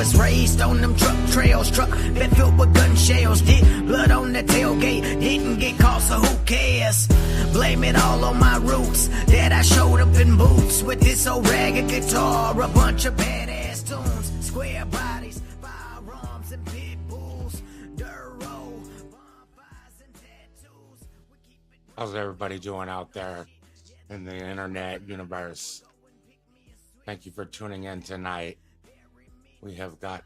was raised on them truck trails, truck that filled with gun shells. Did blood on the tailgate, didn't get caught, so who cares? Blame it all on my roots, that I showed up in boots with this old ragged guitar, a bunch of badass tunes, square bodies, firearms and pit bulls, dirt road, bonfires and tattoos. How's everybody doing out there in the internet universe? Thank you for tuning in tonight. We have got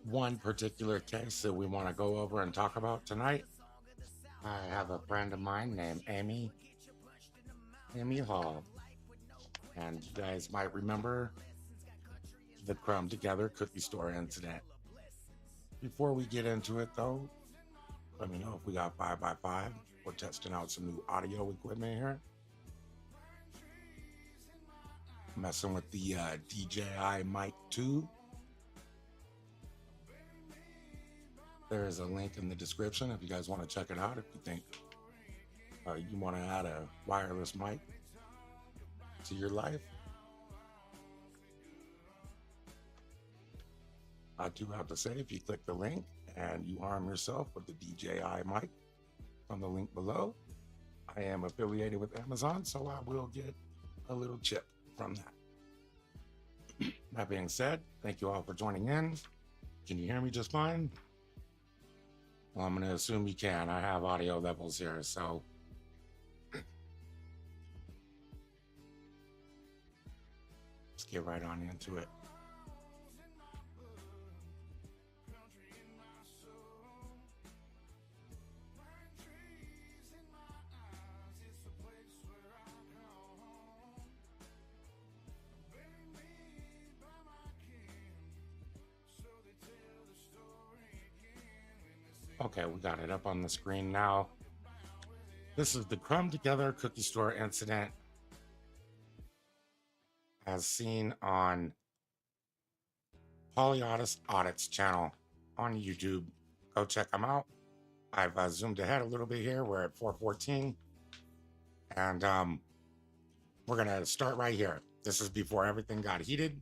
one particular case that we want to go over and talk about tonight. I have a friend of mine named Amy Hall, and you guys might remember the Crumb Together cookie store incident. Before we get into it though, let me know if we got 5x5. We're testing out some new audio equipment here. Messing with the DJI Mic 2. There is a link in the description if you guys want to check it out. If you think you want to add a wireless mic to your life. I do have to say, if you click the link and you arm yourself with the DJI mic from the link below, I am affiliated with Amazon, so I will get a little chip from that. That being said, thank you all for joining in. Can you hear me just fine? Well, I'm going to assume you can. I have audio levels here, so let's get right on into it. Okay, we got it up on the screen now. This is the Crumb Together cookie store incident as seen on Audit's channel on YouTube. Go check them out. I've zoomed ahead a little bit here. We're at 4:14. And we're going to start right here. This is before everything got heated.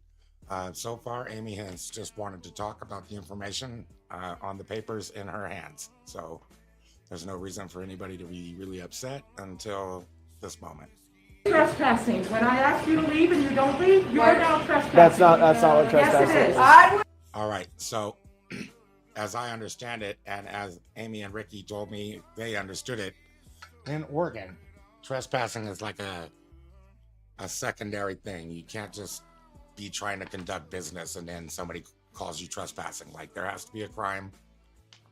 So far, Amy has just wanted to talk about the information on the papers in her hands. So there's no reason for anybody to be really upset until this moment. Trespassing. When I ask you to leave and you don't leave, you're now trespassing. That's not what trespassing Yes, it is. All right. So as I understand it, and as Amy and Ricky told me they understood it, in Oregon, trespassing is like a secondary thing. You can't just be trying to conduct business and then somebody calls you trespassing. Like, there has to be a crime.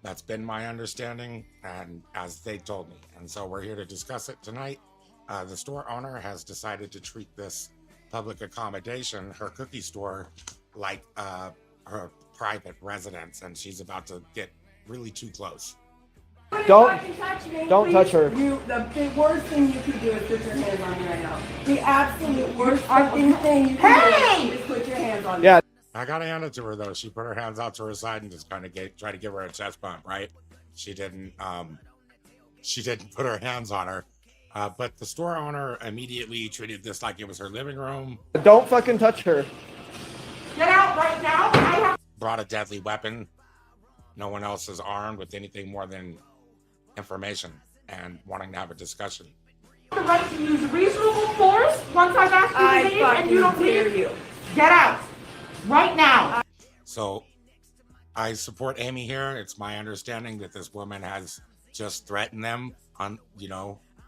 That's been my understanding, and as they told me. And so we're here to discuss it tonight. The store owner has decided to treat this public accommodation, her cookie store, like her private residence, and she's about to get really too close. Don't Touch touch her. The worst thing you could do is put your hands on me right now. The absolute worst fucking thing you can do is put your hands on me. Yeah. I gotta hand it to her though. She put her hands out to her side and just kind of try to give her a chest bump, right? She didn't put her hands on her. But the store owner immediately treated this like it was her living room. Don't fucking touch her. Get out right now. Brought a deadly weapon. No one else is armed with anything more than information and wanting to have a discussion. The right to use reasonable force once I've asked you to leave and you don't leave. Get out right now. So I support Amy here. It's my understanding that this woman has just threatened them on,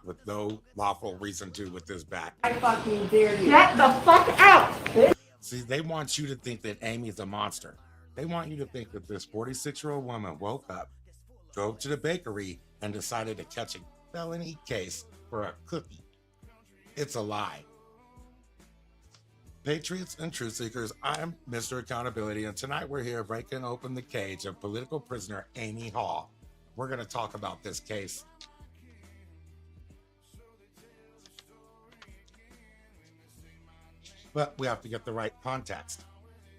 with no lawful reason to with this bat. I fucking dare you. Get the fuck out. See, they want you to think that Amy's a monster. They want you to think that this 46-year-old woman woke up, drove to the bakery, and decided to catch a felony case for a cookie. It's a lie. Patriots and truth seekers, I'm Mr. Accountability, and tonight we're here breaking open the cage of political prisoner Amy Hall. We're going to talk about this case. But we have to get the right context.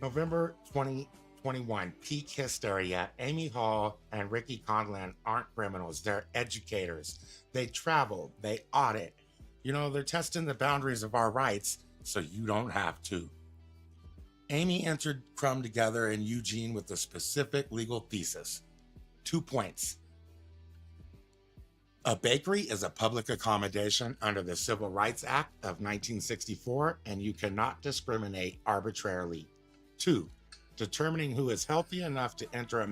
November 2021, peak hysteria. Amy Hall and Ricky Conlon aren't criminals. They're educators. They travel. They audit. They're testing the boundaries of our rights so you don't have to. Amy entered Crumb together in Eugene with a specific legal thesis. 2 points. A bakery is a public accommodation under the Civil Rights Act of 1964, and you cannot discriminate arbitrarily. 2, determining who is healthy enough to enter is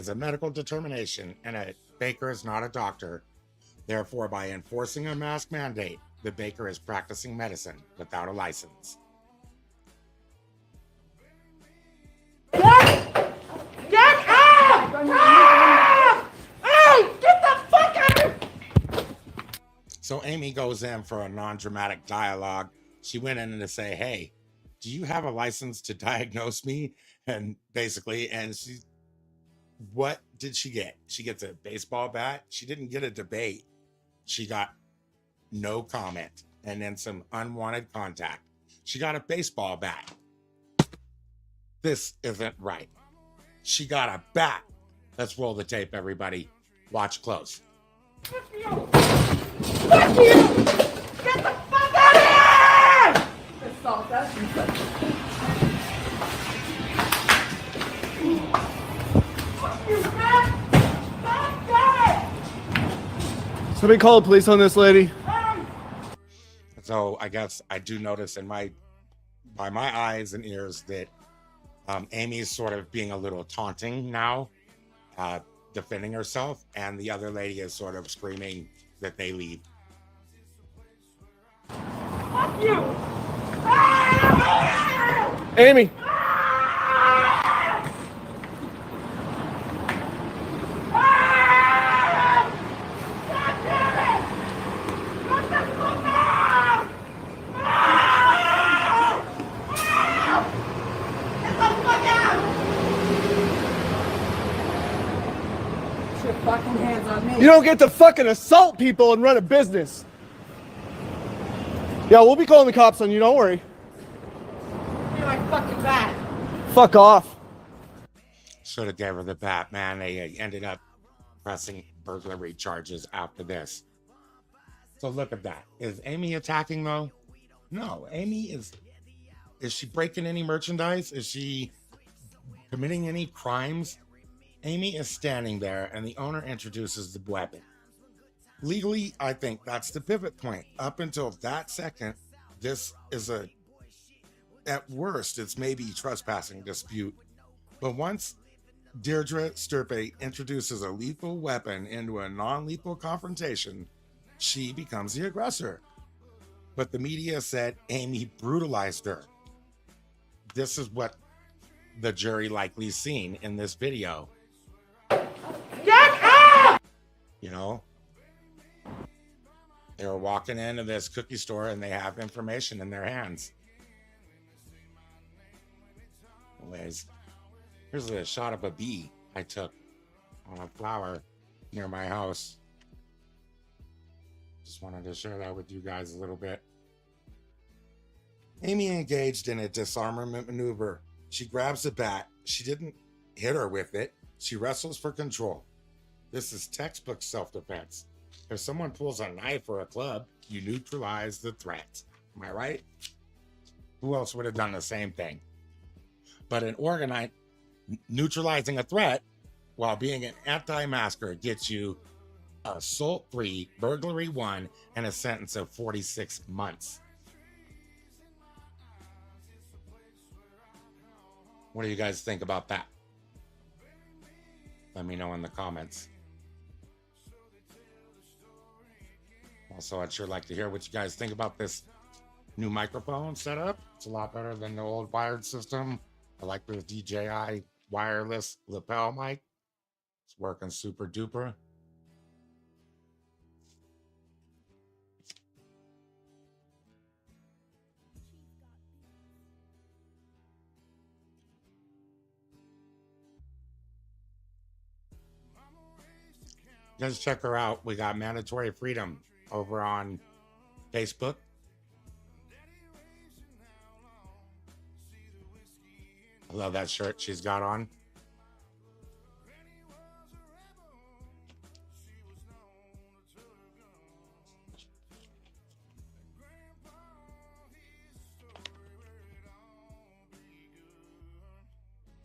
a medical determination, and a baker is not a doctor. Therefore, by enforcing a mask mandate, the baker is practicing medicine without a license. Get out! Hey, get the fuck out! So Amy goes in for a non-dramatic dialogue. She went in to say, hey, do you have a license to diagnose me? And what did she get? She gets a baseball bat. She didn't get a debate. She got no comment and then some unwanted contact. She got a baseball bat. This isn't right. She got a bat. Let's roll the tape, everybody. Watch close. Fuck you! Fuck you! Get the fuck out of here! Assault, that's fuck you, man! Fuck that! Somebody call the police on this lady. So I guess I do notice by my eyes and ears that Amy's sort of being a little taunting now, defending herself, and the other lady is sort of screaming that they leave. Fuck you! Amy. Fucking hands on me. You don't get to fucking assault people and run a business. Yeah, we'll be calling the cops on you, don't worry. You're like fucking bad. Fuck off. Should have gave her the bat, man. They ended up pressing burglary charges after this. So look at that. Is Amy attacking though? No, Amy is she breaking any merchandise? Is she committing any crimes? Amy is standing there and the owner introduces the weapon. Legally, I think that's the pivot point. Up until that second, this is at worst, it's maybe trespassing dispute. But once Deirdre Sturpe introduces a lethal weapon into a non-lethal confrontation, she becomes the aggressor. But the media said Amy brutalized her. This is what the jury likely seen in this video. Get out! You know, they were walking into this cookie store and they have information in their hands. Anyways, here's a shot of a bee I took on a flower near my house. Just wanted to share that with you guys a little bit. Amy engaged in a disarmament maneuver. She grabs a bat. She didn't hit her with it. She wrestles for control. This is textbook self-defense. If someone pulls a knife or a club, you neutralize the threat. Am I right? Who else would have done the same thing? But an organized neutralizing a threat while being an anti-masker gets you assault 3, burglary 1, and a sentence of 46 months. What do you guys think about that? Let me know in the comments. Also, I'd sure like to hear what you guys think about this new microphone setup. It's a lot better than the old wired system. I like this DJI wireless lapel mic. It's working super duper. Just check her out. We got Mandatory Freedom over on Facebook. I love that shirt she's got on.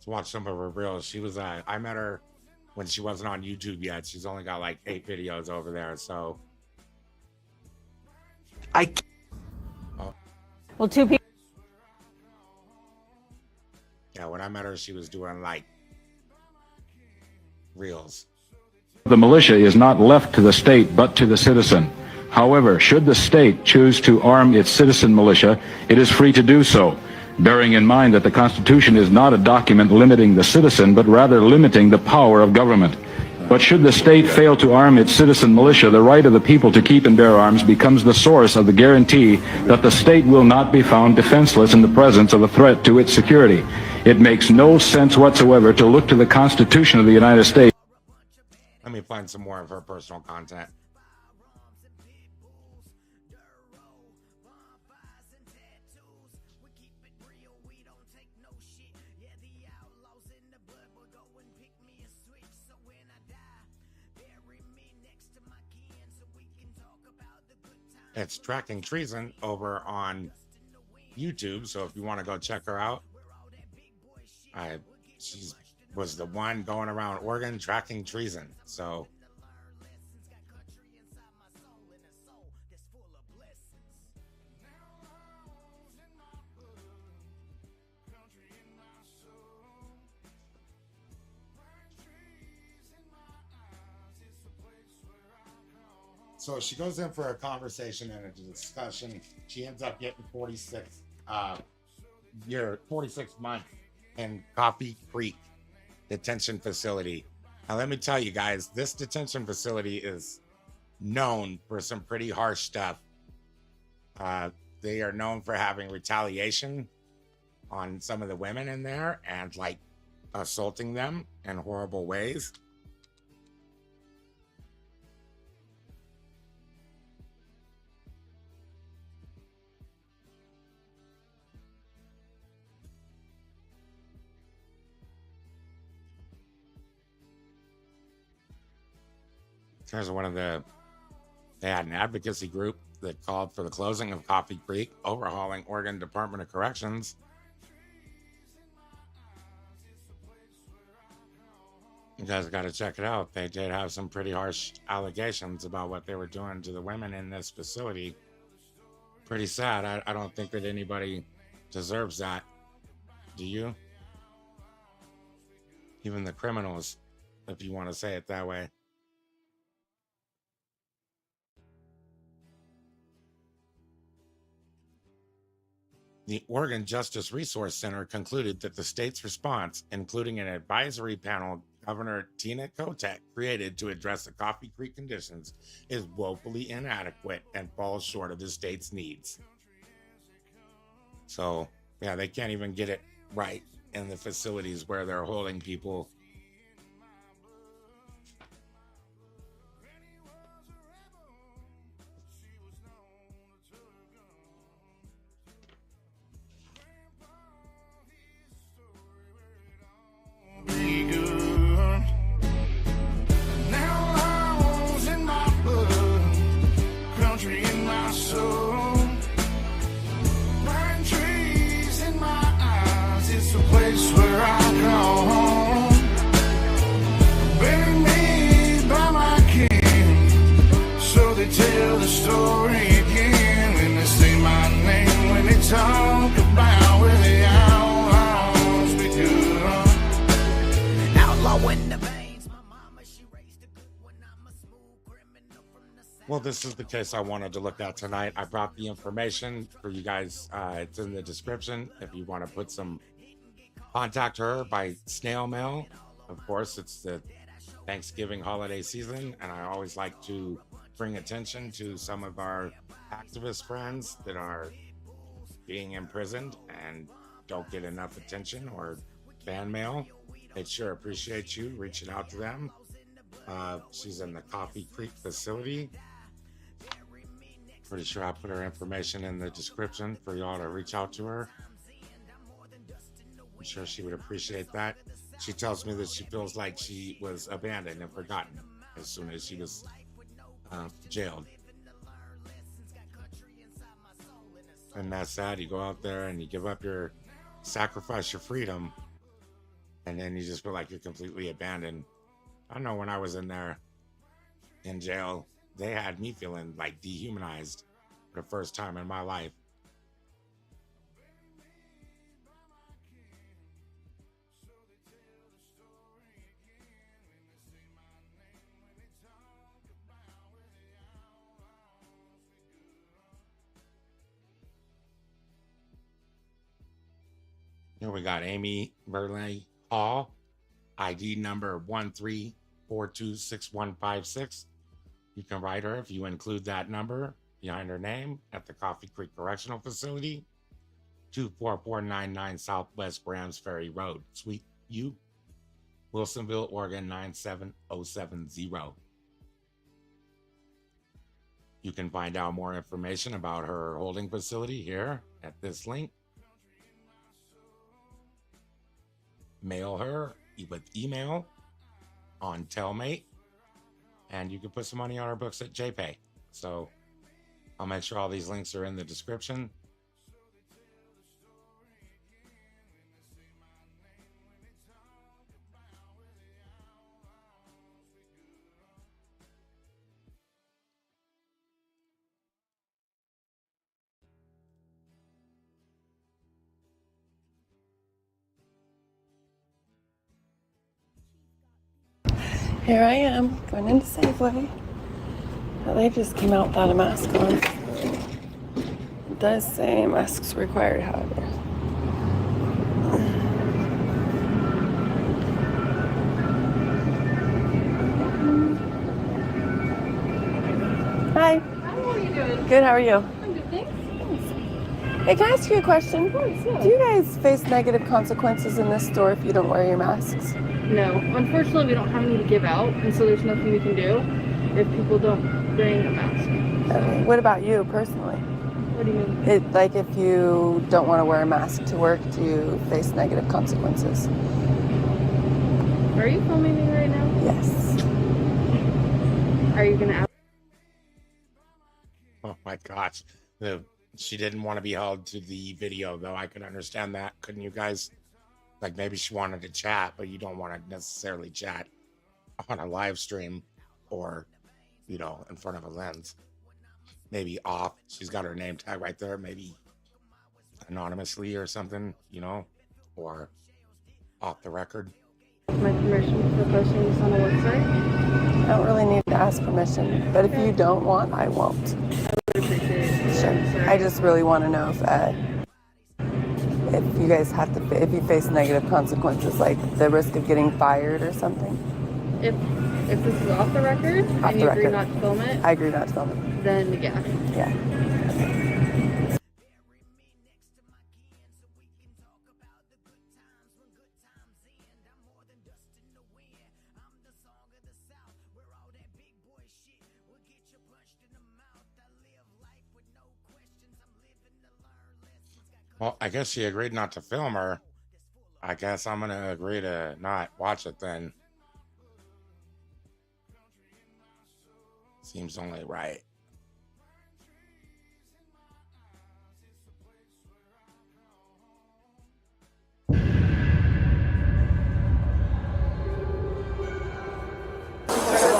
to watch some of her reels. She was, I met her when she wasn't on YouTube yet. She's only got like 8 videos over there. So, Well, two people. yeah, when I met her, she was doing like reels. The militia is not left to the state but to the citizen. However, should the state choose to arm its citizen militia, it is free to do so, bearing in mind that the Constitution is not a document limiting the citizen, but rather limiting the power of government. But should the state fail to arm its citizen militia, the right of the people to keep and bear arms becomes the source of the guarantee that the state will not be found defenseless in the presence of a threat to its security. It makes no sense whatsoever to look to the Constitution of the United States. Let me find some more of her personal content. It's Tracking Treason over on YouTube, so if you want to go check her out, she was the one going around Oregon tracking treason. So she goes in for a conversation and a discussion. She ends up getting 46 months in Coffee Creek detention facility. Now let me tell you guys, this detention facility is known for some pretty harsh stuff. They are known for having retaliation on some of the women in there and like assaulting them in horrible ways. There's they had an advocacy group that called for the closing of Coffee Creek, overhauling Oregon Department of Corrections. You guys got to check it out. They did have some pretty harsh allegations about what they were doing to the women in this facility. Pretty sad. I don't think that anybody deserves that. Do you? Even the criminals, if you want to say it that way. The Oregon Justice Resource Center concluded that the state's response, including an advisory panel Governor Tina Kotek created to address the Coffee Creek conditions, is woefully inadequate and falls short of the state's needs. So, yeah, they can't even get it right in the facilities where they're holding people. Well, this is the case I wanted to look at tonight. I brought the information for you guys. It's in the description if you want to contact her by snail mail. Of course, it's the Thanksgiving holiday season, and I always like to bring attention to some of our activist friends that are being imprisoned and don't get enough attention or fan mail. They'd sure appreciate you reaching out to them. She's in the Coffee Creek facility. Pretty sure I put her information in the description for y'all to reach out to her. I'm sure she would appreciate that. She tells me that she feels like she was abandoned and forgotten as soon as she was jailed. And that's sad. You go out there and you give up sacrifice your freedom And then you just feel like you're completely abandoned. I know when I was in there in jail, they had me feeling like dehumanized for the first time in my life. Here we got Amy V Hall, ID number 13426156. You can write her if you include that number behind her name at the Coffee Creek Correctional Facility, 24499 Southwest Grams Ferry Road, Suite U, Wilsonville, Oregon 97070. You can find out more information about her holding facility here at this link. Mail her with email on Telmate, and you can put some money on our books at JPay. So I'll make sure all these links are in the description. Here I am, going into Safeway. Now, they just came out without a mask on. It does say masks required, however. Hi. Hi, how are you doing? Good, how are you? I'm good, thanks. Hey, can I ask you a question? Of course, yeah. Do you guys face negative consequences in this store if you don't wear your masks? No, unfortunately we don't have any to give out, and so there's nothing we can do if people don't bring a mask. Okay. What about you personally? What do you mean? Like if you don't want to wear a mask to work, do you face negative consequences? Are you filming me right now? Yes. Are you gonna ask? Oh my gosh. She didn't want to be held to the video, though. I could understand that. Couldn't you guys? Like maybe she wanted to chat, but you don't want to necessarily chat on a live stream or, you know, in front of a lens. Maybe off. She's got her name tag right there. Maybe anonymously or something, you know, or off the record. My permission for posting this on the website? I don't really need to ask permission, but if you don't want, I won't. I would appreciate it. Sure. I just really want to know if you guys have to, if you face negative consequences, like the risk of getting fired or something. If this is off the record Off and the you agree record. not to film it, I agree not to film it. then yeah. Yeah. Well, I guess she agreed not to film her. I guess I'm going to agree to not watch it then. Seems only right. Is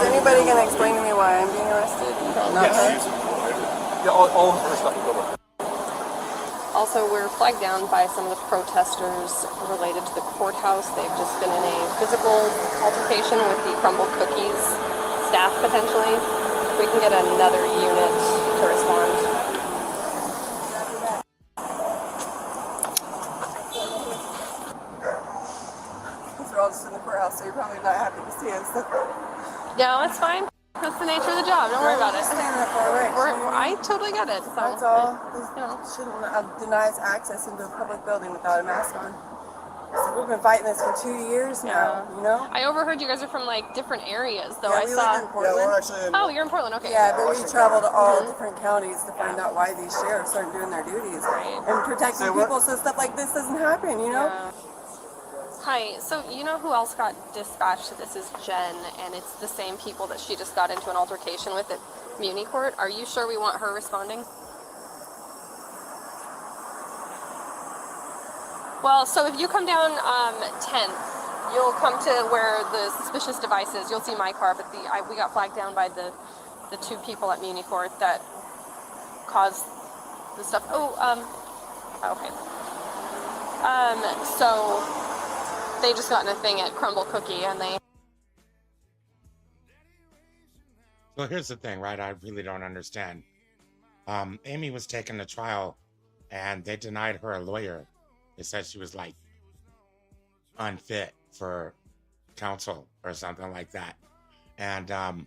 anybody going to explain to me why I'm being arrested? Not her? Yeah, all of her stuff is over. Also, we're flagged down by some of the protesters related to the courthouse. They've just been in a physical altercation with the Crumble Cookies staff, potentially. If we can get another unit to respond. We're all just in the courthouse, so you're probably not happy to see us. No, it's fine. That's the nature of the job. Don't worry about it. Standing that far away. I totally get it. So, That's all. you know. Shouldn't deny us access into a public building without a mask on. So we've been fighting this for 2 years now, you know? I overheard you guys are from like different areas, though. Yeah, I we saw. live in Portland. Oh, you're in Portland. Okay. Yeah, but we travel to all different counties to find out why these sheriffs aren't doing their duties and protecting people so stuff like this doesn't happen, you know? Yeah. Hi, so you know who else got dispatched? This is Jen, and it's the same people that she just got into an altercation with at Muni Court. Are you sure we want her responding? Well, so if you come down 10th, You'll come to where the suspicious device is. You'll see my car, but we got flagged down by the two people at Muni Court that caused the stuff. Okay. So they just got in a thing at Crumble Cookie, and they. So here's the thing, right? I really don't understand. Amy was taken to trial, and they denied her a lawyer. They said she was like unfit for counsel or something like that. And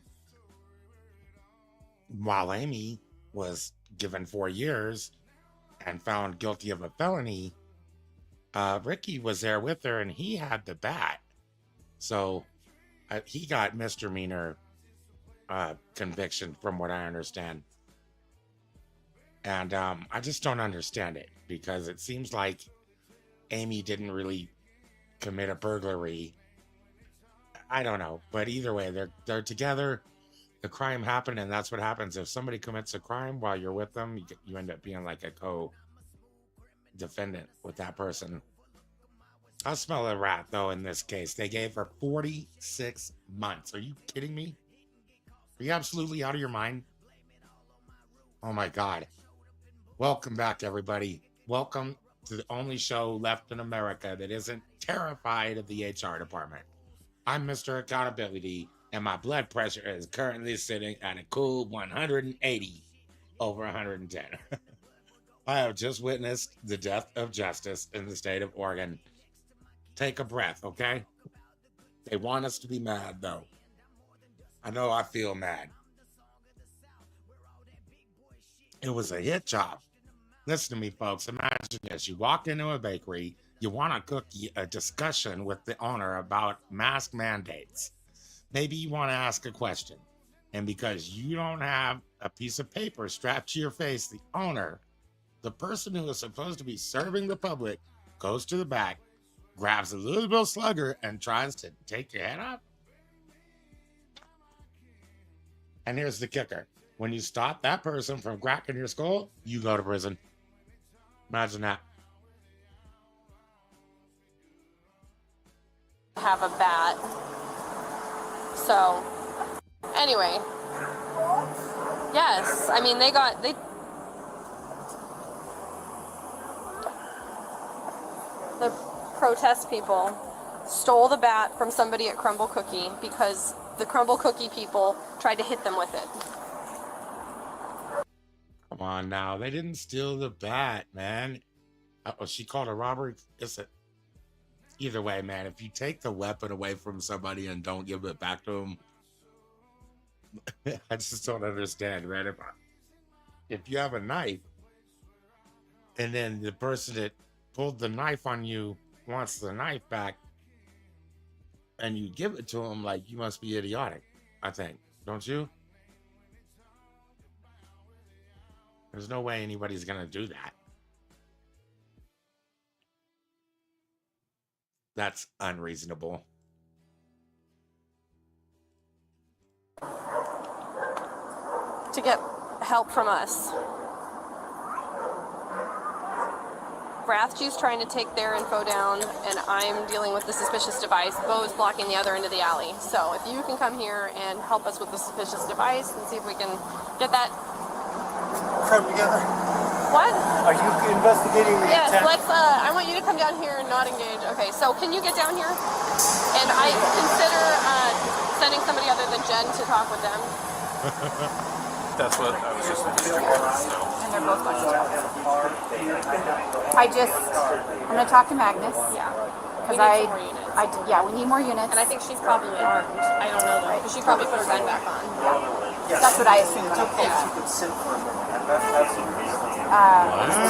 while Amy was given 4 years and found guilty of a felony, Ricky was there with her, and he had the bat. So he got misdemeanor conviction, from what I understand. And I just don't understand it, because it seems like Amy didn't really commit a burglary. I don't know, but either way, they're together. The crime happened, and that's what happens if somebody commits a crime while you're with them. You end up being like a co-defendant with that person. I smell a rat, though. In this case, they gave her 46 months. Are you kidding me? Are you absolutely out of your mind? Oh my God. Welcome back, everybody. Welcome to the only show left in America that isn't terrified of the HR department. I'm Mr. Accountability, and my blood pressure is currently sitting at a cool 180 over 110. I have just witnessed the death of justice in the state of Oregon. Take a breath, okay? They want us to be mad, though. I know I feel mad. It was a hit job. Listen to me, folks. Imagine this. You walk into a bakery. You want to cook a discussion with the owner about mask mandates. Maybe you want to ask a question. And because you don't have a piece of paper strapped to your face, the owner, the person who is supposed to be serving the public, goes to the back, grabs a little bit of slugger, and tries to take your head off. And here's the kicker. When you stop that person from cracking your skull, you go to prison. Imagine that. Have a bat. So, anyway. Yes, I mean, they the protest people stole the bat from somebody at Crumble Cookie because the Crumble Cookie people tried to hit them with it. Come on now. They didn't steal the bat, man. She called a robbery. Either way, man, if you take the weapon away from somebody and don't give it back to them, I just don't understand, man. If you have a knife and then the person that pulled the knife on you wants the knife back and you give it to them, like, you must be idiotic, I think. Don't you? There's no way anybody's going to do that. That's unreasonable. To get help from us. Rathji's trying to take their info down, and I'm dealing with the suspicious device. Bo's blocking the other end of the alley. So if you can come here and help us with the suspicious device and see if we can get that. Come together. What? Are you investigating the Yes, attack? let's, I want you to come down here and not engage. Okay, so can you get down here? And I consider sending somebody other than Jen to talk with them. That's what I was just thinking. And they're both going to jail. I'm going to talk to Magnus. Yeah. Because we need more units. And I think she's probably armed. I don't know though, because she probably put her gun back on. That's what I assumed. Yeah.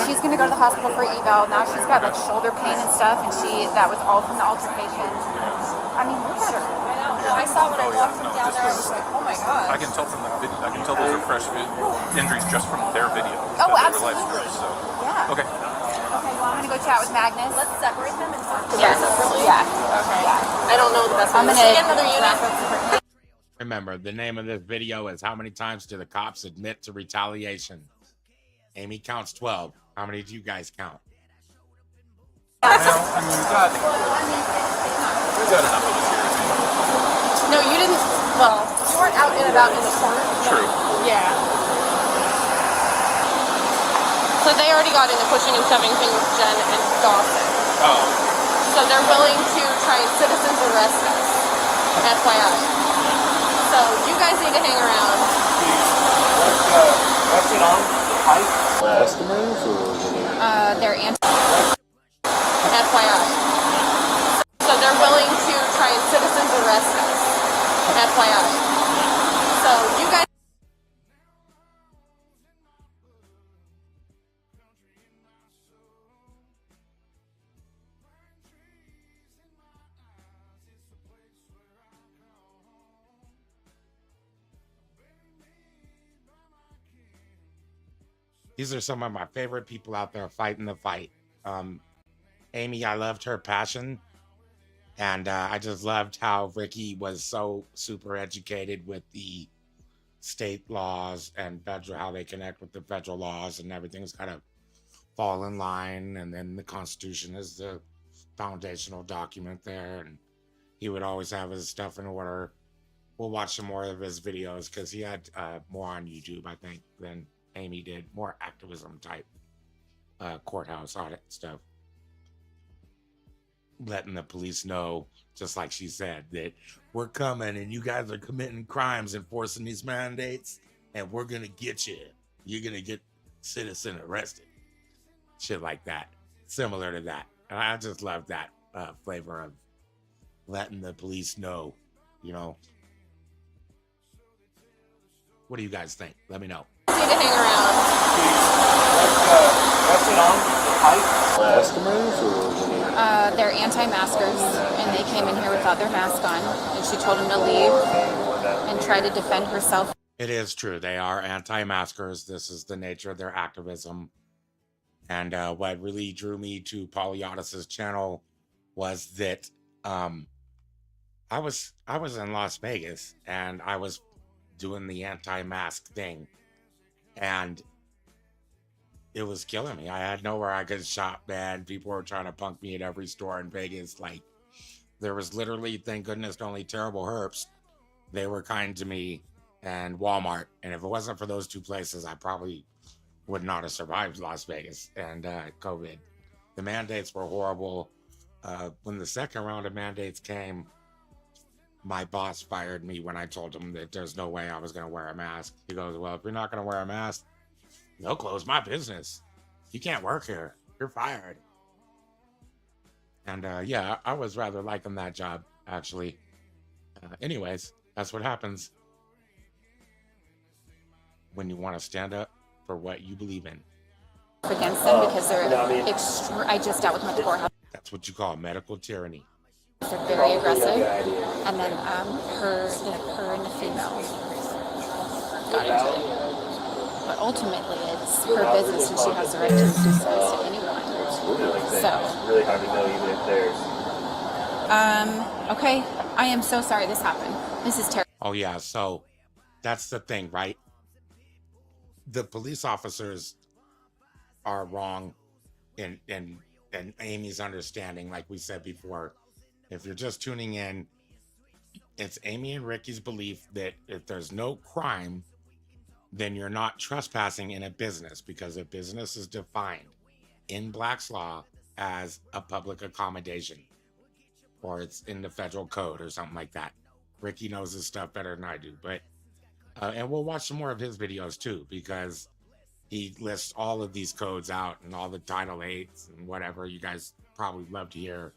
She's going to go to the hospital for eval. Now she's got like shoulder pain and stuff, and that was all from the altercation. I mean, look at her. I saw when I walked from down there, I was like, oh my god. I can tell from the video. I can tell those are fresh injuries just from their video. Oh, that they were live absolutely. streamed, so. Yeah. Okay. Okay, well, I'm going to go chat with Magnus. Let's separate them and talk to Yes. them separately. Yeah. Okay. Yeah. I don't know the best way. I'm going Should we to get another unit? Remember, the name of this video is How Many Times Do the Cops Admit to Retaliation? Amy counts 12. How many do you guys count? Now, I mean, We've got enough of this here. No, you didn't. Well, you weren't out and about in the corner. True. Yeah. So they already got into pushing and shoving things with Jen and Dawson. Oh. So they're willing to try and citizens arrest us. FYI. So you guys need to hang around. What's it on? The pipe? Customers or? They're anti. FYI. So they're willing to try and citizens arrest us. FYI. So you guys. These are some of my favorite people out there fighting the fight. Amy, I loved her passion. And I just loved how Ricky was so super educated with the state laws and federal, how they connect with the federal laws, and everything's got to fall in line. And then the Constitution is the foundational document there. And he would always have his stuff in order. We'll watch some more of his videos because he had more on YouTube, I think, than Amy did. More activism type courthouse audit stuff. Letting the police know, just like she said, that we're coming and you guys are committing crimes, enforcing these mandates, and we're gonna get you. You're gonna get citizen arrested. Shit like that. Similar to that. And I just love that flavor of letting the police know, you know. What do you guys think? Let me know. Need to hang around. What's it on? The pipe? Customers or? They're anti-maskers, and they came in here without their mask on, and she told them to leave and try to defend herself. It is true. They are anti-maskers. This is the nature of their activism. And what really drew me to Polyaudis's channel was that I was in Las Vegas, and I was doing the anti-mask thing, and it was killing me. I had nowhere I could shop, man. People were trying to punk me at every store in Vegas. Like, there was literally, thank goodness, only Terrible Herps. They were kind to me, and Walmart. And if it wasn't for those two places, I probably would not have survived Las Vegas and COVID. The mandates were horrible. When the second round of mandates came, my boss fired me when I told him that there's no way I was going to wear a mask. He goes, well, if you're not going to wear a mask, they'll close my business. You can't work here. You're fired. And yeah, I was rather liking that job, actually. Anyways, that's what happens when you want to stand up for what you believe in. Against them because they're I just dealt with my courthouse. That's what you call medical tyranny. They're very aggressive, and then her and the female got into it. But ultimately, it's her business, and she has the right to refuse service to anyone. So, It's really hard to know even if there's. Okay, I am so sorry this happened. This is terrible. Oh yeah, so that's the thing, right? The police officers are wrong in Amy's understanding, like we said before. If you're just tuning in, it's Amy and Ricky's belief that if there's no crime, then you're not trespassing in a business, because a business is defined in Black's law as a public accommodation, or it's in the federal code or something like that. Ricky knows his stuff better than I do, but and we'll watch some more of his videos too, because he lists all of these codes out and all the Title 8s and whatever you guys probably love to hear.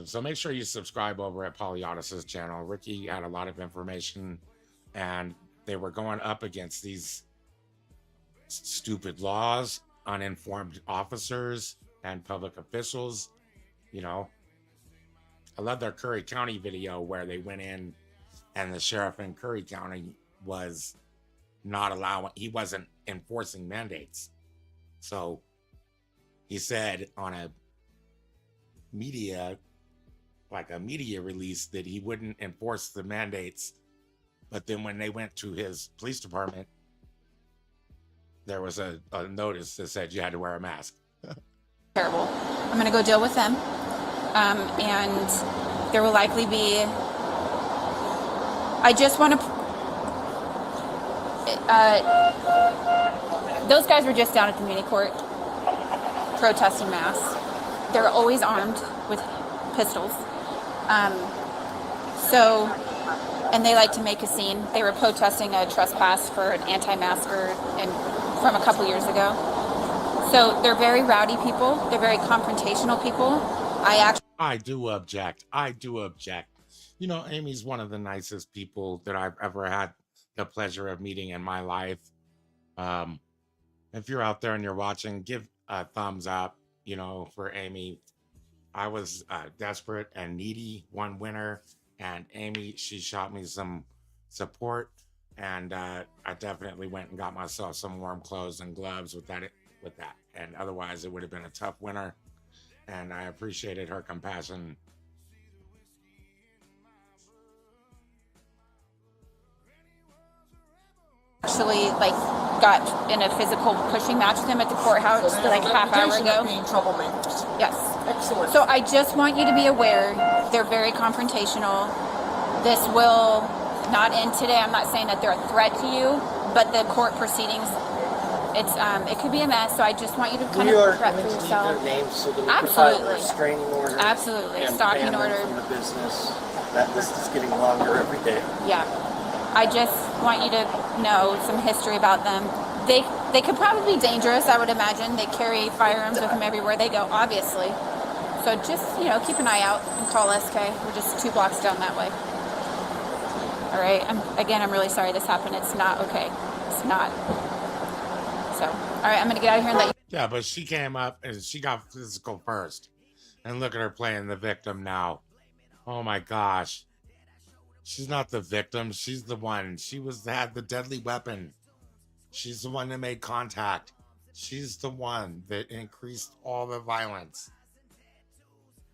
So make sure you subscribe over at Polyaudis's channel. Ricky had a lot of information, and they were going up against these stupid laws, uninformed officers, and public officials. You know, I love their Curry County video where they went in and the sheriff in Curry County was not allowing, he wasn't enforcing mandates. So he said on a media release that he wouldn't enforce the mandates. But then when they went to his police department, there was a notice that said you had to wear a mask. Terrible. I'm going to go deal with them. And There will likely be, I just want to, those guys were just down at the muni court protesting mass. They're always armed with pistols. And they like to make a scene. They were protesting a trespass for an anti-masker from a couple years ago. So they're very rowdy people. They're very confrontational people. I do object. I do object. You know, Amy's one of the nicest people that I've ever had the pleasure of meeting in my life. If you're out there and you're watching, give a thumbs up, you know, for Amy. I was desperate and needy one winter, and Amy, she shot me some support, and I definitely went and got myself some warm clothes and gloves with that. And otherwise it would have been a tough winter, and I appreciated her compassion. Actually, like, got in a physical pushing match with him at the courthouse like half hour ago. Troublemakers. Yes. Excellent. So I just want you to be aware, they're very confrontational. This will not end today. I'm not saying that they're a threat to you, but the court proceedings, it could be a mess. So I just want you to kind of prep for yourself. Their names so that we Absolutely. can file a restraining order. Absolutely. And Stalking ban them order. from the business. That list is getting longer every day. Yeah. I just want you to know some history about them. They could probably be dangerous, I would imagine. They carry firearms with them everywhere they go, obviously. So just, you know, keep an eye out and call SK. We're just 2 blocks down that way. All right. I'm really sorry this happened. It's not okay. It's not. So, all right, I'm going to get out of here and let you. Yeah, but she came up and she got physical first. And look at her playing the victim now. Oh my gosh. She's not the victim. She's the one. She had the deadly weapon. She's the one that made contact. She's the one that increased all the violence.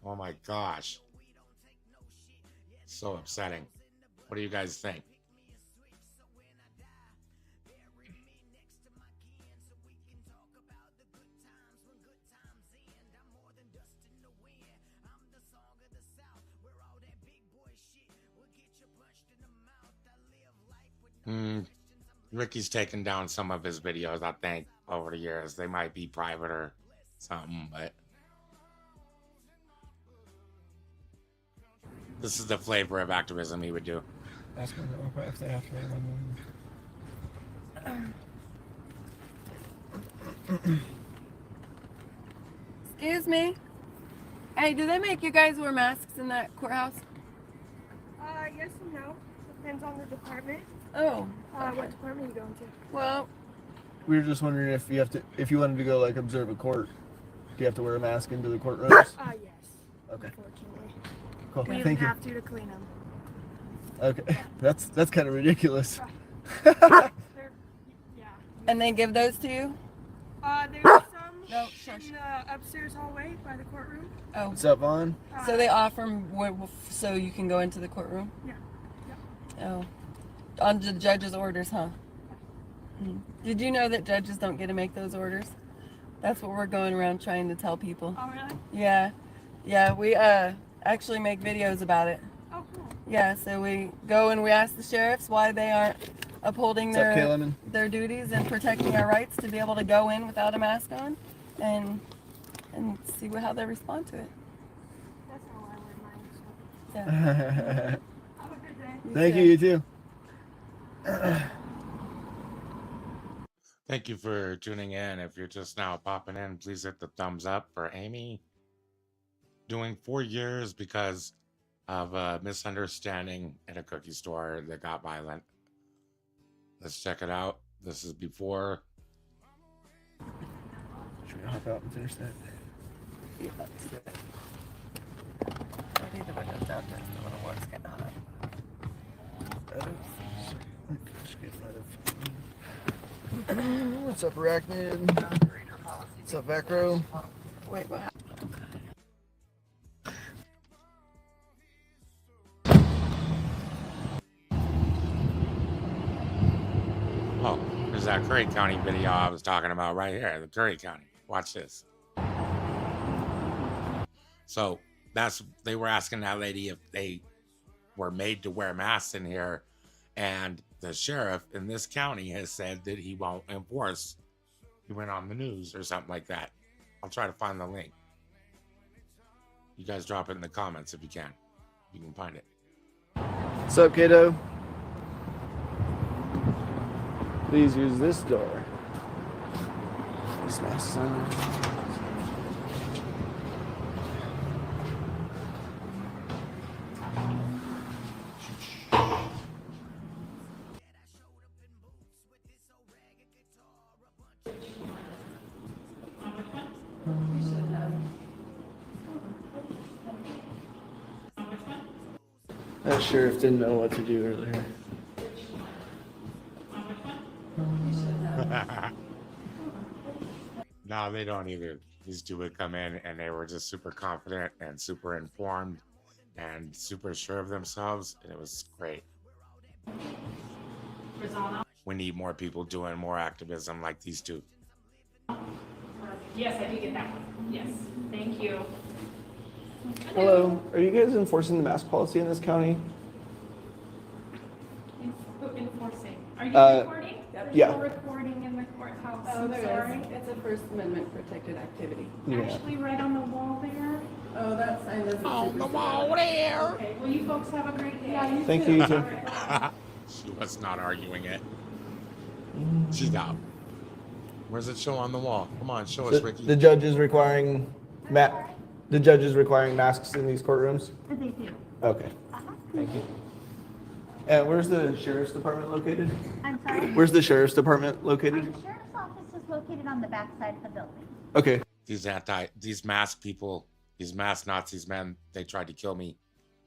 Oh my gosh. So upsetting. What do you guys think? Ricky's taken down some of his videos, I think, over the years. They might be private or something, but this is the flavor of activism he would do. Ask them if they have to wait 1 minute. Excuse me. Hey, do they make you guys wear masks in that courthouse? Yes and no. Depends on the department. Oh. Okay. What department are you going to? Well, We were just wondering if you wanted to go like observe a court, do you have to wear a mask into the courtrooms? Yes. Okay. Unfortunately. Cool. We Thank you. have to clean them. Okay. That's kind of ridiculous. Yeah. and they give those to you? There's some No, in the upstairs hallway by the courtroom. Oh. What's up, Vaughn? So they offer them so you can go into the courtroom? Yeah. Oh. On the judge's orders, huh? Did you know that judges don't get to make those orders? That's what we're going around trying to tell people. Oh, really? Yeah. Yeah, we actually make videos about it. Oh, cool. Yeah, so we go and we ask the sheriffs why they aren't upholding their duties and protecting our rights to be able to go in without a mask on and see how they respond to it. That's how I wear mine. So. Yeah. Have a good day. Thank you, you too. Thank you for tuning in. If you're just now popping in, please hit the thumbs up for Amy doing 4 years because of a misunderstanding at a cookie store that got violent. Let's check it out. This is before. Should we hop out and finish that? Yeah, let's do it. I need the windows down just a little more. It's getting hot. What's up, Arachnid? What's up, back row? Wait, what? Oh, there's that Curry County video I was talking about right here. The Curry County. Watch this. So they were asking that lady if they were made to wear masks in here, and the sheriff in this county has said that he won't enforce. He went on the news or something like that. I'll try to find the link. You guys drop it in the comments if you can. You can find it. What's up, kiddo? Please use this door. Smash sign. That sheriff didn't know what to do earlier. No, they don't either. These two would come in and they were just super confident and super informed and super sure of themselves, and it was great. We need more people doing more activism like these two. Yes, I did get that one. Yes, thank you. Hello, are you guys enforcing the mask policy in this county? Enforcing. Are you recording? Yep. Yeah. We're recording in the courthouse. Oh, I'm there sorry. is. It's a First Amendment protected activity. Yeah. Actually, right on the wall there. Oh, that sign doesn't. On the wall there. Okay, well, you folks have a great day. Yeah, you Thank too. you, you too. All right. She was not arguing it. She's out. Where's it show on the wall? Come on, show us, Ricky. The judge is requiring the judge is requiring masks in these courtrooms? They do. Okay. Thank you. And where's the sheriff's department located? I'm sorry? Where's the sheriff's department located? The sheriff's office is located on the back side of the building. Okay. These mask people, these mask Nazis, man, they tried to kill me.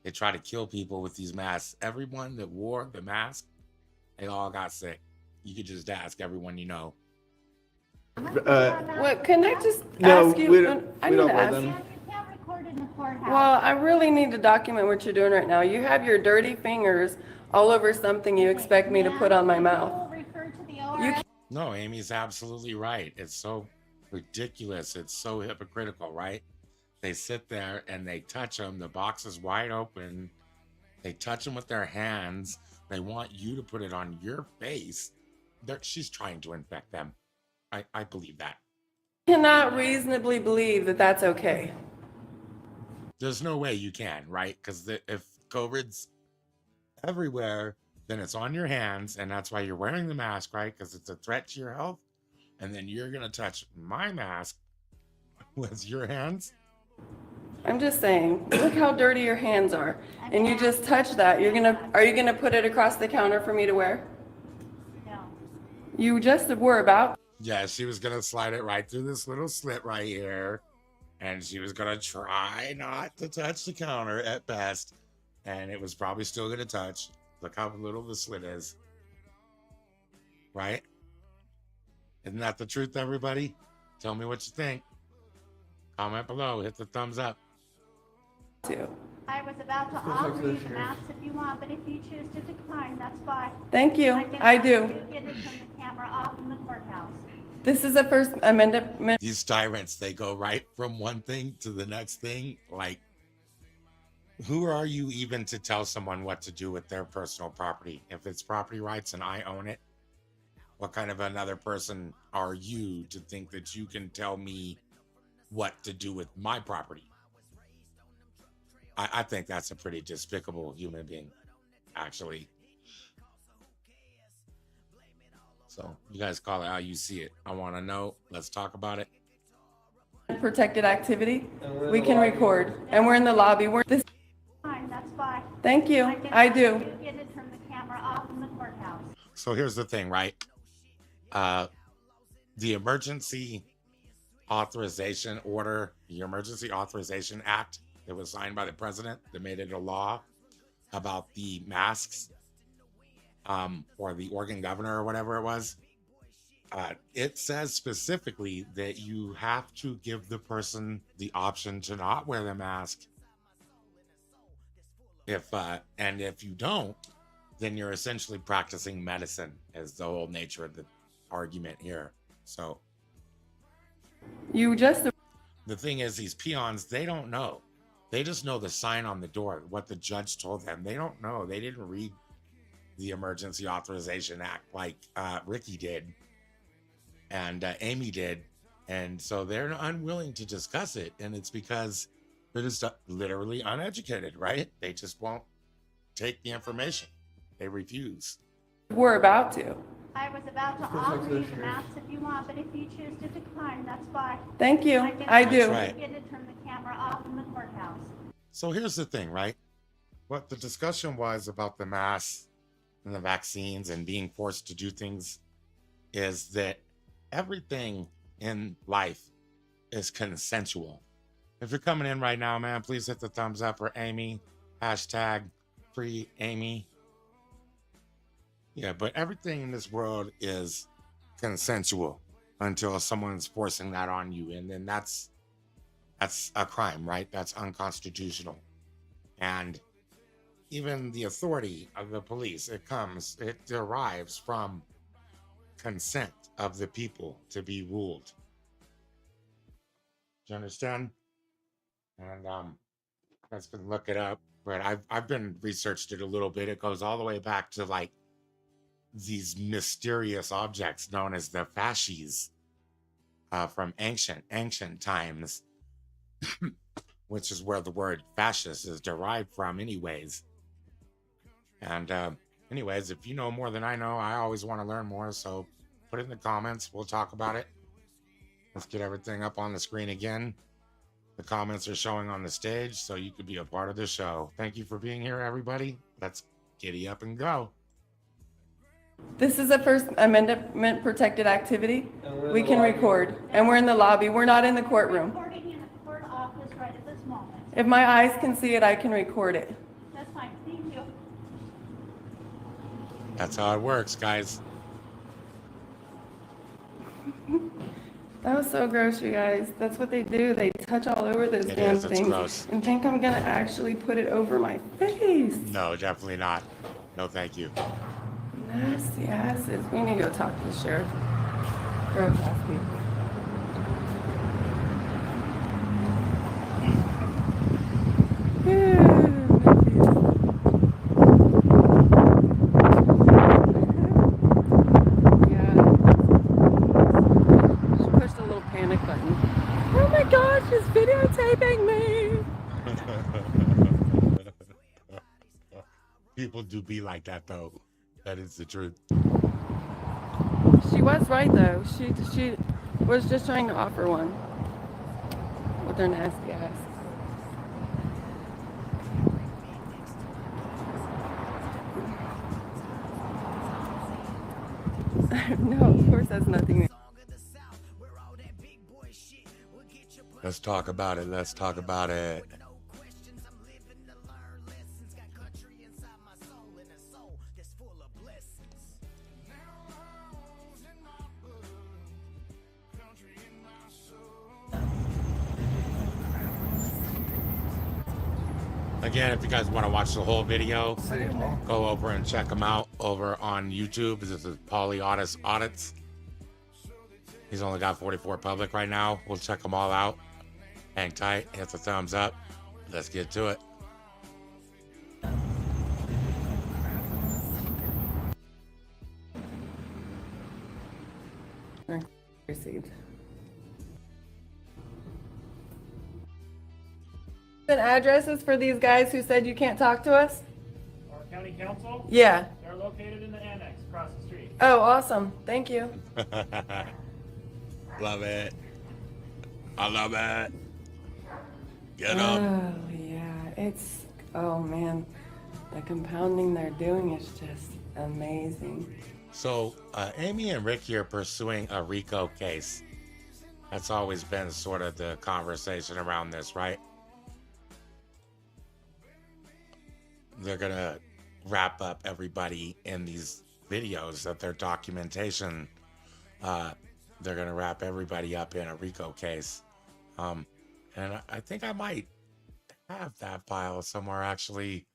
They tried to kill people with these masks. Everyone that wore the mask, they all got sick. You could just ask everyone you know. What, can I just No, ask you? we don't I need wear to ask them. you. You can't record in the courthouse. Well, I really need to document what you're doing right now. You have your dirty fingers all over something you expect me to put on my mouth. We'll refer to the You ORS. No, Amy's absolutely right. It's so ridiculous. It's so hypocritical, right? They sit there and they touch them. The box is wide open. They touch them with their hands. They want you to put it on your face. She's trying to infect them. I believe that. cannot reasonably believe that that's okay. There's no way you can, right? Because if COVID's everywhere, then it's on your hands, and that's why you're wearing the mask, right? Because it's a threat to your health. And then you're gonna touch my mask with your hands. I'm just saying, look how dirty your hands are. And you just touch that. Are you gonna put it across the counter for me to wear? No. You just were about. Yeah, she was gonna slide it right through this little slit right here. And she was gonna try not to touch the counter at best. And it was probably still gonna touch. Look how little the slit is. Right? Isn't that the truth, everybody? Tell me what you think. Comment below. Hit the thumbs up. I was about to offer you the mask if you want, but if you choose to decline, that's fine. Thank you. can I ask do. you to get it from the camera off in the courthouse. This is a First Amendment. These tyrants, they go right from one thing to the next thing. Like, who are you even to tell someone what to do with their personal property? If it's property rights and I own it, what kind of another person are you to think that you can tell me what to do with my property? I think that's a pretty despicable human being, actually. So you guys call it how you see it. I want to know. Let's talk about it. Protected activity. We can record. And we're in the lobby. Fine, that's fine. Thank you. can I ask do. you to get it from the camera off in the courthouse. So here's the thing, right? The Emergency Authorization Order, the Emergency Authorization Act that was signed by the president that made it a law about the masks, or the Oregon governor or whatever it was. It says specifically that you have to give the person the option to not wear the mask. And if you don't, then you're essentially practicing medicine, is the whole nature of the argument here. So You just. the thing is, these peons, they don't know. They just know the sign on the door, what the judge told them. They don't know. They didn't read the Emergency Authorization Act like Ricky did and Amy did. And so they're unwilling to discuss it. And it's because they're just literally uneducated, right? They just won't take the information. They refuse. We're about to. I was about to offer you the mask if you want, but if you choose to decline, that's fine. Thank you. I do. That's right. Get to turn the camera off in the courthouse. So here's the thing, right? What the discussion was about the masks and the vaccines and being forced to do things is that everything in life is consensual. If you're coming in right now, man, please hit the thumbs up for Amy. Hashtag free Amy. Yeah, but everything in this world is consensual until someone's forcing that on you. And then that's a crime, right? That's unconstitutional. And even the authority of the police, it derives from consent of the people to be ruled. Do you understand? And let's look it up. But I've been researched it a little bit. It goes all the way back to like these mysterious objects known as the fasces from ancient times, which is where the word fascist is derived from anyways. And anyways, if you know more than I know, I always want to learn more. So put it in the comments. We'll talk about it. Let's get everything up on the screen again. The comments are showing on the stage, so you could be a part of the show. Thank you for being here, everybody. Let's giddy up and go. This is a First Amendment protected activity. We can record, and we're in the lobby. We're not in the courtroom. Recording in the court office right at this moment. If my eyes can see it, I can record it. That's fine. Thank you. That's how it works, guys. That was so gross, you guys. That's what they do. They touch all over those It damn is. It's things gross. and think I'm gonna actually put it over my face. No, definitely not. No, thank you. Nasty asses. We need to go talk to the sheriff. Gross ass people. People do be like that, though. That is the truth. She was right, though. She was just trying to offer one with her nasty ass. No, of course that's nothing. Let's talk about it. Let's talk about it. Again, if you guys want to watch the whole video, go over and check them out over on YouTube. This is Pauly Audits. He's only got 44 public right now. We'll check them all out. Hang tight, hit the thumbs up. Let's get to it. Received. And addresses for these guys who said you can't talk to us? Our county council? Yeah. They're located in the annex across the street. Oh, awesome. Thank you. Love it. I love it. Get up. Oh, yeah. Oh, man. The compounding they're doing is just amazing. So, Amy and Ricky are pursuing a RICO case. That's always been sort of the conversation around this, right? They're going to wrap up everybody in these videos that their documentation. They're going to wrap everybody up in a RICO case. And I think I might have that file somewhere, actually.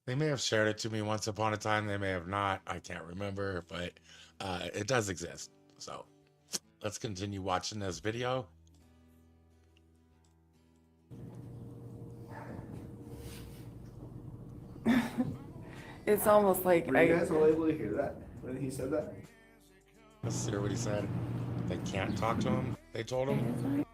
They may have shared it to me once upon a time. They may have not. I can't remember, but it does exist. So let's continue watching this video. It's almost like Were you guys all able to hear that when he said that? Let's hear what he said. They can't talk to him, they told him.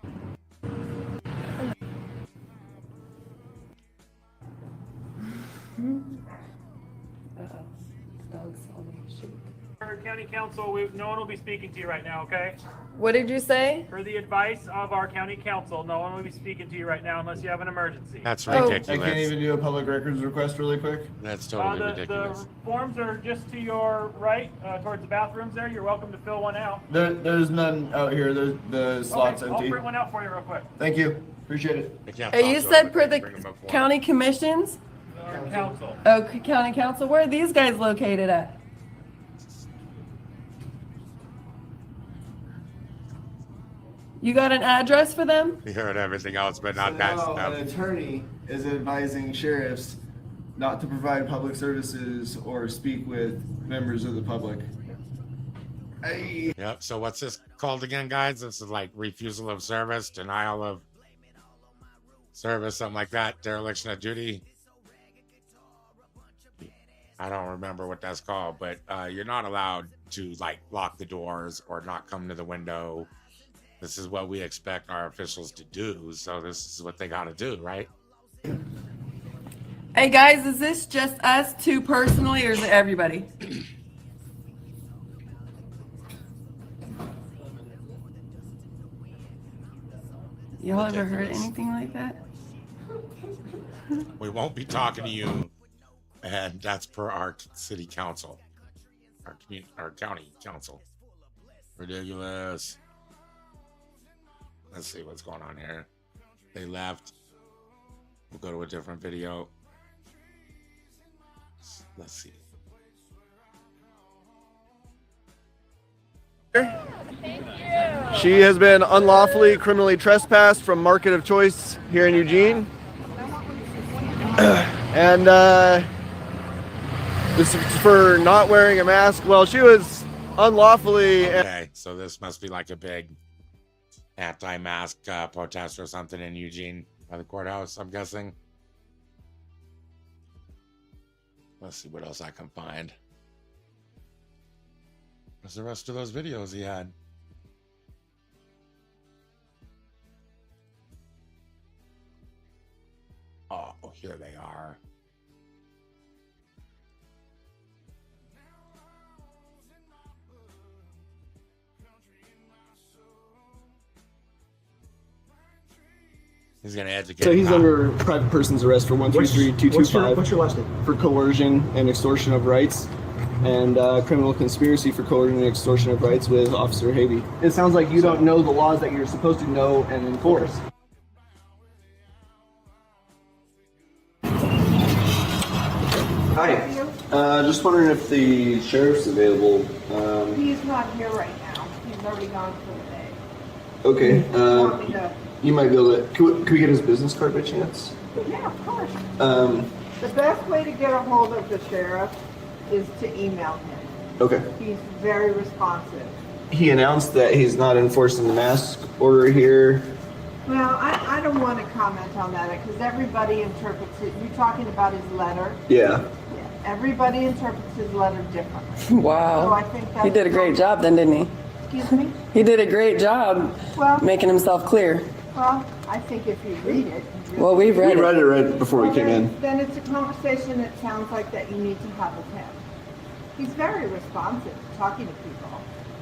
County Council, no one will be speaking to you right now, okay? What did you say? For the advice of our County Council, no one will be speaking to you right now unless you have an emergency. That's ridiculous. I can't even do a public records request really quick? That's totally the ridiculous. forms are just to your right, towards the bathrooms there. You're welcome to fill one out. There's none out here. The slot's Okay, empty. I'll print one out for you real quick. Thank you. Appreciate it. Hey, you said per the county commissions? Council. Oh, county council. Where are these guys located at? You got an address for them? We heard everything else, but not that Now, stuff. an attorney is advising sheriffs not to provide public services or speak with members of the public. Hey. Yep. So what's this called again, guys? This is like refusal of service, denial of service, something like that. Dereliction of duty. I don't remember what that's called, but you're not allowed to like lock the doors or not come to the window. This is what we expect our officials to do. So this is what they got to do, right? Hey guys, is this just us two personally or is it everybody? Y'all ever heard anything like that? We won't be talking to you, and that's per our city council, our county council. Ridiculous. Let's see what's going on here. They left. We'll go to a different video. Let's see. She has been unlawfully criminally trespassed from Market of Choice here in Eugene. And this is for not wearing a mask. Well, she was unlawfully... Okay, so this must be like a big anti-mask protest or something in Eugene by the courthouse, I'm guessing. Let's see what else I can find. What's the rest of those videos he had? Oh, here they are. He's gonna educate. So he's under private person's arrest for 133-225. What's your last name? For coercion and extortion of rights, and criminal conspiracy for coercion and extortion of rights with Officer Havey. It sounds like you don't know the laws that you're supposed to know and enforce. Hi. Just wondering if the sheriff's available. He's not here right now. He's already gone for the day. Okay. Want me to- You might be able to. Could we get his business card by chance? Yeah, of course. Um. The best way to get a hold of the sheriff is to email him. Okay. He's very responsive. He announced that he's not enforcing the mask order here. Well, I don't want to comment on that because everybody interprets it. You're talking about his letter. Yeah. Yeah. Everybody interprets his letter differently. Wow. So I think He did a great job then, didn't he? Excuse me? He did a great job making himself clear. Well, I think if you read it. Well, we read it right before we came in. Then it's a conversation that sounds like that you need to have with him. He's very responsive to talking to people,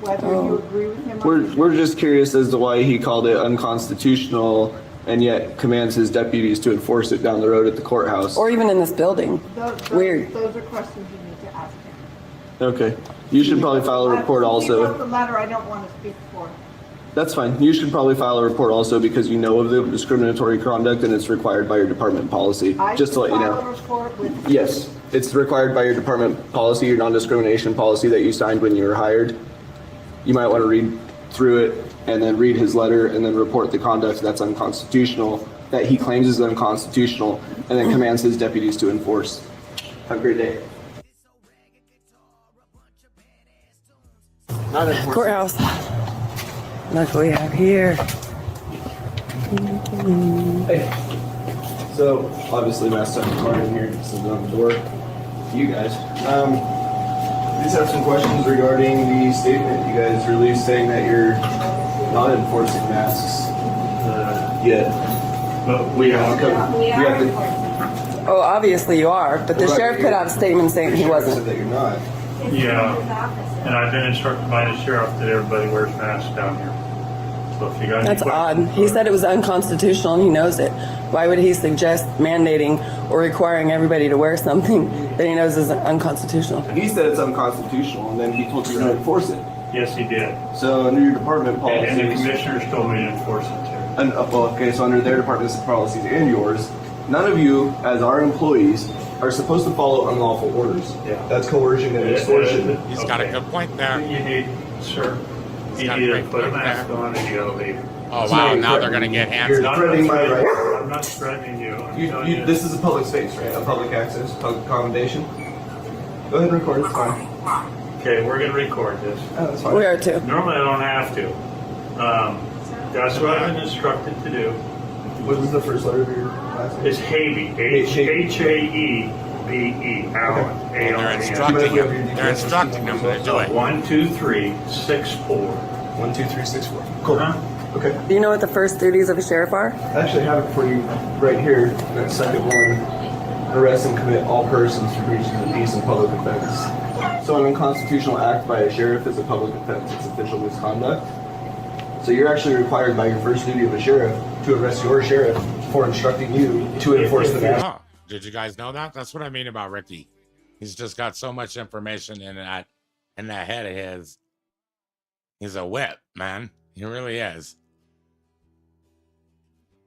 whether you agree with him or not. We're just curious as to why he called it unconstitutional and yet commands his deputies to enforce it down the road at the courthouse. Or even in this building. Weird. Those are questions you need to ask him. Okay. You should probably file a report He wrote also. the letter, I don't want to speak for him. That's fine. You should probably file a report also because you know of the discriminatory conduct and it's required by your department policy. Just to let you I file a know. report with. Yes, it's required by your department policy, your non-discrimination policy that you signed when you were hired. You might want to read through it and then read his letter and then report the conduct that's unconstitutional, that he claims is unconstitutional, and then commands his deputies to enforce. Have a great day. Not enforcement. Courthouse. Look what we have here. Hey. So, obviously, last time car in here, this is on the door. to you guys. We just have some questions regarding the statement you guys released saying that you're not enforcing masks yet. But we have to. Oh, obviously you are, but the sheriff put out a statement saying he wasn't. Said that you're not. Yeah, and I've been instructed by the sheriff that everybody wears masks down here. So if you got That's odd. He said it was unconstitutional and he knows it. Why would he suggest mandating or requiring everybody to wear something that he knows is unconstitutional? He said it's unconstitutional, and then he told you to enforce it. Yes, he did. So under your department policies, And the commissioners told me to enforce it too. And, okay, so under their department's policies and yours, none of you, as our employees, are supposed to follow unlawful orders. Yeah. That's coercion and extortion. He's got a good point there. You need, sir, you need to put a mask on and you gotta leave. Oh wow, now they're gonna get handsy. You're threatening my rights. I'm not threatening you. This is a public space, right? A public access, public accommodation. Go ahead and record, it's fine. Okay, we're gonna record this. Oh, that's fine. We are too. Normally I don't have to. That's what I've been instructed to do. What was the first letter of your last name? It's Havey. H-A-E-B-E. Alan. They're instructing them to do it. 1, 2, 3, 6, 4. 1, 2, 3, 6, 4. Cool. Okay. Do you know what the first duties of a sheriff are? I actually have it for you right here. That second one, arrest and commit all persons for breaches of the peace and public offense. So an unconstitutional act by a sheriff is a public offense. It's official misconduct. So you're actually required by your first duty of a sheriff to arrest your sheriff for instructing you to enforce the mask. Oh, did you guys know that? That's what I mean about Ricky. He's just got so much information in that head of his. He's a whip, man. He really is.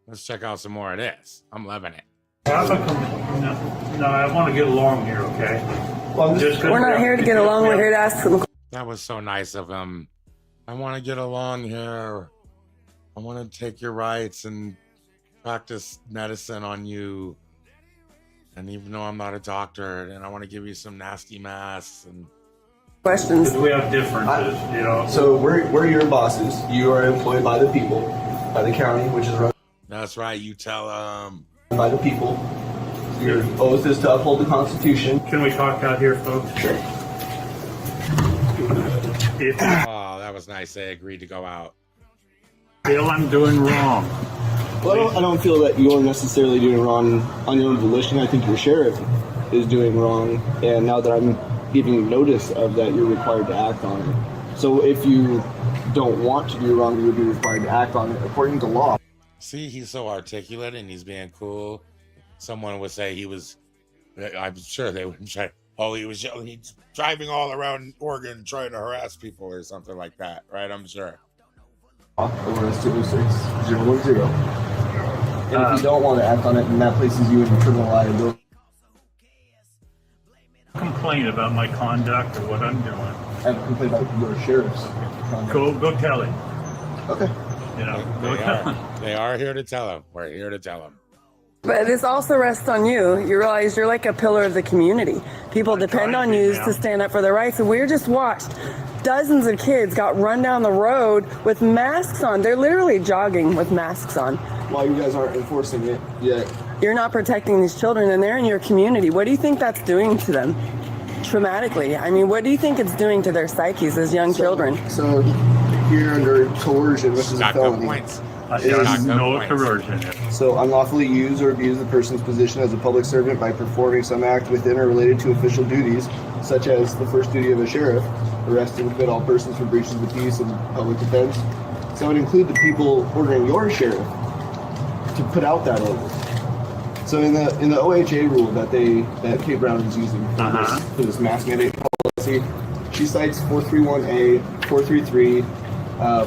Let's check out some more of this. I'm loving it. No, I want to get along here, okay? Well, we're not here to get along. We're here to ask some. That was so nice of him. I want to get along here. I want to take your rights and practice medicine on you. And even though I'm not a doctor, and I want to give you some nasty masks and questions. We have differences, you know. So we're your bosses. You are employed by the people, by the county, which is run. That's right. You tell them. By the people. Your oath is to uphold the Constitution. Can we talk out here, folks? Sure. Oh, that was nice. They agreed to go out. Feel I'm doing wrong. Well, I don't feel that you're necessarily doing wrong on your own volition. I think your sheriff is doing wrong, and now that I'm giving you notice of that, you're required to act on it. So if you don't want to do wrong, you would be required to act on it according to law. See, he's so articulate and he's being cool. Someone would say he was, I'm sure they would say, oh, he's driving all around Oregon trying to harass people or something like that, right? I'm sure. ORS 206-010. And if you don't want to act on it, then that places you in criminal liability. Complain about my conduct or what I'm doing. I have a complaint about your sheriff's conduct. Go tell him. Okay. You know, they are here to tell him. We're here to tell him. But this also rests on you. You realize you're like a pillar of the community. People depend on you to stand up for their rights. And we're just watched. Dozens of kids got run down the road with masks on. They're literally jogging with masks on. While you guys aren't enforcing it yet. You're not protecting these children, and they're in your community. What do you think that's doing to them? Traumatically. I mean, what do you think it's doing to their psyches as young children? So you're under coercion, which is a felony. No coercion. So unlawfully use or abuse the person's position as a public servant by performing some act within or related to official duties, such as the first duty of a sheriff, arrest and commit all persons for breaches of the peace and public defense. So it would include the people ordering your sheriff to put out that order. So in the OHA rule that Kate Brown is using for this mask mandate policy, she cites 431A, 433,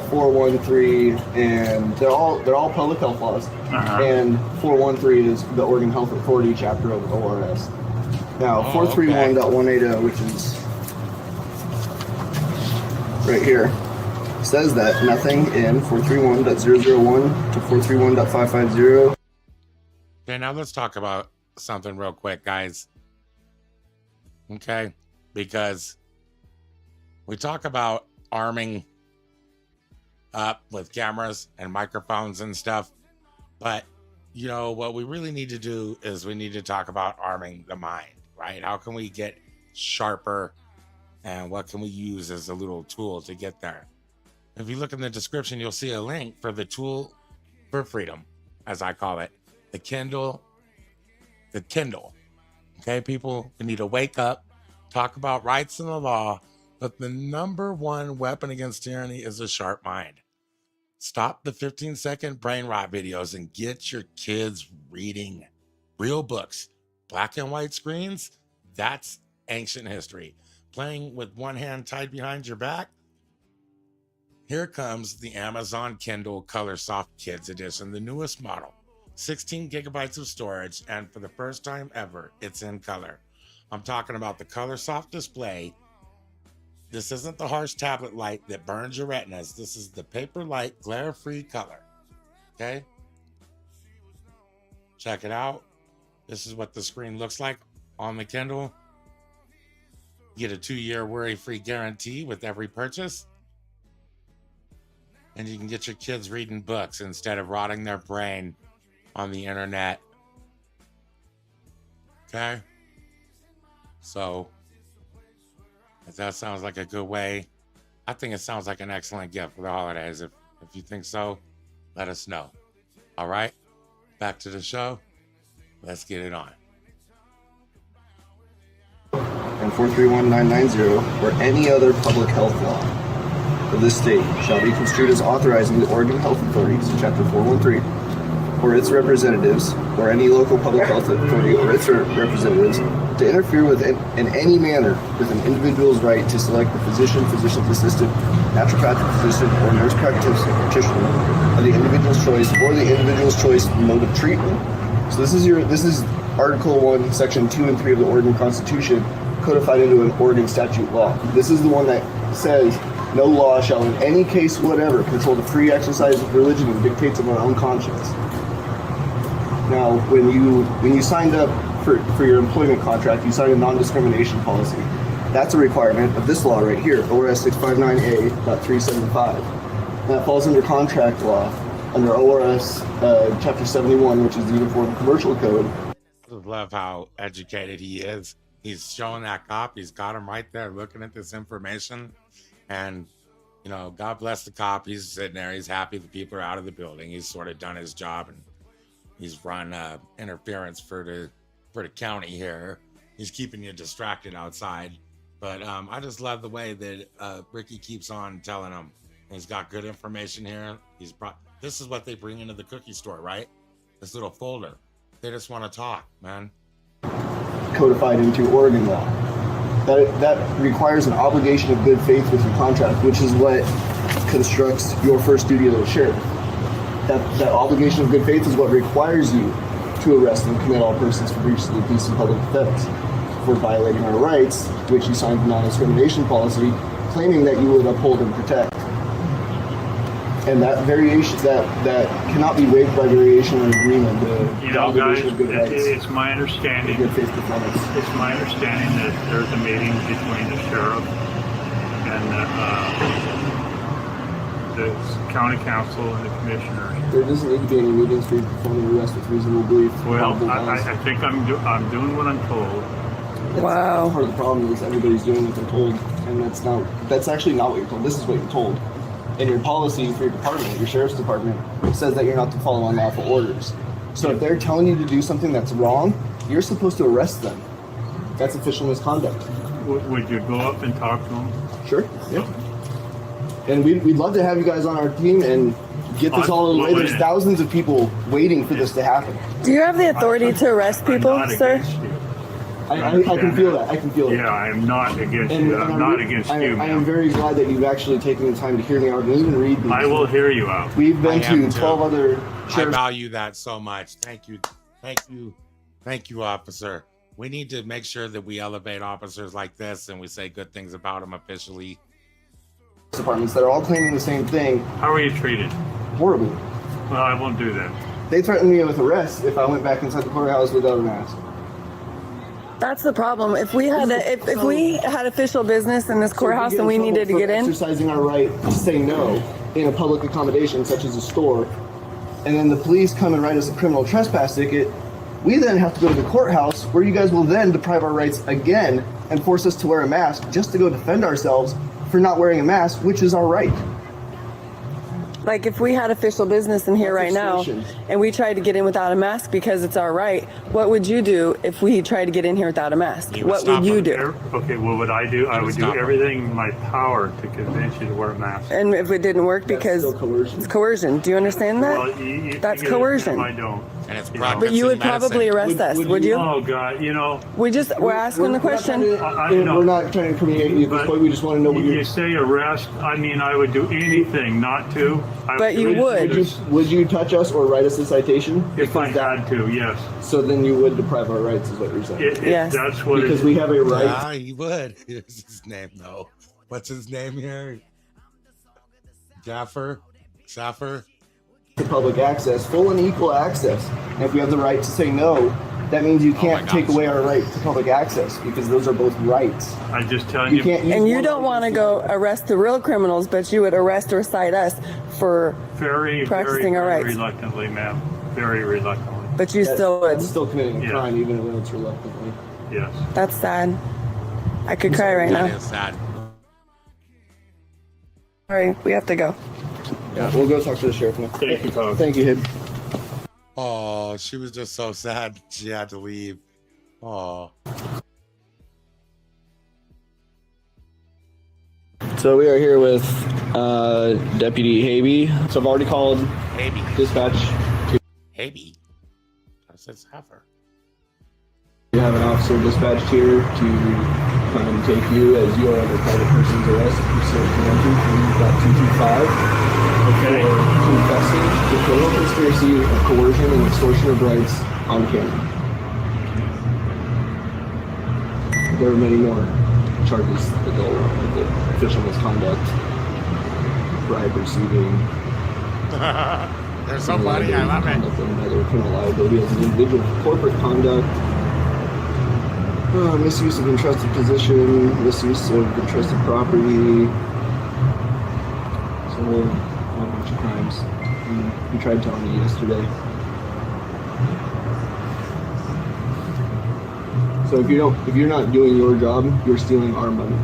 413, and they're all public health laws. And 413 is the Oregon Health Authority chapter of ORS. Now 431.180, which is right here, says that nothing in 431.001 to 431.550. Okay, now let's talk about something real quick, guys. Okay, because we talk about arming up with cameras and microphones and stuff, but you know what we really need to do is we need to talk about arming the mind, right? How can we get sharper, and what can we use as a little tool to get there? If you look in the description, you'll see a link for the tool for freedom, as I call it, the Kindle. Okay, people need to wake up, talk about rights and the law, but the number one weapon against tyranny is a sharp mind. Stop the 15-second brain rot videos and get your kids reading real books. Black and white screens, that's ancient history. Playing with one hand tied behind your back. Here comes the Amazon Kindle Color Soft Kids Edition, the newest model. 16 gigabytes of storage, and for the first time ever, it's in color. I'm talking about the Color Soft display. This isn't the harsh tablet light that burns your retinas. This is the paper light glare-free color. Okay? Check it out. This is what the screen looks like on the Kindle. You get a 2-year worry-free guarantee with every purchase. And you can get your kids reading books instead of rotting their brain on the internet. Okay? So, if that sounds like a good way, I think it sounds like an excellent gift for the holidays. If you think so, let us know. All right? Back to the show. Let's get it on. And 431990, or any other public health law of this state shall be construed as authorizing the Oregon Health Authority, so Chapter 413, or its representatives, or any local public health authority or its representatives, to interfere with in any manner with an individual's right to select the physician, physician's assistant, naturopathic physician, or nurse practitioner of the individual's choice, or the individual's choice mode of treatment. So this is Article 1, Section 2 and 3 of the Oregon Constitution, codified into an Oregon statute law. This is the one that says, no law shall in any case whatever control the free exercise of religion and dictates of our own conscience. Now, when you signed up for your employment contract, you signed a non-discrimination policy. That's a requirement of this law right here, ORS 659A.375. And that falls under contract law, under ORS Chapter 71, which is the Uniform Commercial Code. I just love how educated he is. He's showing that cop. He's got him right there looking at this information. And, you know, God bless the cop. He's sitting there. He's happy the people are out of the building. He's sort of done his job, and he's run interference for the county here. He's keeping you distracted outside. But I just love the way that Ricky keeps on telling him. He's got good information here. This is what they bring into the cookie store, right? This little folder. They just want to talk, man. Codified into Oregon law. That requires an obligation of good faith with your contract, which is what constructs your first duty as a sheriff. That obligation of good faith is what requires you to arrest and commit all persons for breach of the peace and public defense, for violating our rights, which you signed a non-discrimination policy, claiming that you would uphold and protect. And that variation, that cannot be waived by variation or agreement. You know, guys, it's my understanding. Good faith performance. It's my understanding that there's a meeting between the sheriff and the county council and the commissioners. There doesn't need to be any meetings for you to perform the arrest with reasonable belief. Well, I think I'm doing what I'm told. Wow. Part of the problem is everybody's doing what they're told, and that's actually not what you're told. This is what you're told. And your policy for your department, your sheriff's department, says that you're not to follow unlawful orders. So if they're telling you to do something that's wrong, you're supposed to arrest them. That's official misconduct. Would you go up and talk to them? Sure. Yeah. And we'd love to have you guys on our team and get this all the way. There's thousands of people waiting for this to happen. Do you have the authority to arrest people, sir? I can feel that. I can feel it. Yeah, I am not against you. I'm not against you. I am very glad that you've actually taken the time to hear me out and even read these. I will hear you out. We've been to 12 other sheriffs. I value that so much. Thank you, officer. We need to make sure that we elevate officers like this and we say good things about them officially. Departments that are all claiming the same thing. How are you treated? Horribly. Well, I won't do that. They threatened me with arrest if I went back inside the courthouse without a mask. That's the problem. If we had if we had official business in this courthouse and we needed to get in, exercising our right to say no in a public accommodation such as a store, and then the police come and write us a criminal trespass ticket, We then have to go to the courthouse where you guys will then deprive our rights again and force us to wear a mask just to go defend ourselves for not wearing a mask, which is our right. Like if we had official business in here right now and we tried to get in without a mask because it's our right, what would you do if we tried to get in here without a mask? What would you do? Okay, what would I do? I would do everything in my power to convince you to wear a mask. And if it didn't work because it's coercion. Do you understand that? Well, that's coercion. I don't. And it's but you would probably arrest us, would you? Oh God, we're asking the question. We're not trying to incriminate you at this point. We just want to know what you say arrest. I mean, I would do anything not to. But you would. Would you touch us or write us a citation? If I had to, yes. So then you would deprive our rights, is what you're saying? Yes. That's what. Because we have a right. Yeah, he would. Here's his name, though. What's his name here? Jaffer? To public access, full and equal access. And if we have the right to say no, that means you can't take away our right to public access because those are both rights. I'm just telling you. And you don't want to go arrest the real criminals, but you would arrest or cite us for practicing our rights. Very reluctantly, ma'am. Very reluctantly. But you still would. That's still committing a crime, even when it's reluctantly. Yes. That's sad. I could cry right now. That is sad. All right, we have to go. Yeah, we'll go talk to the sheriff now. Thank you, Tom. Thank you, Hib. Oh, she was just so sad she had to leave. Oh. So we are here with Deputy Habe. So I've already called dispatch. Habe? I said Zaffer. We have an officer dispatched here to come and take you as you are under private person's arrest pursuant to 3.225. Okay. For confessing to criminal conspiracy of coercion and extortion of rights on camera. There are many more charges that go along with it. Official misconduct, bribe receiving. They're so funny, I love it. Another criminal liability as an individual, corporate conduct, misuse of entrusted position, misuse of entrusted property. So a bunch of crimes. You tried telling me yesterday. So if you're not doing your job, you're stealing our money.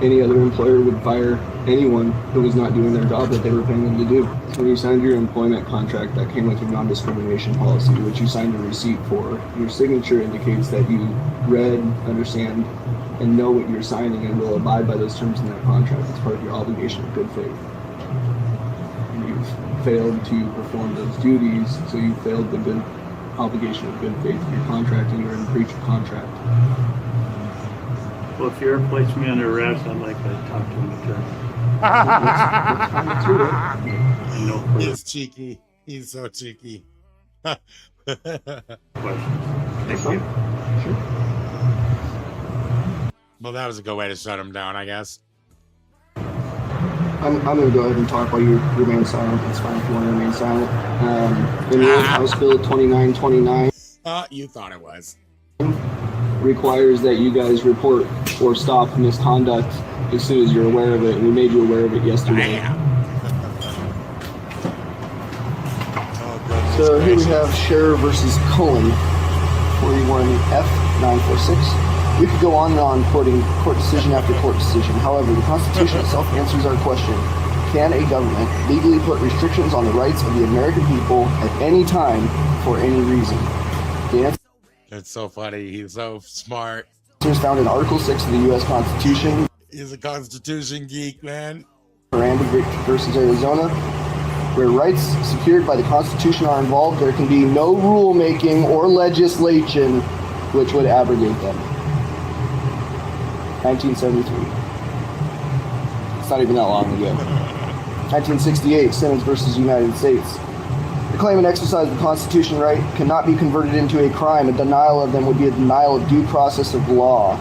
Any other employer would fire anyone who was not doing their job that they were paying them to do. So when you signed your employment contract, that came with a non-discrimination policy, which you signed a receipt for. Your signature indicates that you read, understand, and know what you're signing and will abide by those terms in that contract as part of your obligation of good faith. You've failed to perform those duties, so you failed the good obligation of good faith of your contract, and you're in breach of contract. Well, if you ever place me under arrest, I'd like to talk to an attorney. He's cheeky. He's so cheeky. Questions? Thank you. Sure. Well, that was a good way to shut him down, I guess. I'm going to go ahead and talk while you remain silent. It's fine if you want to remain silent. In House Bill 2929. You thought it was. Requires that you guys report or stop misconduct as soon as you're aware of it, and we made you aware of it yesterday. So here we have Scherer versus Cohen, 41F946. We could go on and on quoting court decision after court decision. However, the Constitution itself answers our question: can a government legally put restrictions on the rights of the American people at any time for any reason? The answer It's so funny. He's so smart. is found in Article 6 of the U.S. Constitution. He's a Constitution geek, man. Miranda versus Arizona. Where rights secured by the Constitution are involved, there can be no rulemaking or legislation which would abrogate them. 1973. It's not even that long ago. 1968, Simmons versus United States. The claim and exercise of the Constitution right cannot be converted into a crime. A denial of them would be a denial of due process of law.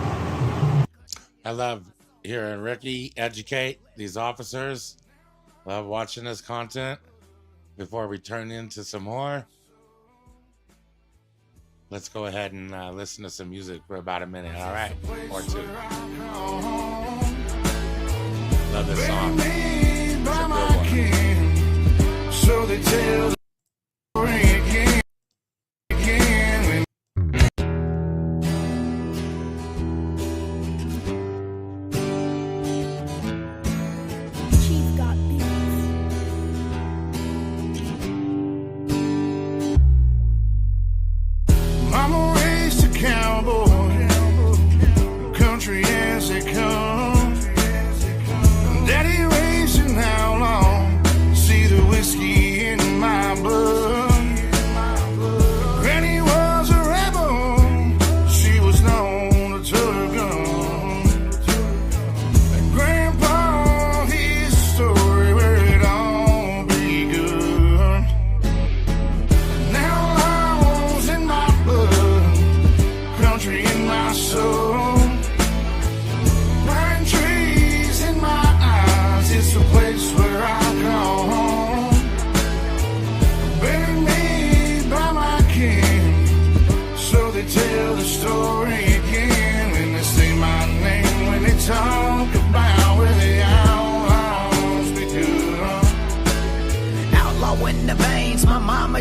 I love hearing Ricky educate these officers. Love watching this content. Before we turn into some more, let's go ahead and listen to some music for about a minute, all right? Or two. Love this song. It's a good one. So they tell the story again.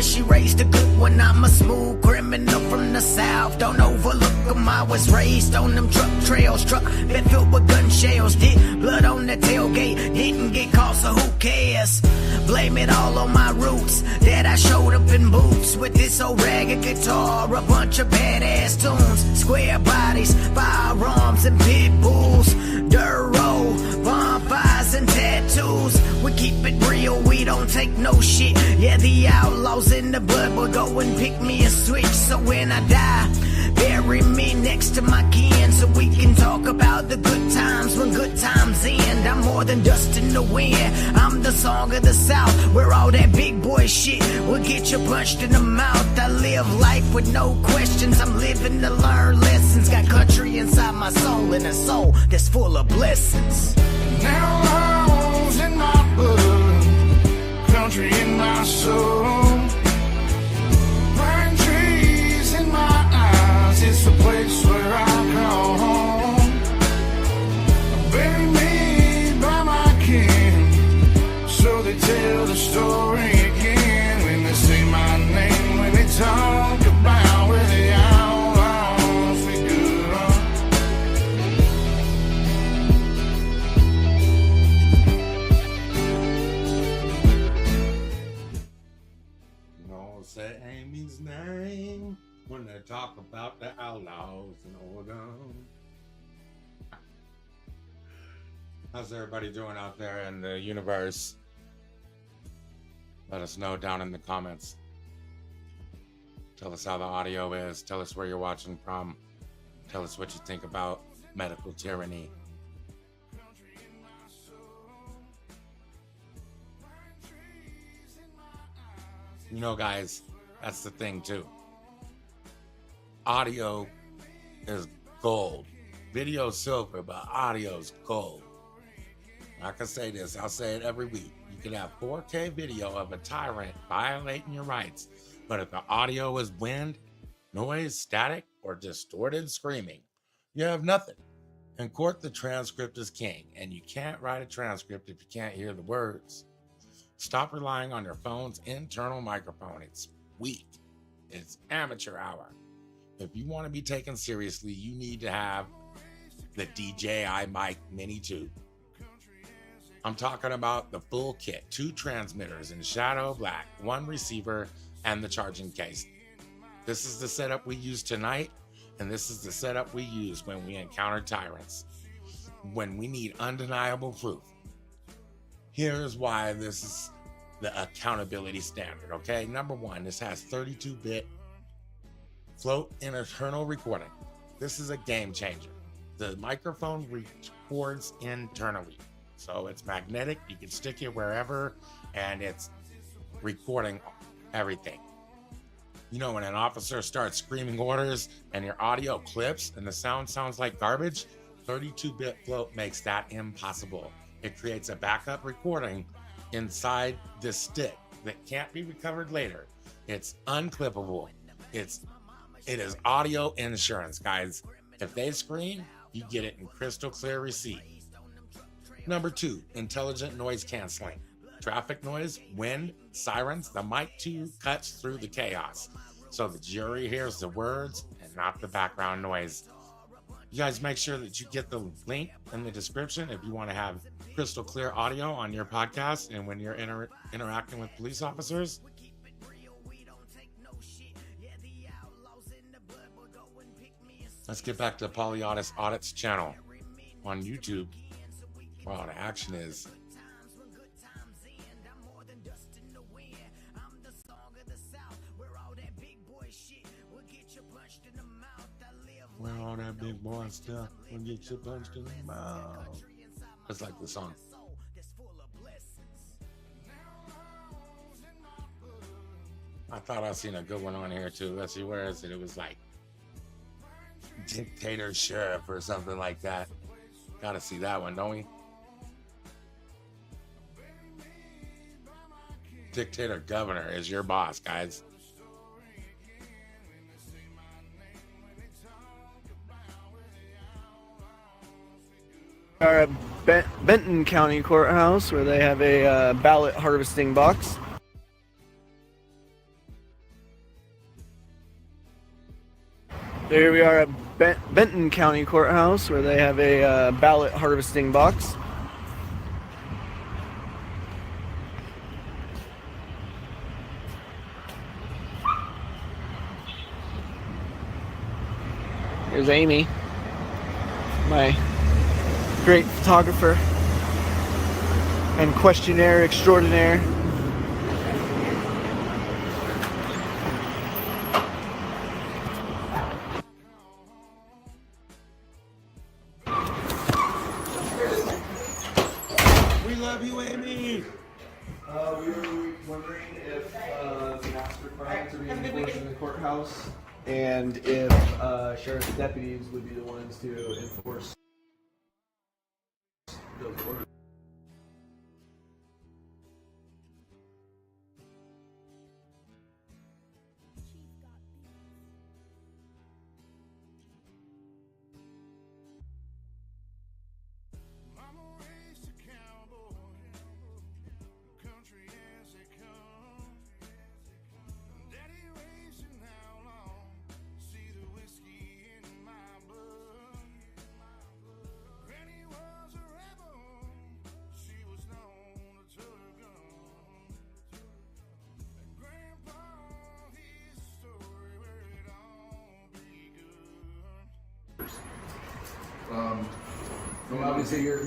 she raised a good one. I'm a smooth criminal from the south. Don't overlook them. I was raised on them truck trails. Truck been filled with gun shells. Did blood on the tailgate. Didn't get caught, so who cares? Blame it all on my roots. That I showed up in boots with this old ragged guitar. A bunch of badass tunes. Square bodies, firearms, and pit bulls. Dirt road, bonfires and tattoos. We keep it real, we don't take no shit. Yeah, the outlaws in the blood will go and pick me a switch. So when I die, bury me next to my kin, so we can talk about the good times when good times end. I'm more than dust in the wind. I'm the song of the South, where all that big boy shit will get you punched in the mouth. I live life with no questions. I'm living to learn lessons. Got country inside my soul and a soul that's full of blessings. Now in my blood, country in my soul. Pine trees in my eyes, it's the place where I call home. Bury me by my kin, so they tell the story again. When they say my name, when they talk about where the outlaws we grew up. Say Amy's name when they talk about the outlaws in Oregon. How's everybody doing out there in the universe? Let us know down in the comments. Tell us how the audio is. Tell us where you're watching from. Tell us what you think about medical tyranny. You know, guys, that's the thing too. Audio is gold. Video's silver, but audio's gold. I can say this, I'll say it every week. You can have 4K video of a tyrant violating your rights, but if the audio is wind, noise, static, or distorted screaming, you have nothing. In court, the transcript is king, and you can't write a transcript if you can't hear the words. Stop relying on your phone's internal microphone. It's weak. It's amateur hour. If you want to be taken seriously, you need to have the DJI Mic Mini 2. I'm talking about the full kit, 2 transmitters in shadow black, 1 receiver, and the charging case. This is the setup we use tonight, and this is the setup we use when we encounter tyrants, when we need undeniable proof. Here's why this is the accountability standard, okay? Number 1, this has 32-bit float internal recording. This is a game changer. The microphone records internally, so it's magnetic. You can stick it wherever, and it's recording everything. You know, when an officer starts screaming orders and your audio clips and the sound sounds like garbage, 32-bit float makes that impossible. It creates a backup recording inside this stick that can't be recovered later. It's unclippable. It is audio insurance, guys. If they scream, you get it in crystal clear receipt. Number 2, intelligent noise canceling. Traffic noise, wind, sirens, the mic 2 cuts through the chaos, so the jury hears the words and not the background noise. You guys make sure that you get the link in the description if you want to have crystal clear audio on your podcast and when you're interacting with police officers. Let's get back to Polyaudis Audits channel on YouTube. Wow, the action is. Where all that big boy stuff will get you punched in the mouth. That's like the song. I thought I seen a good one on here too. Let's see, where is it? It was like Dictator Sheriff or something like that. Gotta see that one, don't we? Dictator Governor is your boss, guys. Our Benton County Courthouse, where they have a ballot harvesting box. So here we are at Benton County Courthouse, where they have a ballot harvesting box. Here's Amy, my great photographer and questionnaire extraordinaire. We love you, Amy. We were wondering if the mask requirements are being enforced in the courthouse, and if sheriff's deputies would be the ones to enforce those orders. Obviously, you're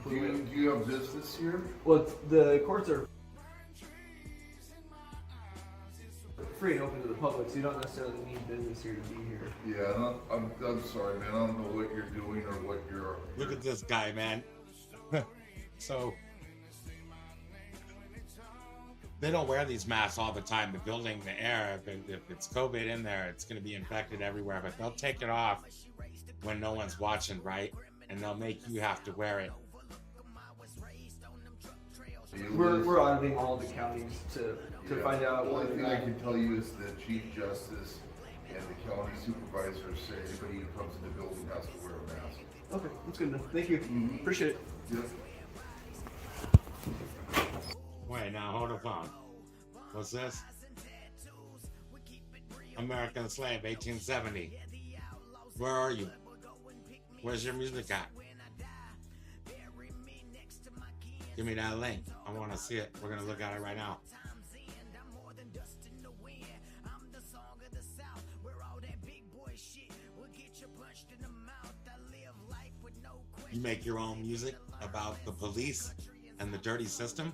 do you have business here? Well, the courts are free and open to the public, so you don't necessarily need business here to be here. Yeah, I'm sorry, man. I don't know what you're doing or what you're. Look at this guy, man. So they don't wear these masks all the time. The building, the air, if it's COVID in there, it's going to be infected everywhere. But they'll take it off when no one's watching, right? And they'll make you have to wear it. We're auditing all the counties to find out. The only thing I can tell you is the Chief Justice and the county supervisor say anybody who comes in the building has to wear a mask. Okay, that's good enough. Thank you. Appreciate it. Yep. Wait, now hold the phone. What's this? American Slave, 1870. Where are you? Where's your music at? Give me that link. I want to see it. We're going to look at it right now. You make your own music about the police and the dirty system?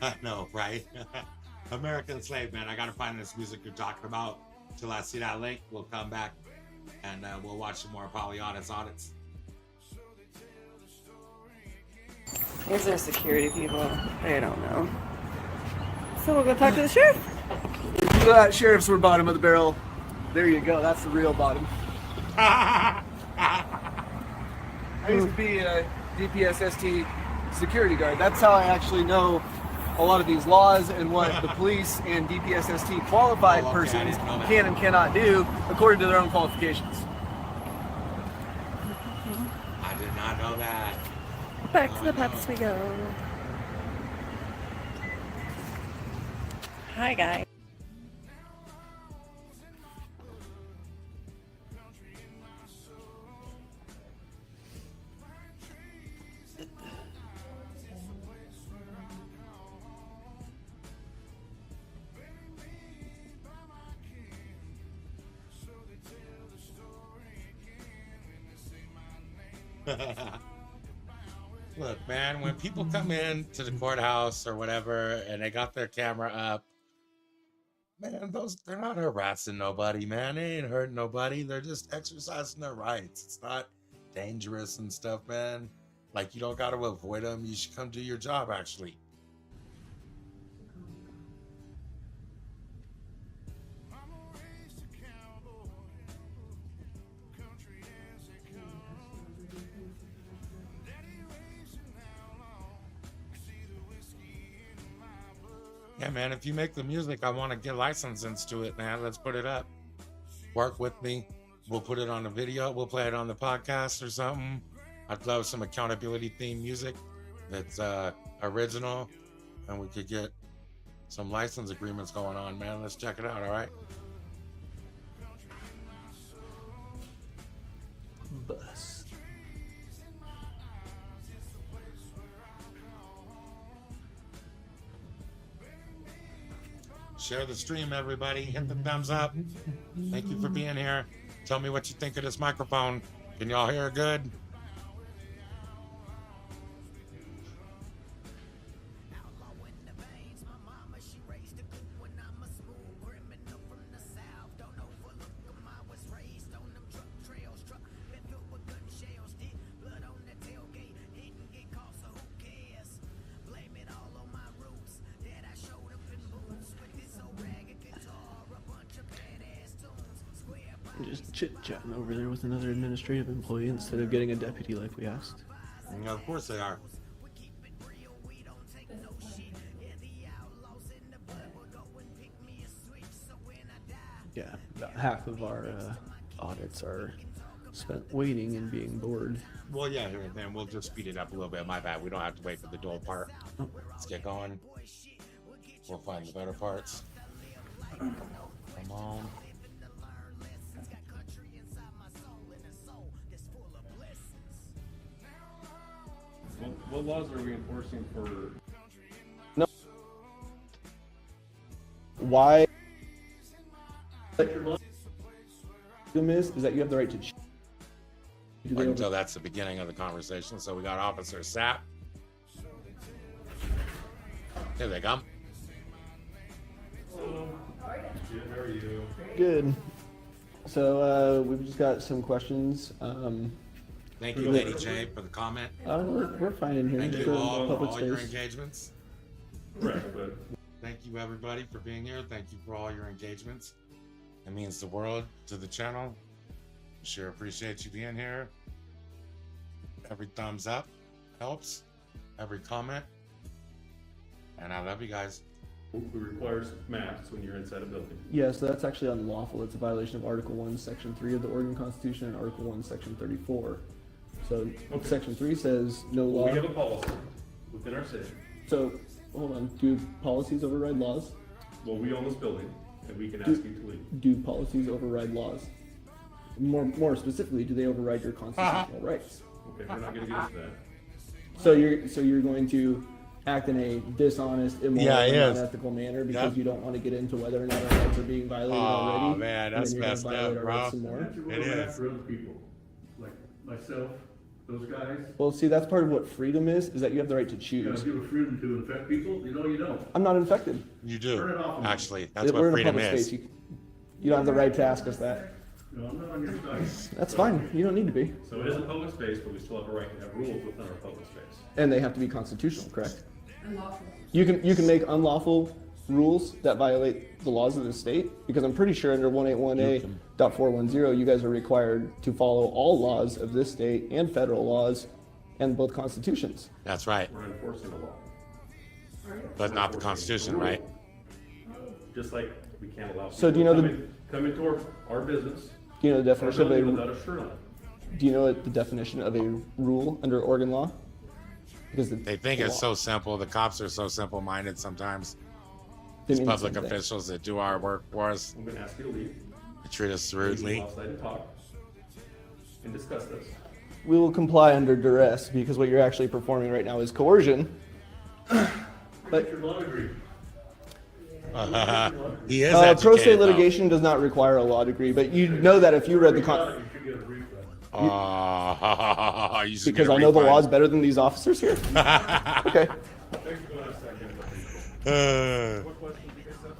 I know, right? American Slave, man. I gotta find this music you're talking about. Till I see that link, we'll come back and we'll watch some more Polyaudits audits. Here's our security people. They don't know. So we'll go talk to the sheriff. So that sheriff's were bottom of the barrel. There you go. That's the real bottom. I used to be a DPSST security guard. That's how I actually know a lot of these laws and what the police and DPSST qualified persons can and cannot do according to their own qualifications. I did not know that. Back to the pups we go. Hi, guys. Look, man, when people come in to the courthouse or whatever and they got their camera up, man, they're not harassing nobody, man. They ain't hurting nobody. They're just exercising their rights. It's not dangerous and stuff, man. Like, you don't got to avoid them. You should come do your job, actually. Yeah, man, if you make the music, I want to get licenses to it, man. Let's put it up. Work with me. We'll put it on the video. We'll play it on the podcast or something. I'd love some accountability theme music that's original, and we could get some license agreements going on, man. Let's check it out, all right? Bus. Share the stream, everybody. Hit the thumbs up. Thank you for being here. Tell me what you think of this microphone. Can y'all hear it good? Just chit-chatting over there with another administrative employee instead of getting a deputy like we asked. Yeah, of course they are. Yeah, about half of our audits are spent waiting and being bored. Well, yeah, here, then we'll just speed it up a little bit. My bad. We don't have to wait for the dual part. Let's get going. We'll find the better parts. Come on. What laws are we enforcing for? No. Why? Is that you have the right to choose. Until that's the beginning of the conversation. So we got Officer Sapp. Here they come. Hello. Good, how are you? Good. So we've just got some questions. Thank you, Lady J, for the comment. We're fine in here. Thank Just you a all for public all your space. engagements. Correct, but Thank you, everybody, for being here. Thank you for all your engagements. It means the world to the channel. Sure appreciate you being here. Every thumbs up helps. Every comment. And I love you guys. it requires masks when you're inside a building. Yeah, so that's actually unlawful. It's a violation of Article 1, Section 3 of the Oregon Constitution and Article 1, Section 34. So Section 3 says no law. We have a policy within our city. So, hold on. Do policies override laws? Well, we own this building, and we can ask you to leave. Do policies override laws? More specifically, do they override your constitutional rights? Okay, we're not going to get into that. So you're going to act in a dishonest, immoral, and unethical manner because you don't want to get into whether or not our rights are being violated already. Oh man, that's messed up, bro. It is. For other people, like myself, those guys. Well, see, that's part of what freedom is that you have the right to choose. You have freedom to infect people. You know you don't. I'm not infected. You do. Turn it off. Actually, that's We're what in a freedom public is. space. You don't have the right to ask us that. No, I'm not on your side. That's fine. You don't need to be. So it is a public space, but we still have a right to have rules within our public space. And they have to be constitutional, correct? Unlawful. You can make unlawful rules that violate the laws of the state, because I'm pretty sure under 181A.410 you guys are required to follow all laws of this state and federal laws and both constitutions. That's right. We're enforcing the law. But not the Constitution, right? Just like we can't allow people So do you know to come into our business. Do you know the definition of a without a shirt on? Do you know the definition of a rule under Oregon law? Because They think it's so simple. The cops are so simple-minded sometimes. These public officials that do our work for us. I'm going to ask you to leave. They treat us Go rudely. outside and talk and discuss this. We will comply under duress because what you're actually performing right now is coercion. But your law degree. He is pro se educated, though. litigation does not require a law degree, but you know that if you read the You should get a refund. You should because get a I know the refund. laws better than these officers here. Okay. Thanks for going a second. What questions do you guys have?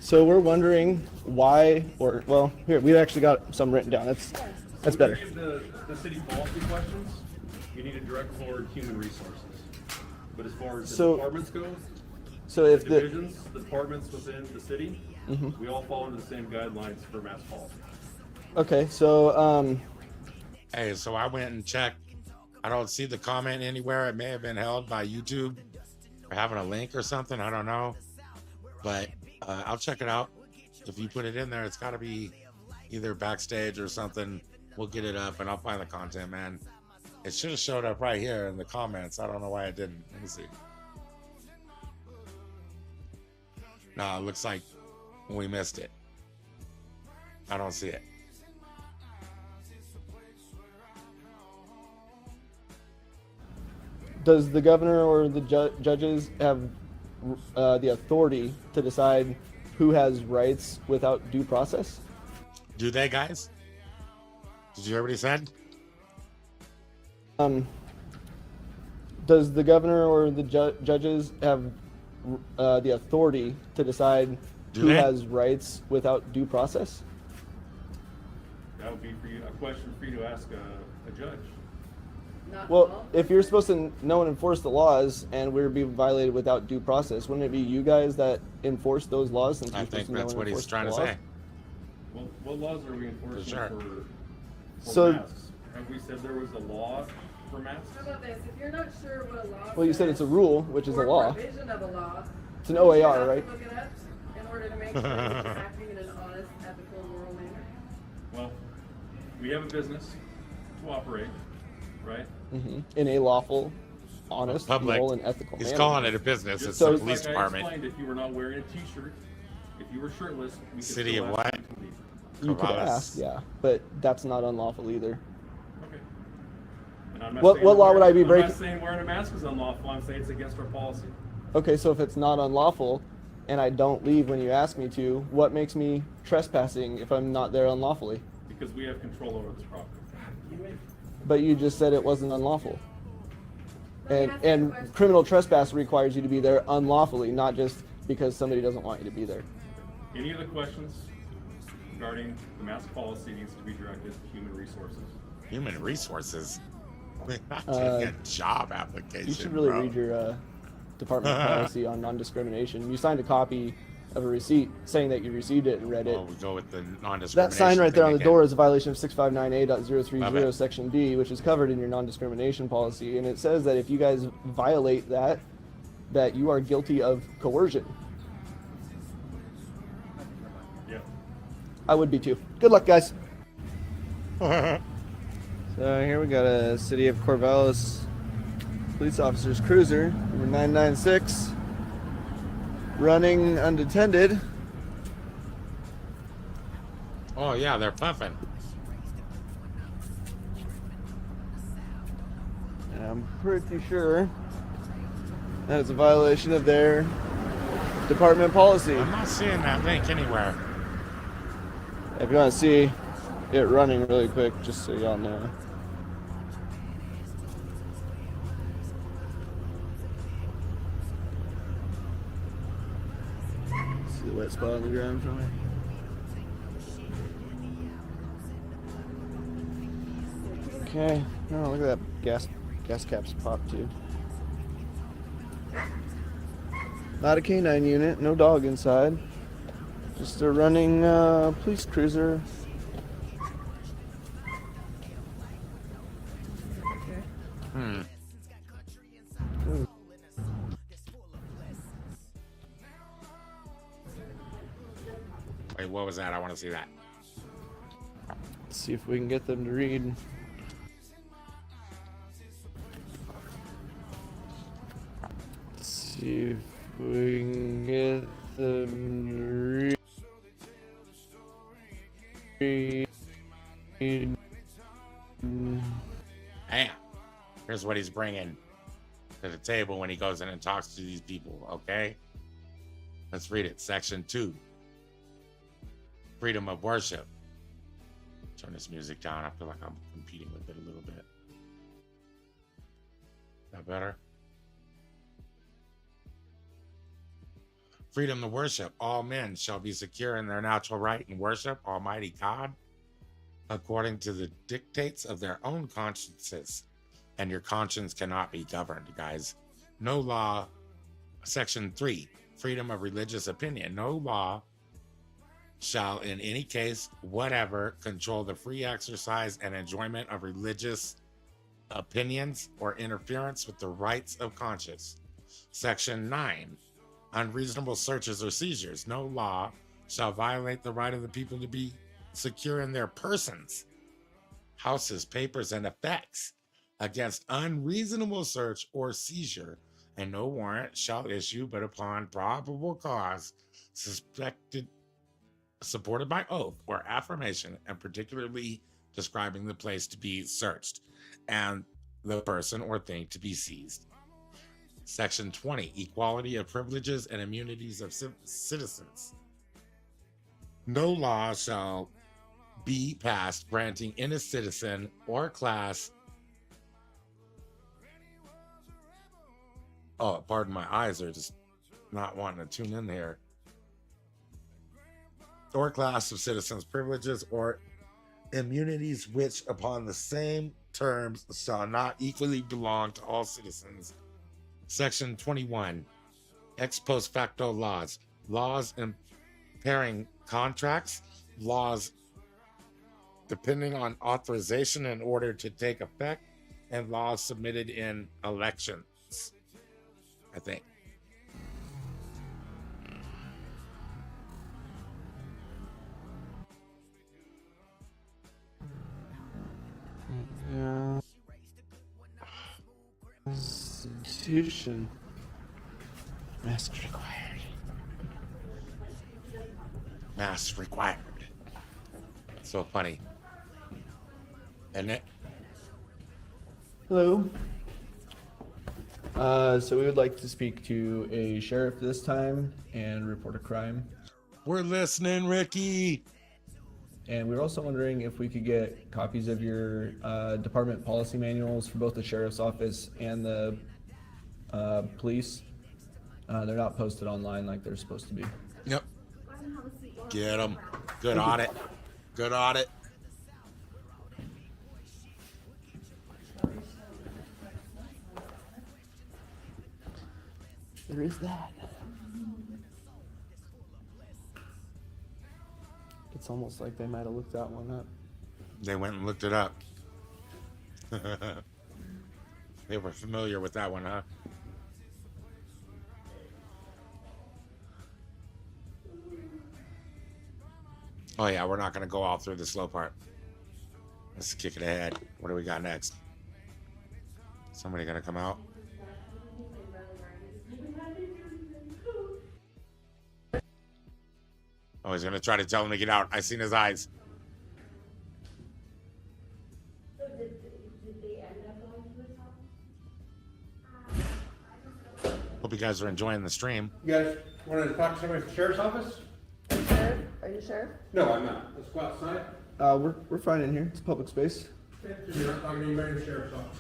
So we're wondering why, or well, here we actually got some written down. That's better. To give the city policy questions, you need to direct forward human resources. But as far as the departments go, so if the divisions, the departments within the city, we all fall under the same guidelines for mass policy. Okay, so Hey, so I went and checked. I don't see the comment anywhere. It may have been held by YouTube or having a link or something. I don't know. But I'll check it out. If you put it in there, it's got to be either backstage or something. We'll get it up and I'll find the content, man. It should have showed up right here in the comments. I don't know why it didn't. Let me see. No, it looks like we missed it. I don't see it. Does the governor or the judges have the authority to decide who has rights without due process? Do they, guys? Did you hear what he said? Does the governor or the judges have the authority to decide who has rights without due process? That would be for you, a question for you to ask a judge. Well, if you're supposed to know and enforce the laws and we're being violated without due process, wouldn't it be you guys that enforce those laws? Since I think that's what he's trying to say. Well, what laws are we enforcing for So- masks? Have we said there was a law for masks? How about this? If you're not sure what a law Well, you said it's a rule, which is a or law. provision of a law, It's an don't you OAR, have to right? look it up in order to make sure that you're acting in an honest, ethical, moral manner? Well, we have a business to operate, right? In a lawful, honest, Public. moral, and ethical He's manner. calling it a business. It's So- the police Like I department. explained, if you were not wearing a t-shirt, if you were shirtless, we could City still of ask what? you to leave. You could Corvallis. ask, yeah, but that's not unlawful either. Okay. And I'm not What saying law wearing- would I be I'm breaking? not saying wearing a mask is unlawful. I'm saying it's against our policy. Okay, so if it's not unlawful and I don't leave when you ask me to, what makes me trespassing if I'm not there unlawfully? Because we have control over this property. But you just said it wasn't unlawful. And criminal trespass requires you to be there unlawfully, not just because somebody doesn't want you to be there. Any other questions regarding the mask policy needs to be directed to Human Resources. Human Resources? We're not taking a job application, You should really bro. read your department policy on non-discrimination. You signed a copy of a receipt saying that you received it and read it. Well, we go with the non-discrimination. That sign right there thing on the again. door is a violation of 659A.030 Love it. section D, which is covered in your non-discrimination policy. And it says that if you guys violate that, that you are guilty of coercion. Yeah. I would be too. Good luck, guys. So here we got a City of Corvallis police officer's cruiser, number 996, running unattended. Oh, yeah, they're puffing. And I'm pretty sure that it's a violation of their department policy. I'm not seeing that link anywhere. If you want to see it running really quick, just so y'all know. See the wet spot on the ground for me? Okay. Oh, look at that gas caps pop too. Not a canine unit, no dog inside. Just a running police cruiser. Wait, what was that? I want to see that. Let's see if we can get them to read. Let's see if we can get them to read. Bam. Here's what he's bringing to the table when he goes in and talks to these people, okay? Let's read it. Section 2. Freedom of worship. Turn this music down. I feel like I'm competing with it a little bit. Is that better? Freedom to worship. All men shall be secure in their natural right and worship Almighty God according to the dictates of their own consciences. And your conscience cannot be governed, guys. No law. Section 3. Freedom of religious opinion. No law shall in any case whatever control the free exercise and enjoyment of religious opinions or interference with the rights of conscience. Section 9. Unreasonable searches or seizures. No law shall violate the right of the people to be secure in their persons, houses, papers, and effects, against unreasonable search or seizure, and no warrant shall issue but upon probable cause supported by oath or affirmation, and particularly describing the place to be searched and the person or thing to be seized. Section 20, equality of privileges and immunities of citizens. No law shall be passed granting any citizen or class. Oh, pardon my eyes are just not wanting to tune in here. Or class of citizens' privileges or immunities which upon the same terms shall not equally belong to all citizens. Section 21, ex post facto laws. Laws impairing contracts, laws depending on authorization in order to take effect, and laws submitted in elections, I think. Yeah. Constitution. Mask required. Mask required. So funny. Isn't it? Hello. So we would like to speak to a sheriff this time and report a crime. We're listening, Ricky. And we were also wondering if we could get copies of your department policy manuals for both the sheriff's office and the police. They're not posted online like they're supposed to be. Yep. Get them. Good audit. Good audit. There is that. It's almost like they might have looked that one up. They went and looked it up. They were familiar with that one, huh? Oh yeah, we're not going to go all through the slow part. Let's kick it ahead. What do we got next? Somebody going to come out? Oh, he's going to try to tell him to get out. I seen his eyes. Hope you guys are enjoying the stream. You guys want to talk to somebody from the sheriff's office? Sheriff? Are you sheriff? No, I'm not. Let's go outside. We're fine in here. It's public space. You're not talking to anybody in the sheriff's office.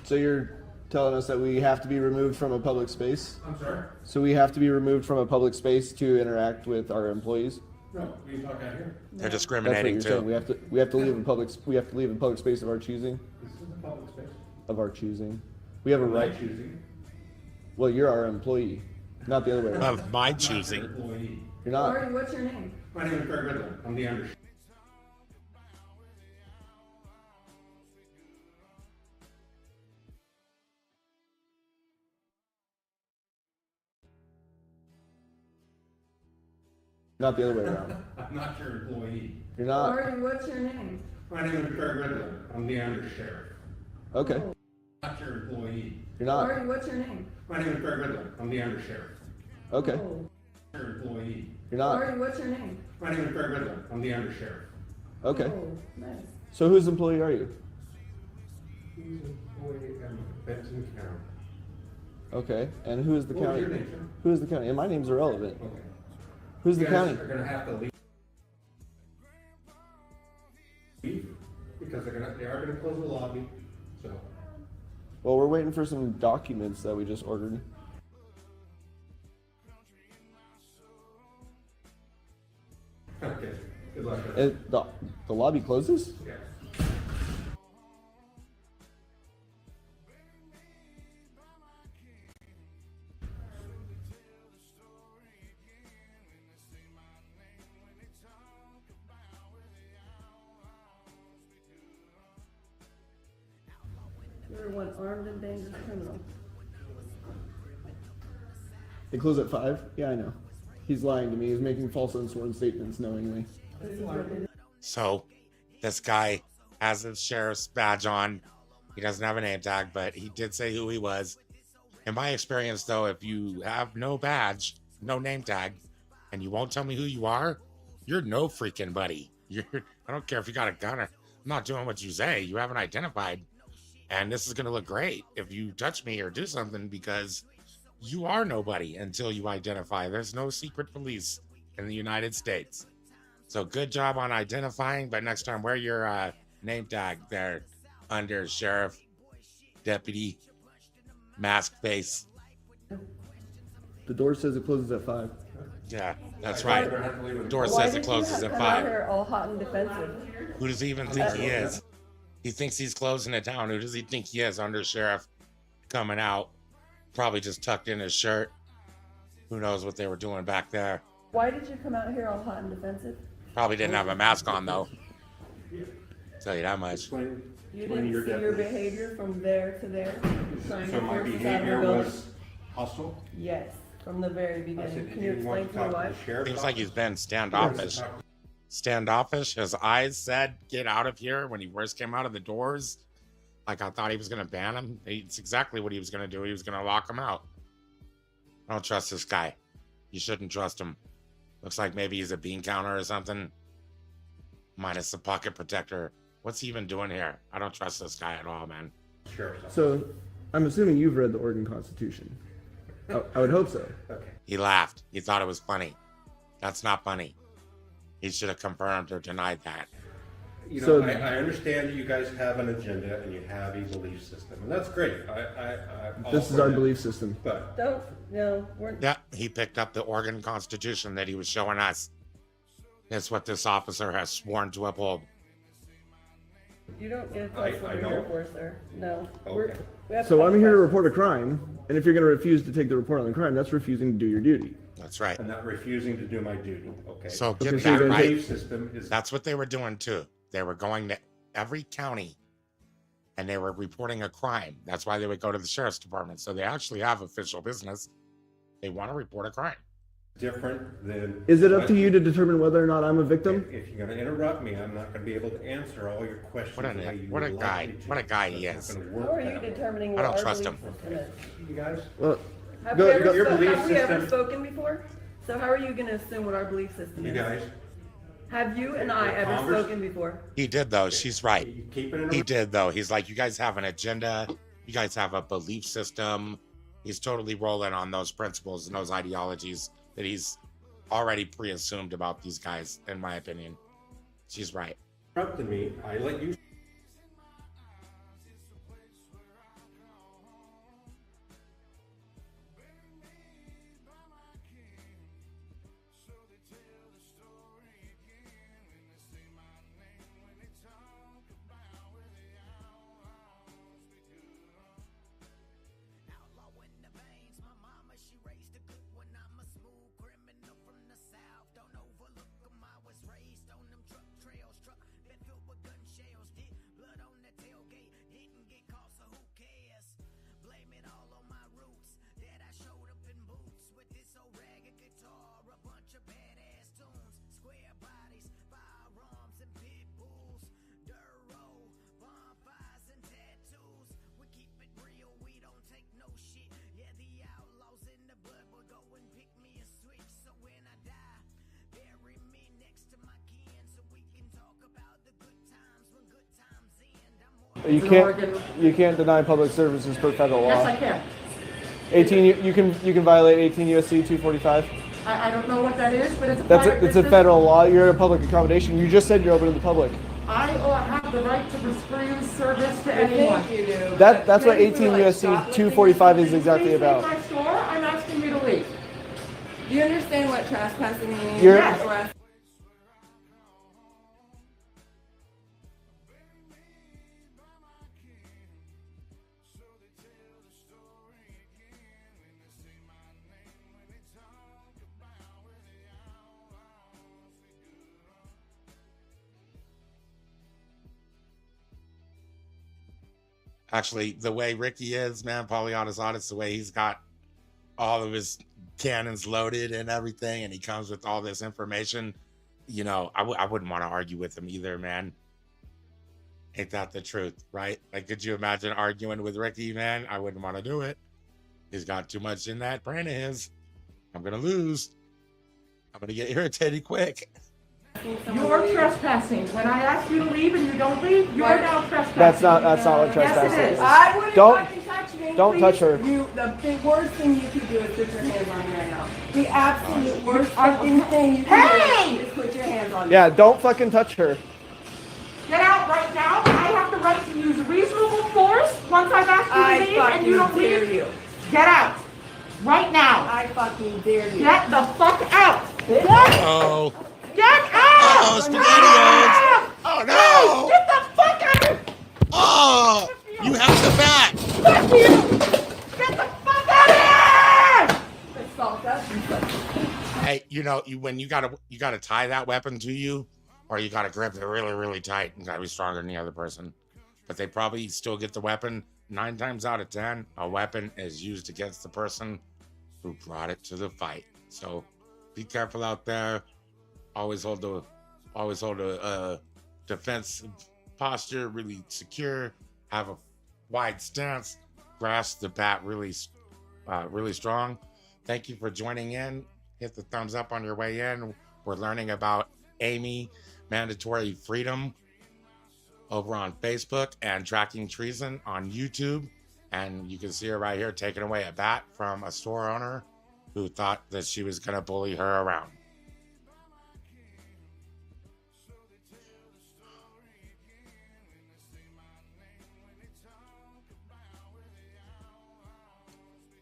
So you're telling us that we have to be removed from a public space? I'm sorry? So we have to be removed from a public space to interact with our employees? No, we can talk out here. They're discriminating That's what you're too. saying. We have to leave in public. We have to leave in public space of our choosing. This is a public space. Of our choosing. We have a right. My choosing. Well, you're our employee, not the other way around. Of my choosing. Employee. You're not. Marty, what's your name? My name is Ferry. I'm the under. Not the other way around. I'm not your employee. You're not. Marty, what's your name? My name is Ferry. I'm the under sheriff. Okay. I'm not your employee. You're not. Marty, what's your name? My name is Ferry. I'm the under sheriff. Okay. Your employee. You're not. Marty, what's your name? My name is Ferry. I'm the under sheriff. Okay. Oh, nice. So whose employee are you? He's an employee of Benson County. Okay. And who is the What was county? your name, sir? Who is the county? And my name's irrelevant. Okay. Who's the You guys county? are gonna have to leave because they are gonna close the lobby. So Well, we're waiting for some documents that we just ordered. okay. Good luck. The lobby closes? Yeah. You're one armed and dangerous criminal. They close at 5? Yeah, I know. He's lying to me. He's making false unsworn statements knowingly. So, this guy has his sheriff's badge on, He doesn't have a name tag, but he did say who he was. In my experience, though, if you have no badge, no name tag, and you won't tell me who you are, you're no freaking buddy. I don't care if you got a gun or I'm not doing what you say. You haven't identified. And this is going to look great if you touch me or do something, because you are nobody until you identify. There's no secret police in the United States. So good job on identifying, but next time wear your name tag there under sheriff, deputy, mask face. The door says it closes at 5. Yeah, that's right. The door says it closes at 5. Here all hot and defensive. Who does he even think he is? He thinks he's closing it down. Who does he think he is? Under sheriff coming out, probably just tucked in his shirt. Who knows what they were doing back there? Why did you come out here all hot and defensive? Probably didn't have a mask on though. Tell you that much. You didn't see your behavior from there to there? So my behavior was hostile? Yes, from the very beginning. Can you explain to me why? Seems like he's been standoffish. Standoffish. His eyes said, "Get out of here," when he first came out of the doors. Like I thought he was going to ban him. It's exactly what he was going to do. He was going to lock him out. I don't trust this guy. You shouldn't trust him. Looks like maybe he's a bean counter or something. Minus the pocket protector. What's he even doing here? I don't trust this guy at all, man. Sure. So, I'm assuming you've read the Oregon Constitution. I would hope so. Okay. He laughed. He thought it was funny. That's not funny. He should have confirmed or denied that. You know, So- I understand you guys have an agenda and you have a belief system, and that's great. This is our belief system. But Yeah, he picked up the Oregon Constitution that he was showing us. That's what this officer has sworn to uphold. You don't get a place I over know. here for, sir. No. Okay. We have So to I'm talk here to about- report a crime, and if you're going to refuse to take the report on the crime, that's refusing to do your duty. That's right. I'm not refusing to do my duty. Okay. So get Okay, so that you're right. belief system is That's what they were doing too. They were going to every county and they were reporting a crime. That's why they would go to the sheriff's department. So they actually have official business. They want to report a crime. different than. Is it up to you to determine whether or not I'm a victim? If you're going to interrupt me, I'm not going to be able to answer all your questions. the way you What a would guy. like me to. What a guy he That's is. not gonna How work are you that way. determining I what don't our trust belief him. system is? You guys. Well, Have Go- we ever, go- your spo- belief have we ever system- spoken before? So how are you going to assume what our belief system You is? guys. Have you and I ever Congress- spoken before? He did though. She's right. You keep it in He did though. He's like, you guys have an agenda. You guys have a belief system. He's totally rolling on those principles and those ideologies that he's already pre-assumed about these guys, in my opinion. She's right. interrupted me. I let you. You can't deny public services per federal law. Yes, I can. 18 you can violate 18 USC 245. I don't know what that is, but it's a It's private a business. federal law. You're a public accommodation. You just said you're open to the public. I have the right to refuse service to anyone. I think you do. That's what Maybe 18 we, USC stop 245 is exactly Please leave about. my store. I'm asking you to leave. Do you understand what trespassing means? You're- Yes. Actually, the way Ricky is, man, Pollyanna's honest, the way he's got all of his cannons loaded and everything, and he comes with all this information, you know, I wouldn't want to argue with him either, man. Ain't that the truth, right? Like, could you imagine arguing with Ricky, man? I wouldn't want to do it. He's got too much in that brain of his. I'm going to lose. I'm going to get irritated quick. You're trespassing. When I ask you to leave and you don't leave, you're now trespassing. That's not what trespassing Yes, it is. I wouldn't fucking touch me. Don't touch her. The worst thing you could do is put your hands on me right now. The absolute worst fucking thing you can do is put your hands on me. Yeah, don't fucking touch her. Get out right now. I have the right to use reasonable force once I've asked you to leave and you don't dare leave. you. Get out. Right now. I fucking dare you. Get the fuck out. Oh. Get out. Oh, SpaghettiOs. Oh, no. Get the fuck out. Oh, you have the bat. Fuck you. Get the fuck out of here. Hey, you know, when you gotta tie that weapon to you, or you gotta grip it really, really tight. You gotta be stronger than the other person. But they probably still get the weapon. 9 times out of 10, a weapon is used against the person who brought it to the fight. So be careful out there. Always hold a defense posture really secure. Have a wide stance. Grasp the bat really strong. Thank you for joining in. Hit the thumbs up on your way in. We're learning about Amy Mandatory Freedom over on Facebook and Tracking Treason on YouTube. And you can see her right here taking away a bat from a store owner who thought that she was going to bully her around.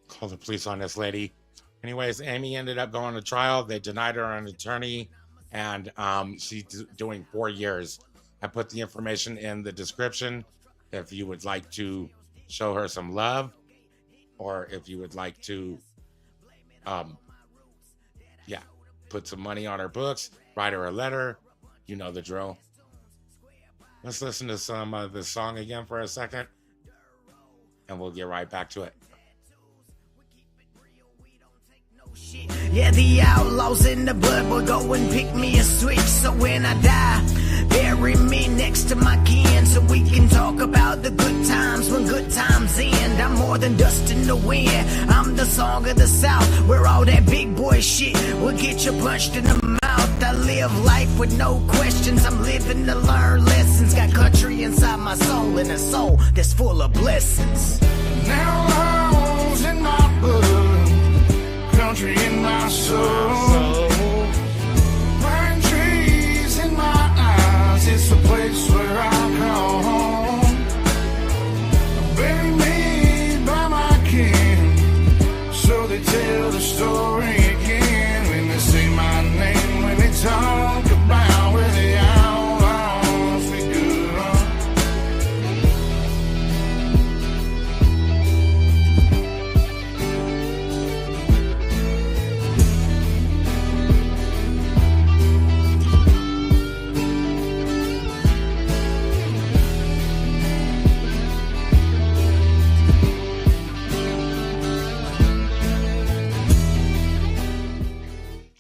Call the police on this lady. Anyways, Amy ended up going to trial. They denied her an attorney, and she's doing 4 years. I put the information in the description if you would like to show her some love, or if you would like to, put some money on her books, write her a letter. You know the drill. Let's listen to some of this song again for a second, and we'll get right back to it. Yeah, the outlaws in the blood will go and pick me a switch. So when I die, bury me next to my kin, so we can talk about the good times when good times end. I'm more than dust in the wind. I'm the song of the South, where all that big boy shit will get you punched in the mouth. I live life with no questions. I'm living to learn lessons. Got country inside my soul and a soul that's full of blessings. Now holes in my blood, country in my soul, pine trees in my eyes. It's a place where I call home. Bury me by my kin, so they tell the story again. When they say my name, when they talk about where the outlaws we grew up.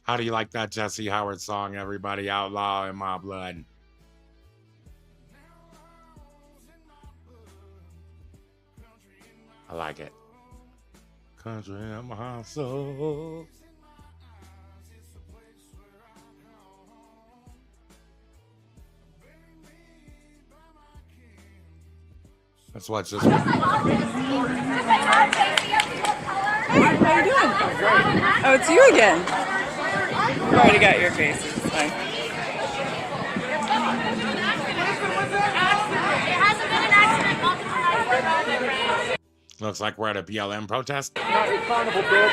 How do you like that Jesse Howard song, everybody? Outlaw in my blood. I like it. Country in my soul. Let's watch this one. How you doing? Oh, it's you again. I already got your face. It's fine. Looks like we're at a BLM protest. Not your carnival, bitch.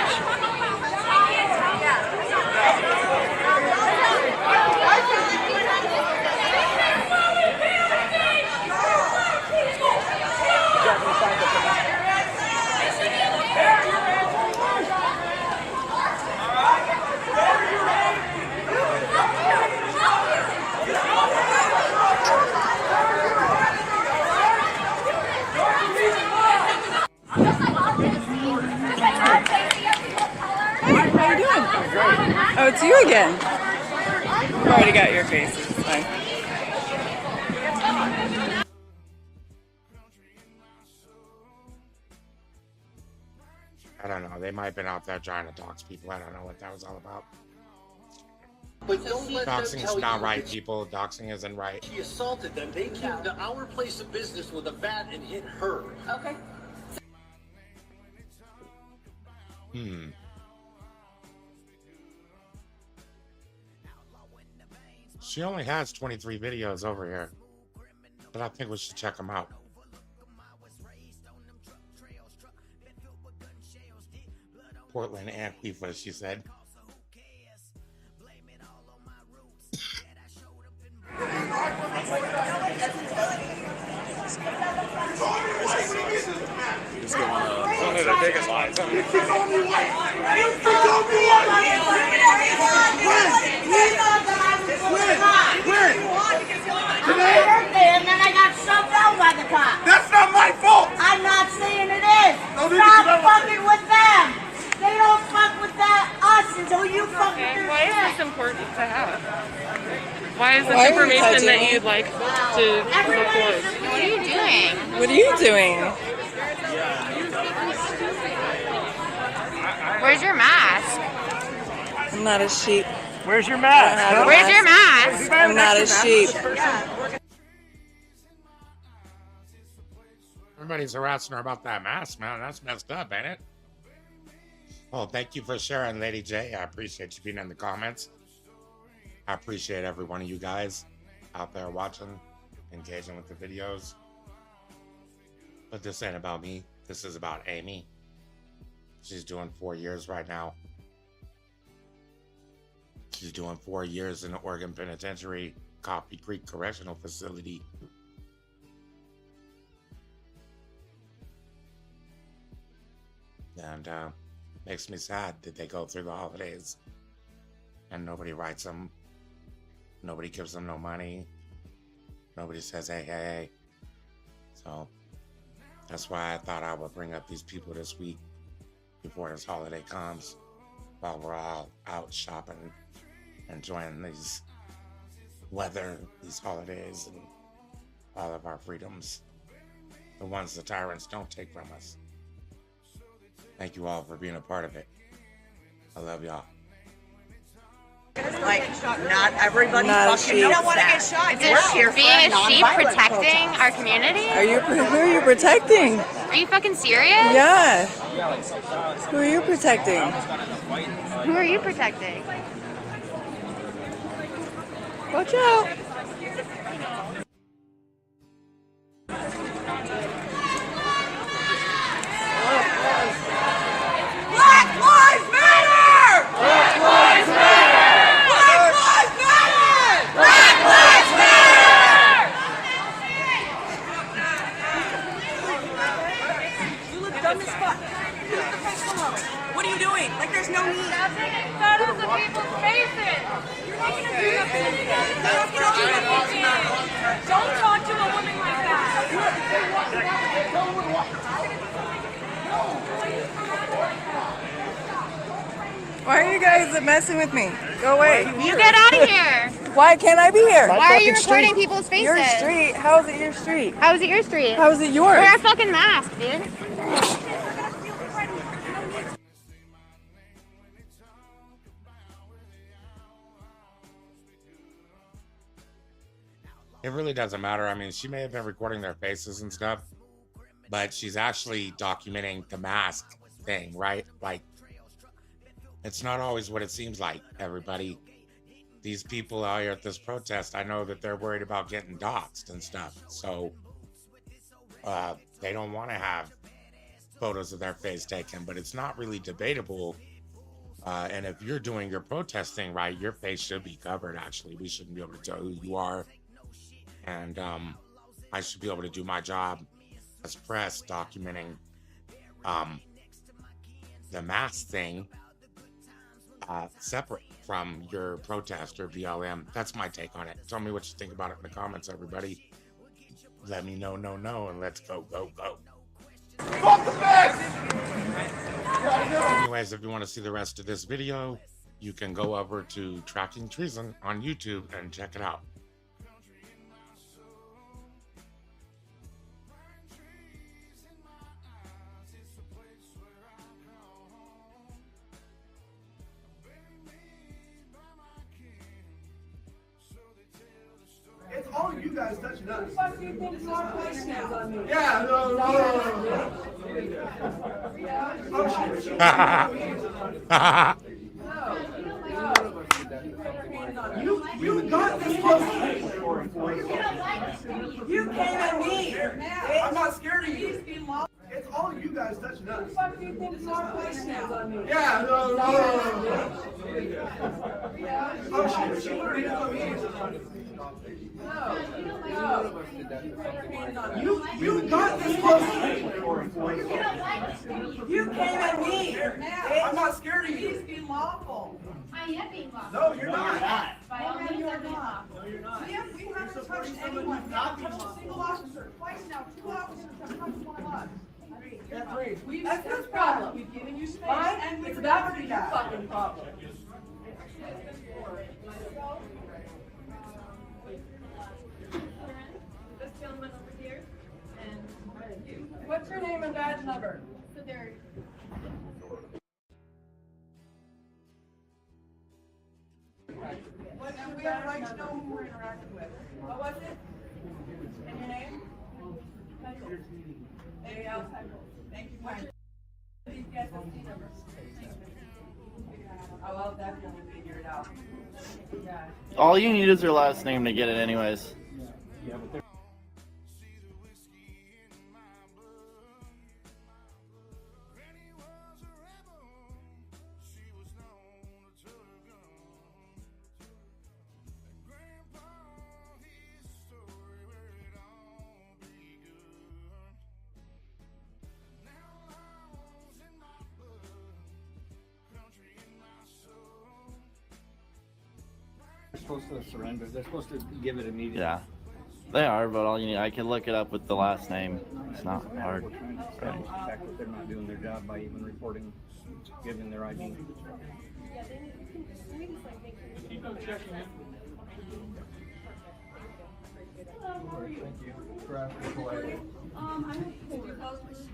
How you doing? Oh, it's you again. I already got your face. It's fine. know. They might have been out there trying to dox people. I don't know what that was all about. But don't let them Doxing tell is not you right, that people. Doxing isn't right. she assaulted them. They came to our place of business with a bat and hit her. Okay. She only has 23 videos over here, but I think we should check them out. Portland Antifa, she said. One of the biggest lies. And then I got shoved out by the cop. That's not my fault. I'm not saying it is. Stop fucking with them. They don't fuck with us until you fuck with their Why shit. is this important to have? Why is this Why are you information touching that me? you'd like to record? What are you doing? What are you doing? Where's your mask? I'm not a sheep. Where's your mask? Where's your mask? I'm not a sheep. Everybody's harassing her about that mask, man. That's messed up, ain't it? Oh, thank you for sharing, Lady J. I appreciate you being in the comments. I appreciate every one of you guys out there watching, engaging with the videos. But this ain't about me. This is about Amy. She's doing 4 years right now. She's doing 4 years in the Oregon Penitentiary, Coffee Creek Correctional Facility. And makes me sad that they go through the holidays and nobody writes them. Nobody gives them no money. Nobody says, hey, hey, hey. So that's why I thought I would bring up these people this week before this holiday comes, while we're all out shopping, enjoying these weather, these holidays, and all of our freedoms, the ones the tyrants don't take from us. Thank you all for being a part of it. I love y'all. Like, not everybody Not a fucking sheep. knows Don't wanna that. get shot. We're here for Being a sheep nonviolent protecting protest. our community? Who are you protecting? Are you fucking serious? Yeah. Who are you protecting? Who are you protecting? Watch out. Black Lives Matter! Black Lives Matter! Black Lives Matter! Black Lives Matter! You look dumb as fuck. Keep the face below. What are you doing? Like, there's no need. Stop taking photos of people's faces. You're making a big Don't talk to a woman like that. Why are you guys messing with me? Go away. You get out of here. Why can't I be here? Why are you recording people's faces? Your street. How is it your street? How is it your street? How is it yours? Wear a fucking mask, dude. It really doesn't matter. I mean, she may have been recording their faces and stuff, but she's actually documenting the mask thing, right? Like, it's not always what it seems like, everybody. These people out here at this protest, I know that they're worried about getting doxxed and stuff. So they don't want to have photos of their face taken, but it's not really debatable. And if you're doing your protesting, right, your face should be covered, actually. We shouldn't be able to tell who you are. And I should be able to do my job as press, documenting the mask thing separate from your protest or BLM. That's my take on it. Tell me what you think about it in the comments, everybody. Let me know, and let's go. Fuck the best! Anyways, if you want to see the rest of this video, you can go over to Tracking Treason on YouTube and check it out. touching us. Fuck you think it's our place now? Yeah, no. Oh, shit. You got this close. You came at me. I'm not scared of you. It's all you guys touching us. Fuck you think it's our place now? Yeah, no. Oh, shit. You got this close. You came at me. I'm not scared of you. He's being lawful. I am being lawful. No, you're not. By all means, you're not. No, you're not. We haven't touched anyone. We haven't touched a single officer. Twice now, 2 officers have touched one of us. That's his problem. We've given you space. And it's about to be your fucking problem. This gentleman over here, and you. What's your name and badge number? So there. What, and we have a right to know who we're interacting with. What was it? And your name? A.L. Thank you. What's your DPSST number? I will definitely figure it out. Yeah. All you need is your last name to get it anyways. Yeah, but supposed to surrender. They're supposed to give it immediately. Yeah, they are, but all you need, I can look it up with the last name. It's not hard. We're trying to establish the fact that they're not doing their job by even reporting, giving their ID. Keep on checking it.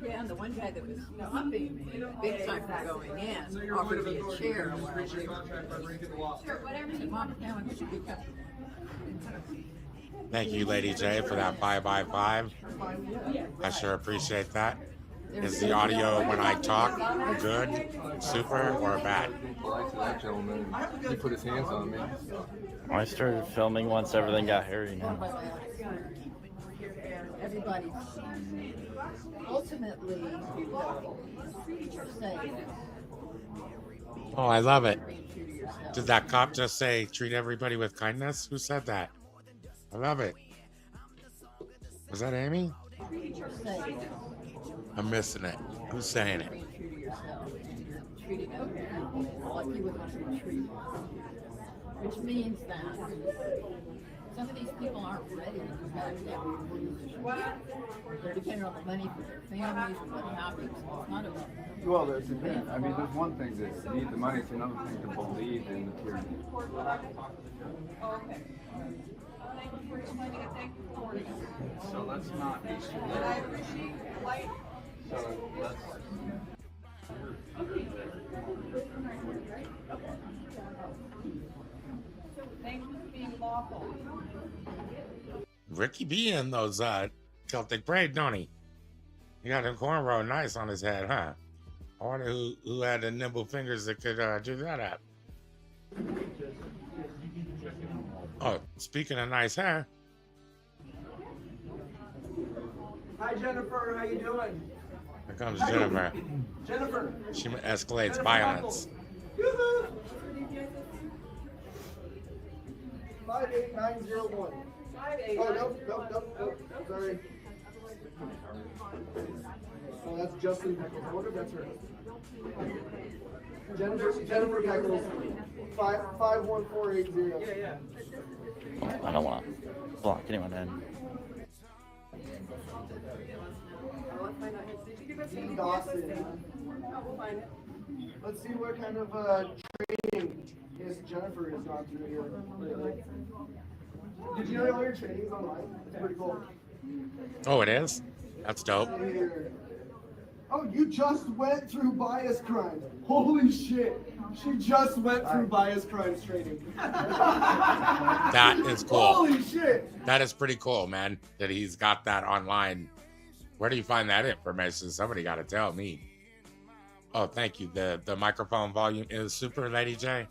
Yeah, and the one guy that was upping me big time for going in offered me a chair. Sure, whatever you want. Thank you, Lady J, for that 5x5. I sure appreciate that. Is the audio when I talk good, super, or bad? That gentleman, he put his hands on me. I started filming once everything got hairy now. Everybody's ultimately safe. Oh, I love it. Did that cop just say, treat everybody with kindness? Who said that? I love it. Was that Amy? I'm missing it. Who's saying it? Treating other people like you would want to be treated. Which means that some of these people aren't ready to go back down. They're depending on the money for their families and what have you. So it's not about Well, there's again, I mean, there's one thing to need the money, it's another thing to believe in the tyranny. Okay. Thank you for explaining it. Thank you for it. So let's not be stupid. And I appreciate the light. So let's. Thank you for being lawful. Ricky B in those Celtic braid, don't he? He got a cornrow nice on his head, huh? I wonder who had the nimble fingers that could do that up. Oh, speaking of nice hair. Hi, Jennifer. How you doing? Here comes Jennifer. Jennifer. She escalates violence. 58901. Oh, nope. Sorry. Oh, that's Justin Peckles. I wonder if that's her. Jennifer Peckles. 51480. Yeah. I don't want to block anyone in. Let's see what kind of training Miss Jennifer has gone through here lately. Did you know all your training is online? It's pretty cool. Oh, it is? That's dope. Oh, you just went through bias crimes. Holy shit. She just went through bias crimes training. That is cool. Holy shit. That is pretty cool, man, that he's got that online. Where do you find that information? Somebody got to tell me. Oh, thank you. The microphone volume is super, Lady J.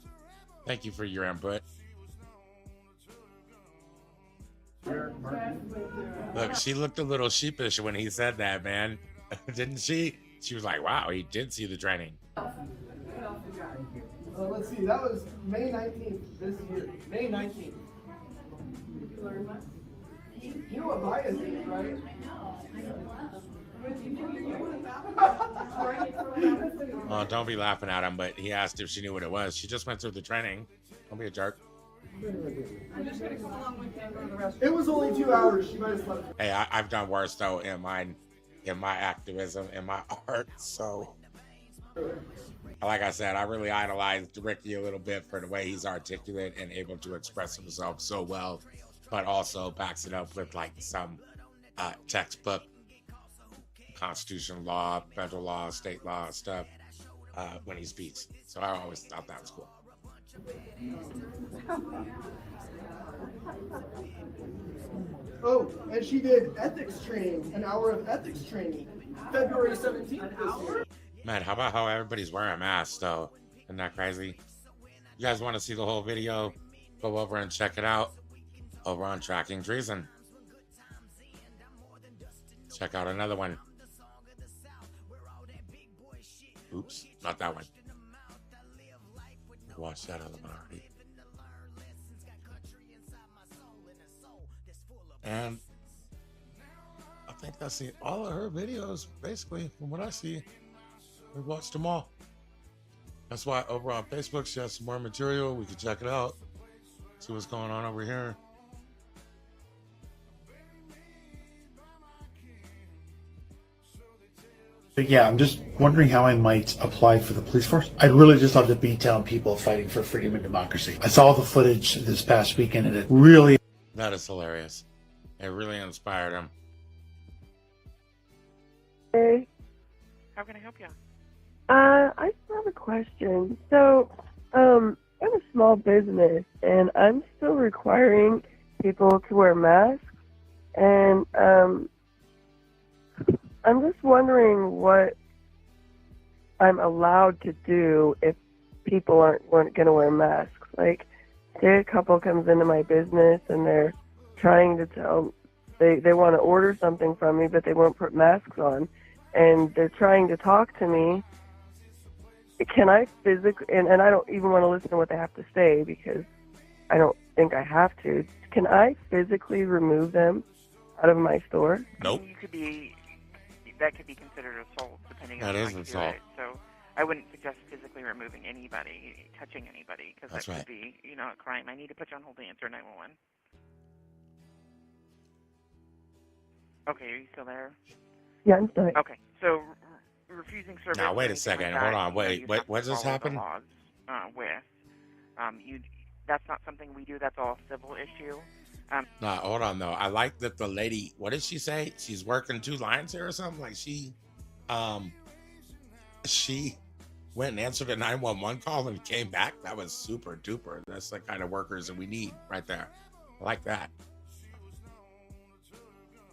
Thank you for your input. Look, she looked a little sheepish when he said that, man. Didn't she? She was like, wow, he did see the training. Let's see, that was May 19th this year. May 19th. You know what bias is, right? Oh, don't be laughing at him, but he asked if she knew what it was. She just went through the training. Don't be a jerk. It was only 2 hours. She might have slept. Hey, I've done worse though in my activism, in my art. So, like I said, I really idolized Ricky a little bit for the way he's articulate and able to express himself so well, but also backs it up with like some textbook constitutional law, federal law, state law stuff when he speaks. So I always thought that was cool. Oh, and she did ethics training, an hour of ethics training, February 17th this year. Man, how about how everybody's wearing masks though? Isn't that crazy? You guys want to see the whole video? Go over and check it out over on Tracking Treason. Check out another one. Oops, not that one. Watch that other one already. And I think that's all of her videos, basically, from what I see. We've watched them all. That's why over on Facebook, she has some more material. We can check it out. See what's going on over here. But yeah, I'm just wondering how I might apply for the police force. I'd really just love to be town people fighting for freedom and democracy. I saw the footage this past weekend and it really... That is hilarious. It really inspired him. Hey. How can I help you? I just have a question. So, I'm a small business and I'm still requiring people to wear masks. And, I'm just wondering what I'm allowed to do if people aren't going to wear masks. Like, say a couple comes into my business and they're trying to tell, they want to order something from me, but they won't put masks on, and they're trying to talk to me. Can I physically, and I don't even want to listen to what they have to say because I don't think I have to. Can I physically remove them out of my store? Nope. That could be considered assault, depending on how you do it. So I wouldn't suggest physically removing anybody, touching anybody, because that could be, a crime. I need to put you on hold to answer 911. Okay, are you still there? Yeah, I'm still there. Okay, so refusing service. Now wait a second. Hold on. Wait. What just happened? That's not something we do. That's all a civil issue. No, hold on though. I like that the lady, what did she say? She's working 2 lines here or something? Like she went and answered a 911 call and came back. That was super duper. That's the kind of workers that we need right there. I like that.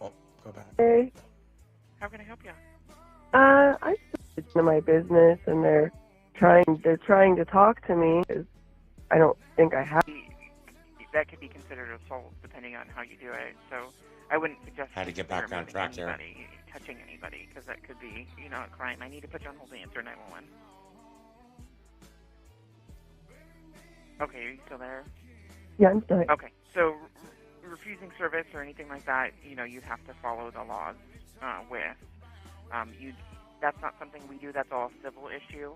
Oh, go back. Hey. How can I help you? I started in my business and they're trying to talk to me. I don't think I have. That could be considered assault, depending on how you do it. So I wouldn't suggest how to get back on track here. Touching anybody, because that could be, a crime. I need to put you on hold to answer 911. Okay, are you still there? Yeah, I'm still there. Okay, so refusing service or anything like that, you'd have to follow the laws that's not something we do. That's all a civil issue.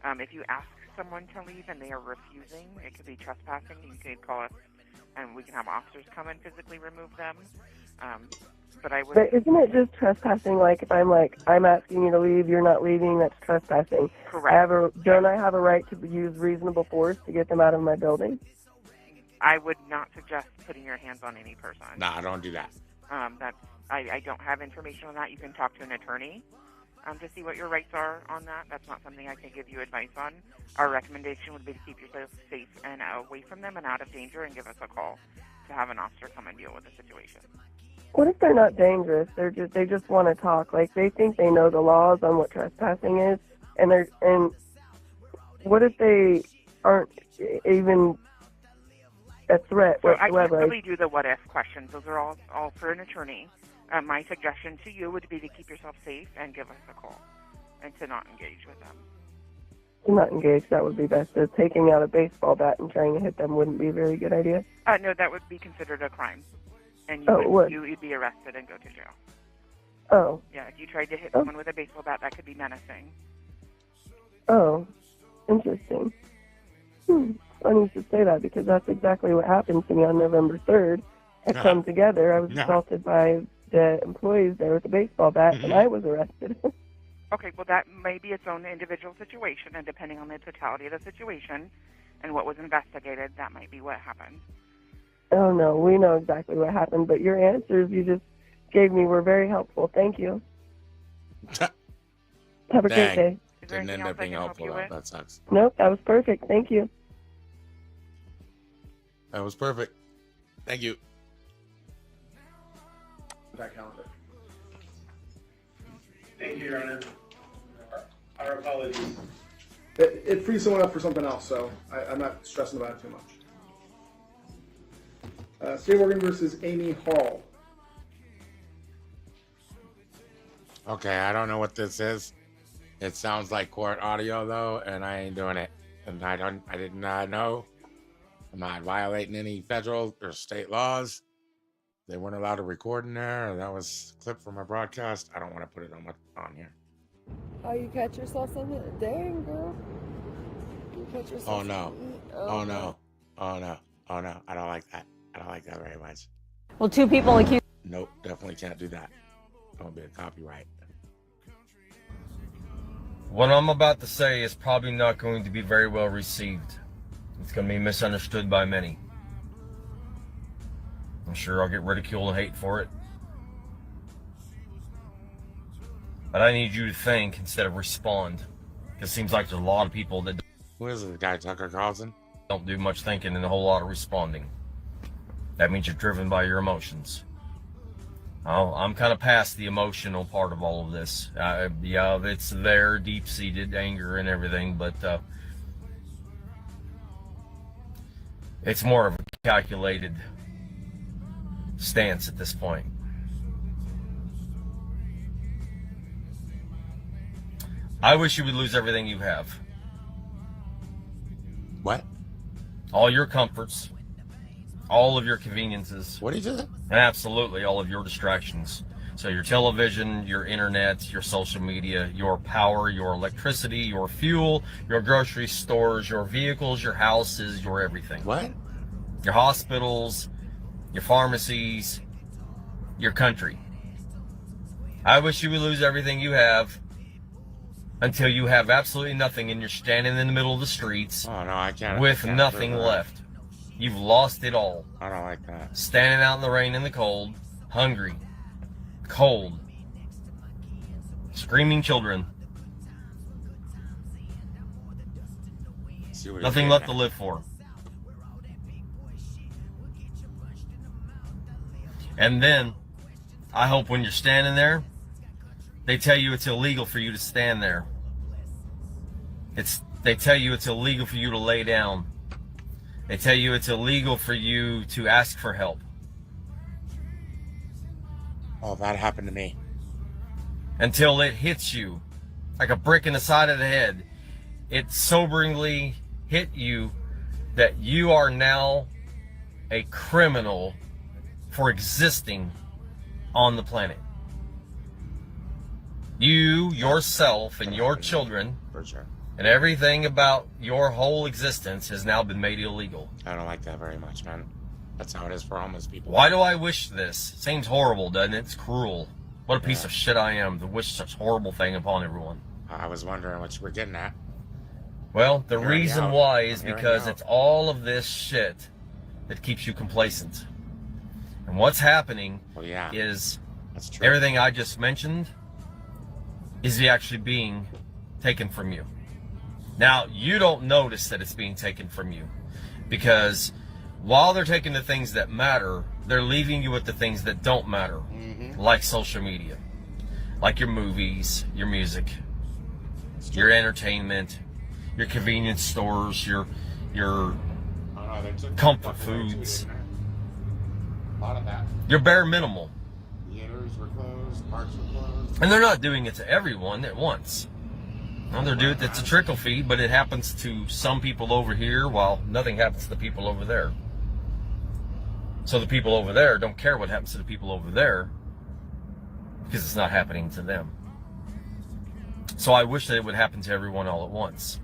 If you ask someone to leave and they are refusing, it could be trespassing. You could call us and we can have officers come and physically remove them. But isn't it just trespassing? Like if I'm asking you to leave, you're not leaving, that's trespassing. Correct. Don't I have a right to use reasonable force to get them out of my building? I would not suggest putting your hands on any person. Nah, don't do that. I don't have information on that. You can talk to an attorney. to see what your rights are on that. That's not something I can give you advice on. Our recommendation would be to keep yourself safe and away from them and out of danger, and give us a call to have an officer come and deal with the situation. What if they're not dangerous? They just want to talk. Like, they think they know the laws on what trespassing is, and what if they aren't even a threat So I whatsoever? can't really do the what if questions. Those are all for an attorney. My suggestion to you would be to keep yourself safe and give us a call, and to not engage with them. To not engage, that would be best. So taking out a baseball bat and trying to hit them wouldn't be a very good idea. No, that would be considered a crime, and you'd be arrested and go to jail. Oh. Yeah, if you tried to hit someone with a baseball bat, that could be menacing. Oh, interesting. Funny you should say that, because that's exactly what happened to me on November 3rd. I come together. I was assaulted by the employees there with a baseball bat, and I was arrested. Okay, well, that may be its own individual situation, and depending on the totality of the situation and what was investigated, that might be what happened. Oh, no, we know exactly what happened, but your answers you just gave me were very helpful. Thank you. Have a great day. Didn't end up being helpful, though. That sucks. Nope, that was perfect. Thank you. That was perfect. Thank you. That calendar. Thank you, Your Honor. Our apologies. It frees someone up for something else, so I'm not stressing about it too much. State of Oregon versus Amy Hall. Okay, I don't know what this is. It sounds like court audio though, and I ain't doing it. And I did not know. I'm not violating any federal or state laws. They weren't allowed to record in there. That was a clip from a broadcast. I don't want to put it on here. Oh, you catch yourself something? Dang, girl. You catch yourself Oh no. something? Oh no. Oh no. Oh no. I don't like that. I don't like that very much. Well, two people accused. Nope, definitely can't do that. Don't be a copyright. What I'm about to say is probably not going to be very well received. It's going to be misunderstood by many. I'm sure I'll get ridiculed and hate for it. But I need you to think instead of respond. Because it seems like there's a lot of people that Who is this guy, Tucker Carlson? Don't do much thinking and a whole lot of responding. That means you're driven by your emotions. I'm kind of past the emotional part of all of this. Yeah, it's there, deep-seated anger and everything, but it's more of a calculated stance at this point. I wish you would lose everything you have. What? All your comforts, all of your conveniences. What did you say? And absolutely all of your distractions. So your television, your internet, your social media, your power, your electricity, your fuel, your grocery stores, your vehicles, your houses, your everything. What? Your hospitals, your pharmacies, your country. I wish you would lose everything you have until you have absolutely nothing and you're standing in the middle of the streets with nothing left. You've lost it all. I don't like that. Standing out in the rain and the cold, hungry, cold, screaming children. Nothing left to live for. And then, I hope when you're standing there, they tell you it's illegal for you to stand there. They tell you it's illegal for you to lay down. They tell you it's illegal for you to ask for help. Oh, that happened to me. Until it hits you like a brick in the side of the head. It soberingly hit you that you are now a criminal for existing on the planet. You, yourself, and your children, for sure, and everything about your whole existence has now been made illegal. I don't like that very much, man. That's how it is for homeless people. Why do I wish this? Seems horrible, doesn't it? It's cruel. What a piece of shit I am to wish such horrible thing upon everyone. I was wondering what you were getting at. Well, the reason why is because it's all of this shit that keeps you complacent. And what's happening is everything I just mentioned is actually being taken from you. Now, you don't notice that it's being taken from you because while they're taking the things that matter, they're leaving you with the things that don't matter, like social media, like your movies, your music, your entertainment, your convenience stores, your comfort foods, A lot of that. your bare minimal. Theaters were closed, parks were closed. And they're not doing it to everyone at once. No, they're doing it's a trickle feed, but it happens to some people over here while nothing happens to the people over there. So the people over there don't care what happens to the people over there because it's not happening to them. So I wish that it would happen to everyone all at once.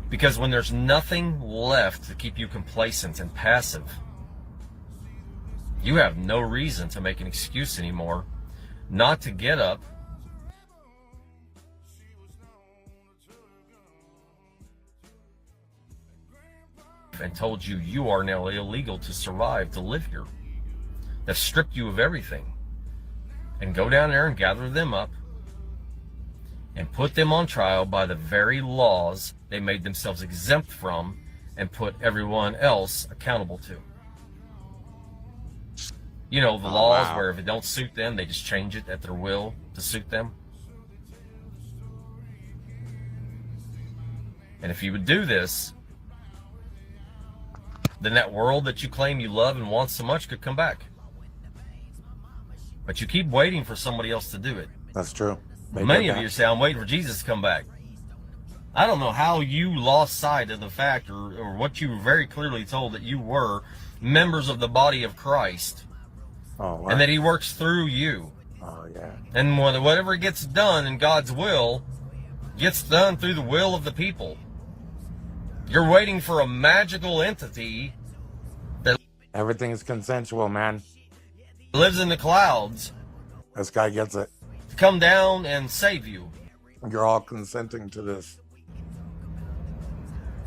Because when there's nothing left to keep you complacent and passive, you have no reason to make an excuse anymore not to get up and told you you are now illegal to survive, to live here. They've stripped you of everything. And go down there and gather them up and put them on trial by the very laws they made themselves exempt from and put everyone else accountable to. You know, the laws where if it don't suit them, they just change it at their will to suit them. And if you would do this, then that world that you claim you love and want so much could come back. But you keep waiting for somebody else to do it. That's true. Many of you say, I'm waiting for Jesus to come back. I don't know how you lost sight of the fact or what you were very clearly told that you were members of the body of Christ. Oh, and that he works through you. Oh, yeah. And whatever gets done in God's will gets done through the will of the people. You're waiting for a magical entity that Everything's consensual, man. lives in the clouds This guy gets it. to come down and save you. You're all consenting to this.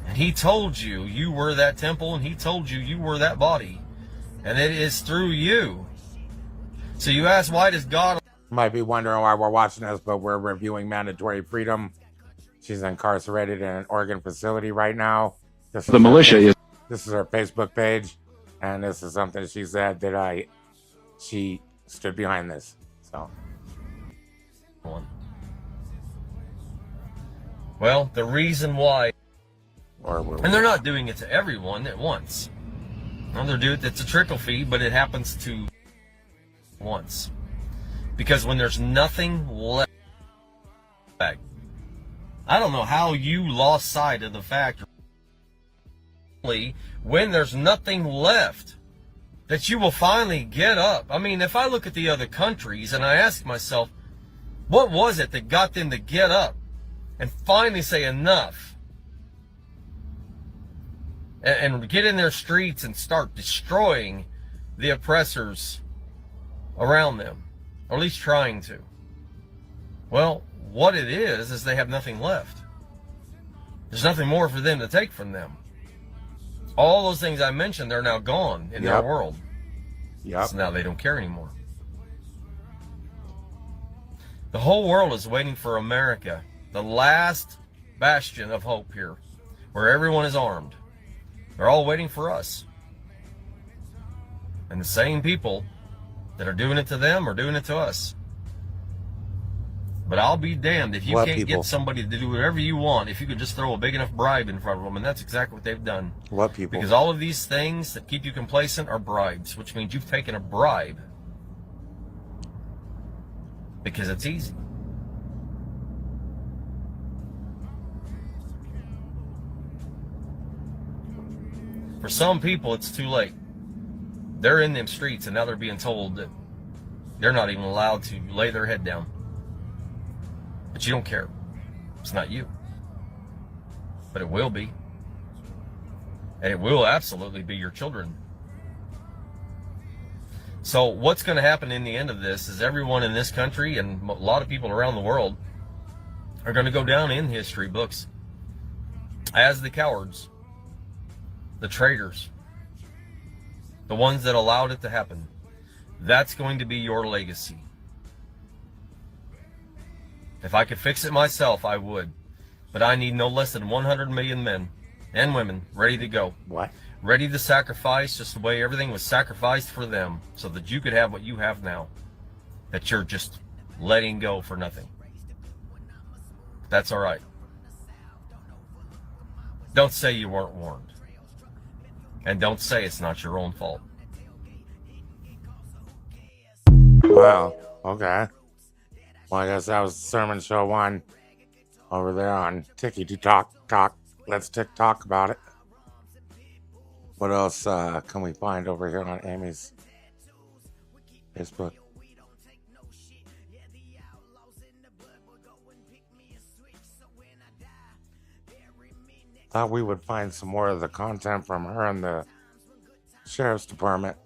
And he told you you were that temple, and he told you you were that body. And it is through you. So you ask, why does God... Might be wondering why we're watching this, but we're reviewing mandatory freedom. She's incarcerated in an Oregon facility right now. This is This is her Facebook page, and this is something she said that she stood behind this. So. Well, the reason why... And they're not doing it to everyone at once. No, they're doing it's a trickle feed, but it happens to once. Because when there's nothing left, I don't know how you lost sight of the fact when there's nothing left that you will finally get up. I mean, if I look at the other countries and I ask myself, what was it that got them to get up and finally say enough? And get in their streets and start destroying the oppressors around them, or at least trying to. Well, what it is they have nothing left. There's nothing more for them to take from them. All those things I mentioned, they're now gone in their world. So now they don't care anymore. The whole world is waiting for America, the last bastion of hope here, where everyone is armed. They're all waiting for us. And the same people that are doing it to them are doing it to us. But I'll be damned if you can't get somebody to do whatever you want, if you could just throw a big enough bribe in front of them. And that's exactly what they've done. What people? Because all of these things that keep you complacent are bribes, which means you've taken a bribe. Because it's easy. For some people, it's too late. They're in them streets, and now they're being told that they're not even allowed to lay their head down. But you don't care. It's not you. But it will be. And it will absolutely be your children. So what's going to happen in the end of this is everyone in this country and a lot of people around the world are going to go down in history books as the cowards, the traitors, the ones that allowed it to happen. That's going to be your legacy. If I could fix it myself, I would. But I need no less than 100 million men and women ready to go. What? Ready to sacrifice just the way everything was sacrificed for them so that you could have what you have now. That you're just letting go for nothing. That's all right. Don't say you weren't warned. And don't say it's not your own fault. Wow. Okay. Well, I guess that was Sermon Show 1 over there on Talk. Let's TikTok about it. What else can we find over here on Amy's Facebook? Thought we would find some more of the content from her and the sheriff's department.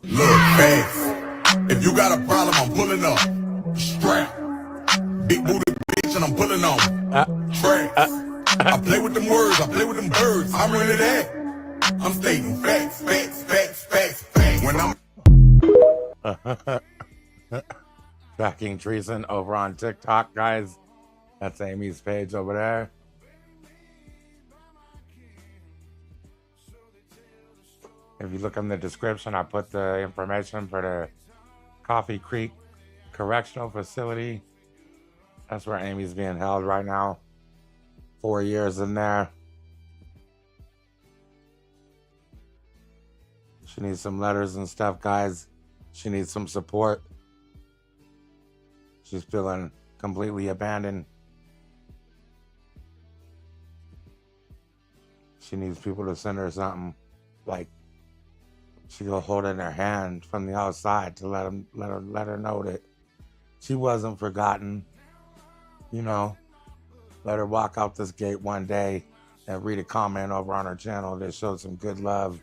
Look, fast. If you got a problem, I'm pulling up. Strap. Big booty bitch, and I'm pulling on. Tracks. I play with them words, I play with them birds. I'm really that. I'm stating facts. When I'm Tracking Treason over on TikTok, guys. That's Amy's page over there. If you look in the description, I put the information for the Coffee Creek Correctional Facility. That's where Amy's being held right now. 4 years in there. She needs some letters and stuff, guys. She needs some support. She's feeling completely abandoned. She needs people to send her something, like she go hold in her hand from the outside to let her know that she wasn't forgotten. You know, let her walk out this gate one day and read a comment over on her channel that showed some good love.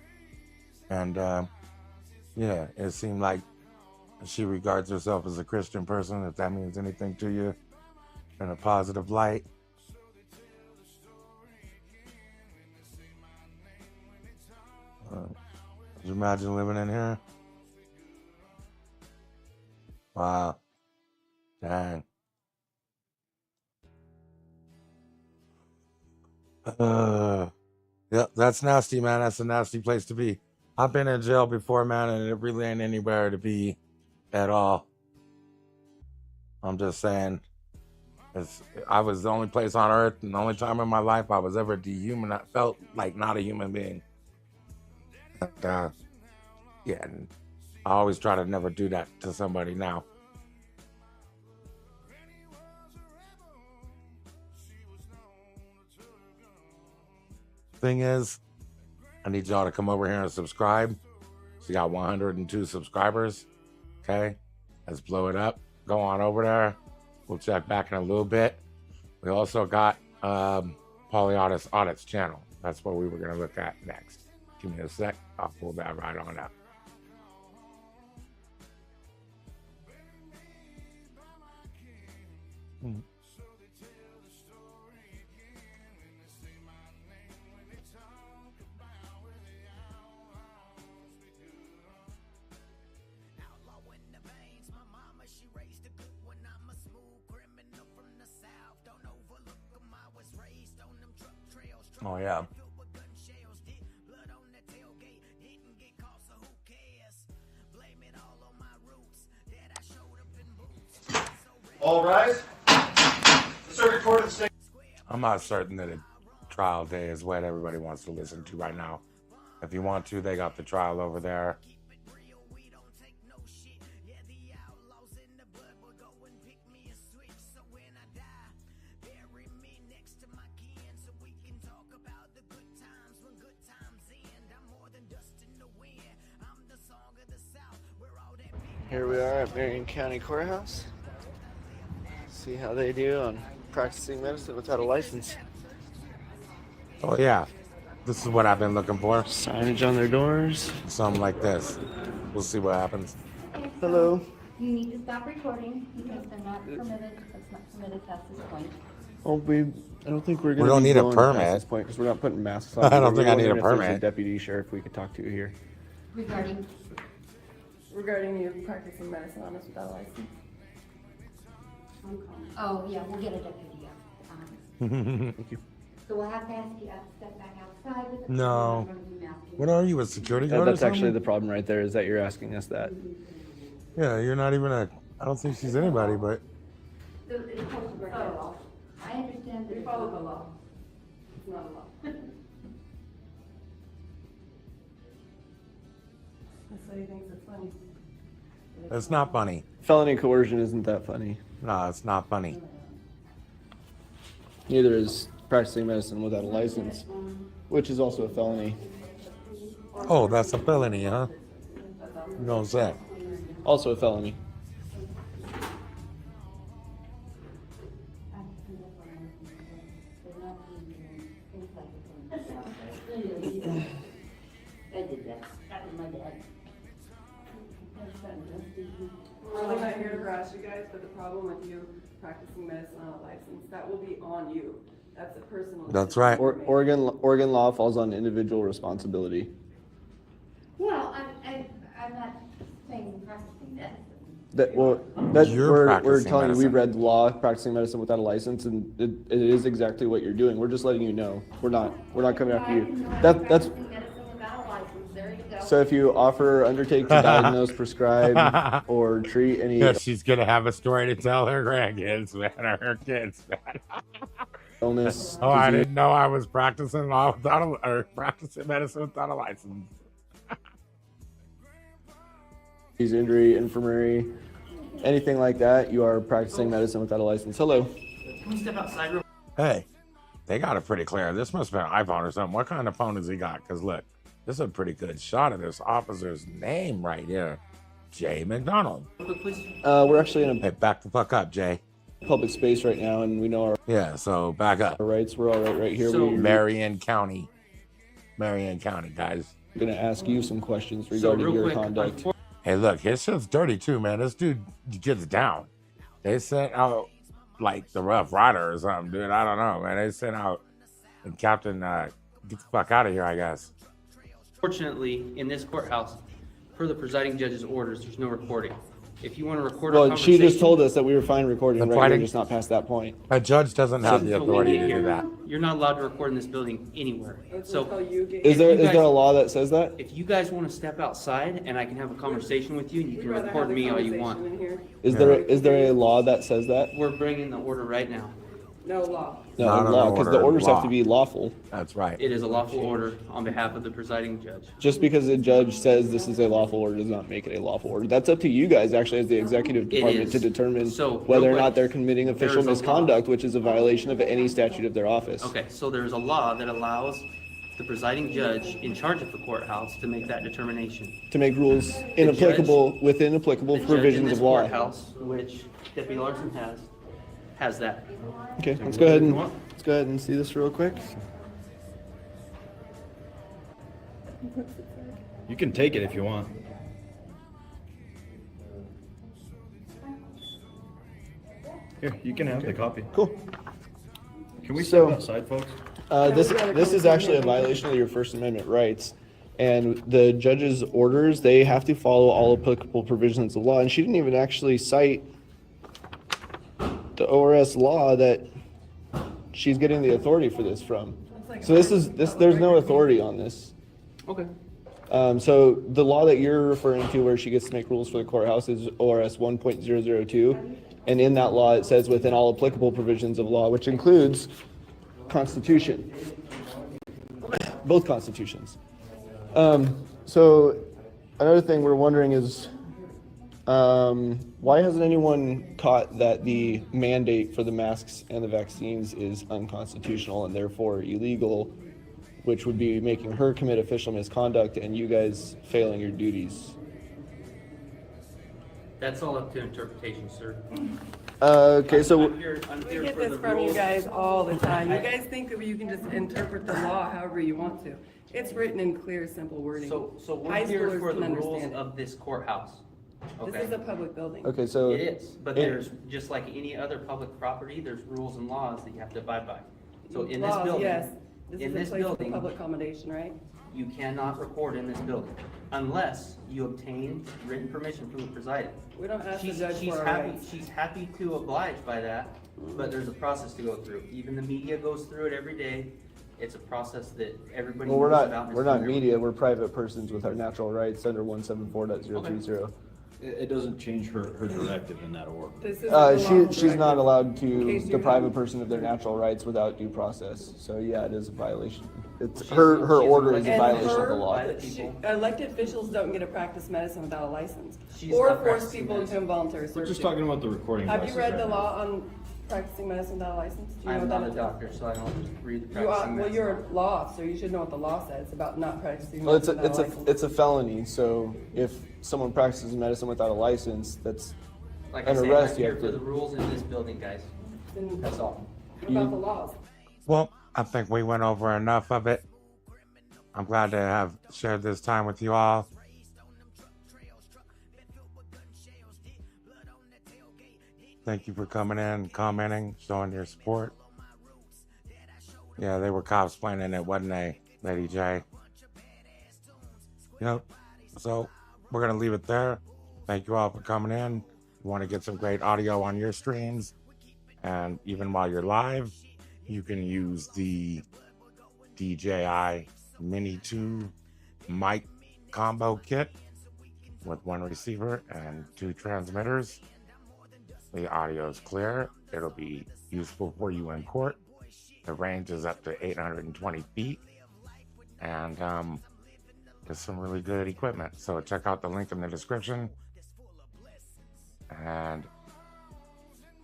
And yeah, it seemed like she regards herself as a Christian person, if that means anything to you, in a positive light. Could you imagine living in here? Wow. Dang. Yeah, that's nasty, man. That's a nasty place to be. I've been in jail before, man, and it really ain't anywhere to be at all. I'm just saying. I was the only place on earth and the only time in my life I was ever dehumanized. I felt like not a human being. And, yeah, and I always try to never do that to somebody now. Thing is, I need y'all to come over here and subscribe. She got 102 subscribers. Okay, let's blow it up. Go on over there. We'll check back in a little bit. We also got Polyaudis Audits channel. That's what we were going to look at next. Give me a sec. I'll pull that right on up. Oh, yeah. All rise. The circuit court of the state. I'm not certain that a trial day is what everybody wants to listen to right now. If you want to, they got the trial over there. Here we are at Marion County Courthouse. See how they do on practicing medicine without a license. Oh yeah, this is what I've been looking for. Signage on their doors. Something like this. We'll see what happens. Hello. You need to stop recording because they're not permitted. That's not permitted past this point. Oh, I don't think we're going We don't need a past permit. this point because we're not putting masks on. I don't think I need a If there's permit. a deputy sheriff we could talk to here. Regarding regarding you practicing medicine on us without a license. Oh, yeah, we'll get a deputy up. Thank you. So we'll have to ask you to step back outside with the. No. What are you, a security guard? That's or actually something? the problem right there, is that you're asking us that. Yeah, you're not even a. I don't think she's anybody, but. Oh, I understand that. We follow the law. It's not a law. That's why he thinks it's funny. It's not funny. Felony coercion isn't that funny. No, it's not funny. Neither is practicing medicine without a license, which is also a felony. Oh, that's a felony, huh? You know what's that? Also a felony. I did that. That was my dad. We're really not here to harass you guys, but the problem with you practicing medicine on a license, that will be on you. That's a personal. That's right. Oregon law falls on individual responsibility. Well, I'm not saying practicing medicine. We're telling you, we read the law, practicing medicine without a license, and it is exactly what you're doing. We're just letting you know. We're not coming after you. That's. So if you offer, undertake to diagnose, prescribe, or treat any. Yeah, she's gonna have a story to tell her grandkids, man, or her kids, man. Illness. Oh, I didn't know I was practicing law without practicing medicine without a license. Injury, infirmary, anything like that, you are practicing medicine without a license. Hello. Can we step outside real Hey, they got it pretty clear. This must have been an iPhone or something. What kind of phone has he got? Because look, this is a pretty good shot of this officer's name right here. Jay McDonald. quick, please? We're actually in a Hey, back the fuck up, Jay. public space right now, and we know our Yeah, so back up. rights. We're all right here. So- We're Marion County, guys. going to ask you some questions So regarding real your quick, conduct. Hey, look, his shit's dirty too, man. This dude gets down. They sent out like the Rough Rider or something, dude. I don't know, man. They sent out the captain, get the fuck out of here, I guess. Unfortunately, in this courthouse, per the presiding judge's orders, there's no recording. If you want to record Well, a she conversation, just told us that we were fine recording, That's right? why We're they- just not past that point. A judge doesn't have the So we authority need to do here. that. You're not allowed to record in this building anywhere. So Is there a law that says that? if you guys want to step outside and I can have a conversation with you and you can record me all you want. Is there a law that says that? We're bringing the order right now. No law. No, Not an law, because the order, orders law. have to be lawful. That's right. It is a lawful order on behalf of the presiding judge. Just because a judge says this is a lawful order does not make it a lawful order. That's up to you guys, actually, as the executive It department, is. to determine So, whether real or not quick, they're committing official there's a law. misconduct, which is a violation of any statute of their office. Okay, so there's a law that allows the presiding judge in charge of the courthouse to make that determination. To make rules inapplicable within applicable The judge in provisions this of law. courthouse, which Deputy Larson has that. Okay, let's go ahead and see this real quick. You can take it if you want. Here, you can have the copy. Cool. Can we So- step outside, folks? This is actually a violation of your First Amendment rights. And the judge's orders, they have to follow all applicable provisions of law. And she didn't even actually cite the ORS law that she's getting the authority for this from. So there's no authority on this. Okay. So the law that you're referring to where she gets to make rules for the courthouse is ORS 1.002. And in that law, it says within all applicable provisions of law, which includes Constitution, both constitutions. So another thing we're wondering is, why hasn't anyone caught that the mandate for the masks and the vaccines is unconstitutional and therefore illegal, which would be making her commit official misconduct and you guys failing your duties? That's all up to interpretation, sir. Okay, so I'm here We get for this the from you rules. guys all the time. You guys think that you can just interpret the law however you want to. It's written in clear, simple wording. So we're High here schoolers for can the rules understand it. of this courthouse. This Okay? is a public building. Okay, so It is, but it- there's, just like any other public property, there's rules and laws that you have to abide by. So in this Laws, building, yes. This in is a this place for building, public accommodation, right? You cannot record in this building unless you obtain written permission from the presiding. We don't ask the She's, judge she's for our happy. rights. She's happy to oblige by that, but there's a process to go through. Even the media goes through it every day. It's a process that everybody Well, knows about. we're not media, we're private persons with our natural rights under 174.030. It doesn't change her directive in that order. She's not allowed to deprive a person of their natural rights without due process. So yeah, it is a violation. It's her order is a violation of the law. Elected officials don't get to practice medicine without a license. She's Or not force practicing people into involuntary We're servitude. just talking about the recording. Have you process read right the now. law on practicing medicine without a license? Do you know I'm what not that a is? doctor, so I don't just read the You are, practicing well, medicine. you're a law officer. You should know what the law says about not practicing Well, medicine without a license. it's a felony. So if someone practices medicine without a license, that's Like an I said, arrest. I'm You here have for the to. rules in this building, guys. That's all. What about the laws? Well, I think we went over enough of it. I'm glad to have shared this time with you all. Thank you for coming in, commenting, showing your support. Yeah, they were cops planning it, wasn't they, Lady J? Yep. So we're going to leave it there. Thank you all for coming in. You want to get some great audio on your streams. And even while you're live, you can use the DJI Mini 2 mic combo kit with one receiver and 2 transmitters. The audio is clear. It'll be useful for you in court. The range is up to 820 feet. And there's some really good equipment. So check out the link in the description. And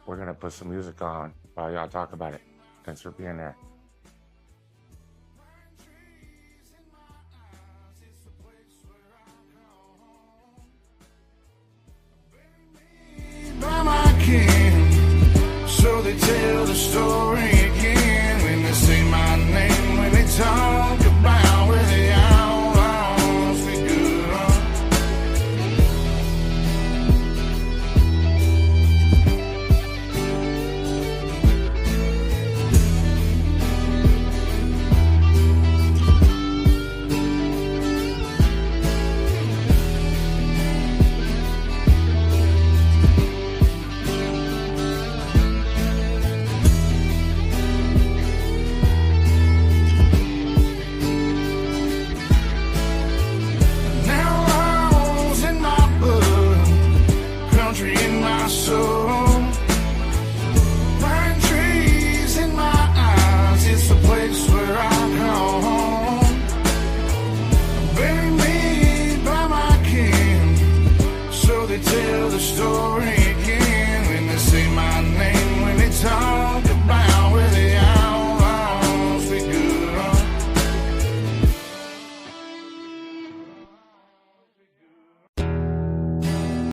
we're going to put some music on while y'all talk about it. Thanks for being there. By my kin, so they tell the story.